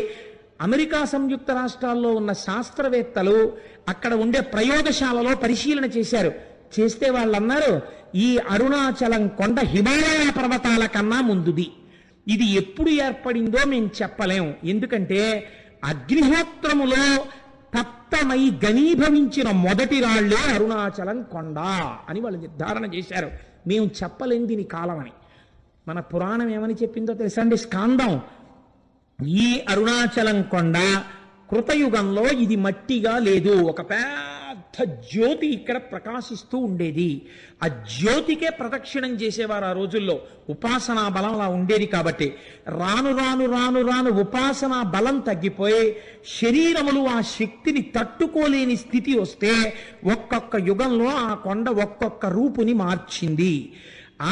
అమెరికా సంయుక్త రాష్ట్రాల్లో ఉన్న శాస్త్రవేత్తలు అక్కడ ఉండే ప్రయోగశాలలో పరిశీలన చేశారు. చేస్తే వాళ్ళు అన్నారు, ఈ అరుణాచలం కొండ హిమాలయ పర్వతాల కన్నా ముందుది. ఇది ఎప్పుడు ఏర్పడిందో మేము చెప్పలేం, ఎందుకంటే అగ్నిహోత్రములో తప్తమై ఘనీభవించిన మొదటి రాళ్లే అరుణాచలం కొండ అని వాళ్ళు నిర్ధారణ చేశారు. మేము చెప్పలేం దీని కాలం అని. మన పురాణం ఏమని చెప్పిందో తెలుసా అండి? స్కాందం, ఈ అరుణాచలం కొండ కృతయుగంలో ఇది మట్టిగా లేదు, ఒక పెద్ద జ్యోతి ఇక్కడ ప్రకాశిస్తూ ఉండేది. ఆ జ్యోతికే ప్రదక్షిణం చేసేవారు ఆ రోజుల్లో. ఉపాసనా బలం అలా ఉండేది. కాబట్టి రాను రాను రాను రాను ఉపాసనా బలం తగ్గిపోయి శరీరములు ఆ శక్తిని తట్టుకోలేని స్థితి వస్తే ఒక్కొక్క యుగంలో ఆ కొండ ఒక్కొక్క రూపుని మార్చింది.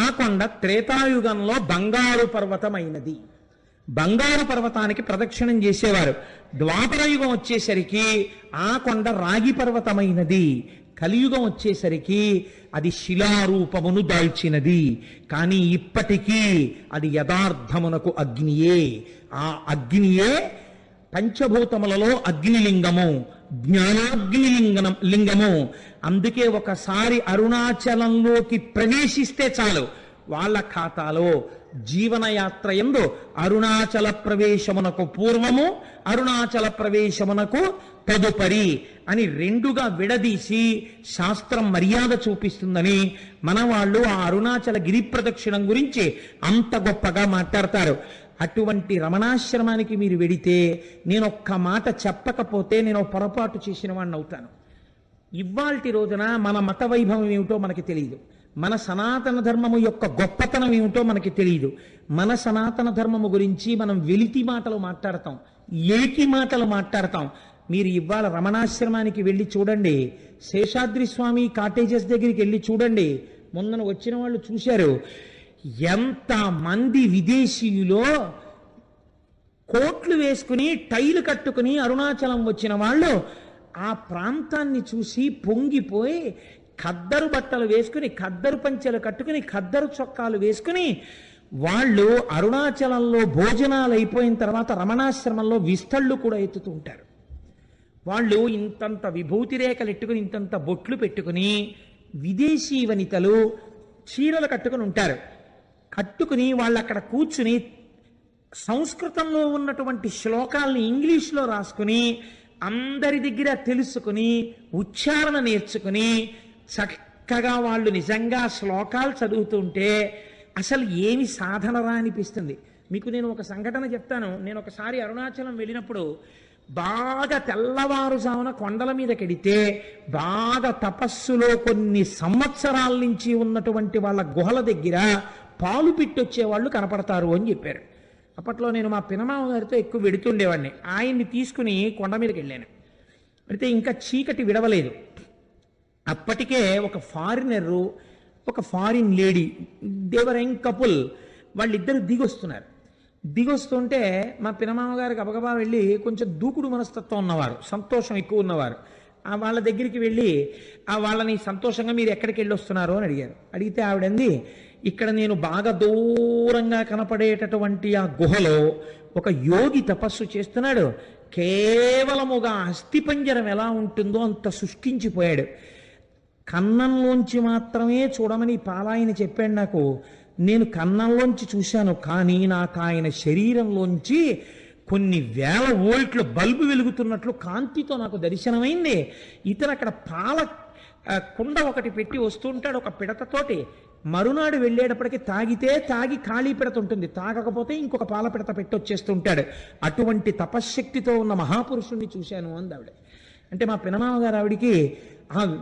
ఆ కొండ త్రేతాయుగంలో బంగారు పర్వతమైనది. బంగారు పర్వతానికి ప్రదక్షిణం చేసేవారు. ద్వాపర యుగం వచ్చేసరికి ఆ కొండ రాగి పర్వతమైనది. కలియుగం వచ్చేసరికి అది శిలారూపమును దాల్చినది. కానీ ఇప్పటికీ అది యథార్థమునకు అగ్నియే. ఆ అగ్నియే పంచభూతములలో అగ్నిలింగము, లింగము. అందుకే ఒకసారి అరుణాచలంలోకి ప్రవేశిస్తే చాలు, వాళ్ళ ఖాతాలో జీవనయాత్ర యందు అరుణాచల ప్రవేశమునకు పూర్వము, అరుణాచల ప్రవేశమునకు తదుపరి అని రెండుగా విడదీసి శాస్త్రం మర్యాద చూపిస్తుందని మన వాళ్ళు ఆ అరుణాచల గిరి ప్రదక్షిణం గురించి అంత గొప్పగా మాట్లాడతారు. అటువంటి రమణాశ్రమానికి మీరు వెడితే నేను ఒక్క మాట చెప్పకపోతే నేను పొరపాటు చేసిన వాడిని అవుతాను. ఇవాల్టి రోజున మన మత వైభవం ఏమిటో మనకి తెలియదు, మన సనాతన ధర్మము యొక్క గొప్పతనం ఏమిటో మనకి తెలియదు. మన సనాతన ధర్మము గురించి మనం వెలితి మాటలు మాట్లాడతాం, ఏకి మాటలు మాట్లాడతాం. మీరు ఇవాళ రమణాశ్రమానికి వెళ్ళి చూడండి, శేషాద్రి స్వామి కాటేజెస్ దగ్గరికి వెళ్ళి చూడండి. మొన్న వచ్చిన వాళ్ళు చూశారు, ఎంత మంది విదేశీయులో కోట్లు వేసుకుని టైలు కట్టుకుని అరుణాచలం వచ్చిన వాళ్ళు ఆ ప్రాంతాన్ని చూసి పొంగిపోయి ఖద్దరు బట్టలు వేసుకుని, ఖద్దరు పంచెలు కట్టుకుని, ఖద్దరు చొక్కాలు వేసుకుని వాళ్ళు అరుణాచలంలో భోజనాలు అయిపోయిన తర్వాత రమణాశ్రమంలో విస్తళ్ళు కూడా ఎత్తుతూ ఉంటారు. వాళ్ళు ఇంతంత విభూతి రేఖలు ఎట్టుకుని, ఇంతంత బొట్లు పెట్టుకుని, విదేశీ వనితలు చీరలు కట్టుకుని ఉంటారు. కట్టుకుని వాళ్ళు అక్కడ కూర్చుని సంస్కృతంలో ఉన్నటువంటి శ్లోకాలని ఇంగ్లీష్లో రాసుకుని అందరి దగ్గర తెలుసుకుని ఉచ్చారణ నేర్చుకుని చక్కగా వాళ్ళు నిజంగా శ్లోకాలు చదువుతుంటే అసలు ఏమి సాధనరా అనిపిస్తుంది. మీకు నేను ఒక సంఘటన చెప్తాను. నేను ఒకసారి అరుణాచలం వెళ్ళినప్పుడు బాగా తెల్లవారుజామున కొండల మీద కెడితే బాగా తపస్సులో కొన్ని సంవత్సరాల నుంచి ఉన్నటువంటి వాళ్ళ గుహల దగ్గర పాలు పిట్టొచ్చే వాళ్ళు కనపడతారు అని చెప్పారు. అప్పట్లో నేను మా పినమామ గారితో ఎక్కువ వెడుతుండేవాడిని. ఆయన్ని తీసుకుని కొండ మీదకి వెళ్ళాను. అయితే ఇంకా చీకటి విడవలేదు. అప్పటికే ఒక ఫారినరు, ఒక ఫారిన్ లేడీ, దేవర్ యంగ్ కపుల్, వాళ్ళిద్దరు దిగొస్తున్నారు. దిగొస్తుంటే మా పినమామ గారికి గబగబా వెళ్ళి, కొంచెం దూకుడు మనస్తత్వం ఉన్నవారు, సంతోషం ఎక్కువ ఉన్నవారు, ఆ వాళ్ళ దగ్గరికి వెళ్ళి వాళ్ళని సంతోషంగా మీరు ఎక్కడికి వెళ్ళి వస్తున్నారు అని అడిగారు. అడిగితే ఆవిడంది, ఇక్కడ నేను బాగా దూరంగా కనపడేటటువంటి ఆ గుహలో ఒక యోగి తపస్సు చేస్తున్నాడు, కేవలముగా అస్థిపంజరం ఎలా ఉంటుందో అంత శుష్కించిపోయాడు. కన్నంలోంచి మాత్రమే చూడమని పాలాయన చెప్పాడు నాకు. నేను కన్నంలోంచి చూశాను, కానీ నాకు ఆయన శరీరంలోంచి కొన్ని వేల వోల్ట్ల బల్బు వెలుగుతున్నట్లు కాంతితో నాకు దర్శనమైంది. ఇతను అక్కడ పాల కుండ ఒకటి పెట్టి వస్తుంటాడు ఒక పిడతతోటి. మరునాడు వెళ్ళేటప్పటికి తాగి ఖాళీ పిడత ఉంటుంది, తాగకపోతే ఇంకొక పాల పిడత పెట్టొచ్చేస్తుంటాడు. అటువంటి తపశ్శక్తితో ఉన్న మహాపురుషుణ్ణి చూశాను అంది ఆవిడ. అంటే మా పినమామ గారు ఆవిడికి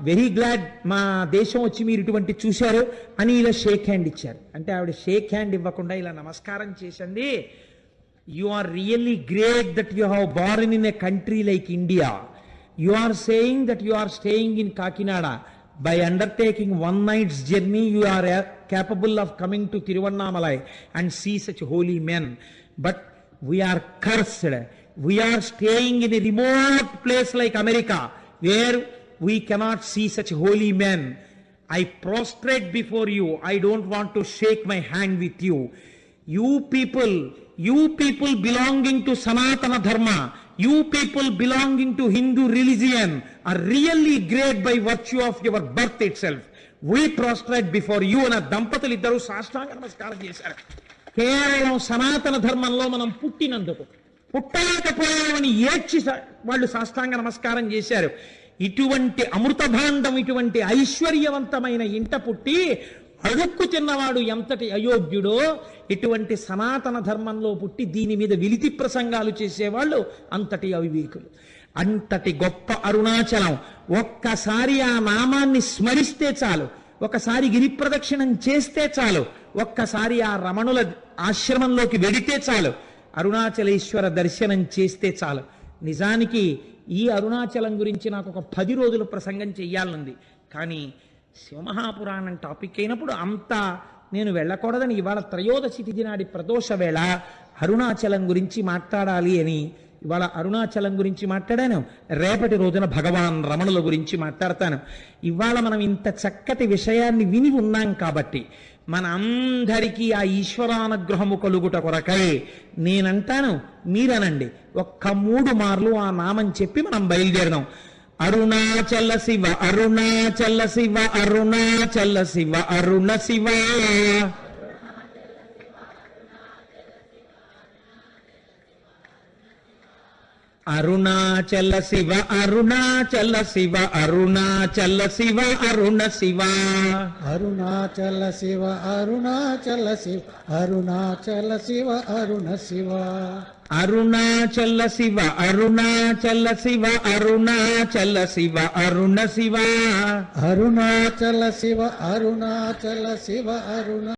వెరీ గ్లాడ్ మా దేశం వచ్చి మీరు ఇటువంటి చూశారు అని ఇలా షేక్ హ్యాండ్ ఇచ్చారు. అంటే ఆవిడ షేక్ హ్యాండ్ ఇవ్వకుండా ఇలా నమస్కారం చేసింది. You are really great that you have born in a country like India. You are saying that you are staying in Kakinada. By undertaking one night's journey, you are capable of coming to Tiruvannamalai and see such holy men. But we are cursed. We are staying in a remote place like America, where we cannot see such holy men. I prostrate before you. I don't want to shake my hand with you. You people belonging to Sanatana Dharma, you people belonging to Hindu religion are really great by virtue of your birth itself. We prostrate before you. అన్న దంపతులు ఇద్దరు సాష్టాంగ నమస్కారం చేశారు. కేవలం సనాతన ధర్మంలో మనం పుట్టినందుకు, పుట్టలేకపోయామని ఏడ్చి వాళ్ళు సాష్టాంగ నమస్కారం చేశారు. ఇటువంటి అమృత భాండం, ఇటువంటి ఐశ్వర్యవంతమైన ఇంట పుట్టి అడుక్కు తిన్నవాడు ఎంతటి అయోగ్యుడో, ఇటువంటి సనాతన ధర్మంలో పుట్టి దీని మీద విలితి ప్రసంగాలు చేసేవాళ్ళు అంతటి అవివేకులు. అంతటి గొప్ప అరుణాచలం. ఒక్కసారి ఆ నామాన్ని స్మరిస్తే చాలు, ఒకసారి గిరి ప్రదక్షిణం చేస్తే చాలు, ఒక్కసారి ఆ రమణుల ఆశ్రమంలోకి వెడితే చాలు, అరుణాచలేశ్వర దర్శనం చేస్తే చాలు. నిజానికి ఈ అరుణాచలం గురించి నాకు ఒక 10 రోజుల ప్రసంగం చెయ్యాలనుంది. కానీ శివమహాపురాణం టాపిక్ అయినప్పుడు అంతా నేను వెళ్ళకూడదని ఇవాళ త్రయోదశి తిథి నాడి ప్రదోష వేళ అరుణాచలం గురించి మాట్లాడాలి అని ఇవాళ అరుణాచలం గురించి మాట్లాడాను. రేపటి రోజున భగవాన్ రమణుల గురించి మాట్లాడతాను. ఇవాళ మనం ఇంత చక్కటి విషయాన్ని విని ఉన్నాం కాబట్టి మన అందరికీ ఆ ఈశ్వరానుగ్రహము కలుగుట కొరకై నేనంటాను, మీరనండి. ఒక్క 3 మార్లు ఆ నామం చెప్పి మనం బయలుదేరదాం. అరుణాచల శివ, అరుణాచల శివ, అరుణాచల శివ, అరుణ శివ. అరుణాచల శివ, అరుణాచల శివ, అరుణాచల శివ, అరుణ శివ. అరుణాచల శివ, అరుణాచల శివ, అరుణాచల శివ, అరుణ శివ. అరుణాచల శివ, అరుణాచల శివ, అరుణాచల శివ, అరుణ శివ. అరుణాచల శివ, అరుణాచల శివ, అరుణ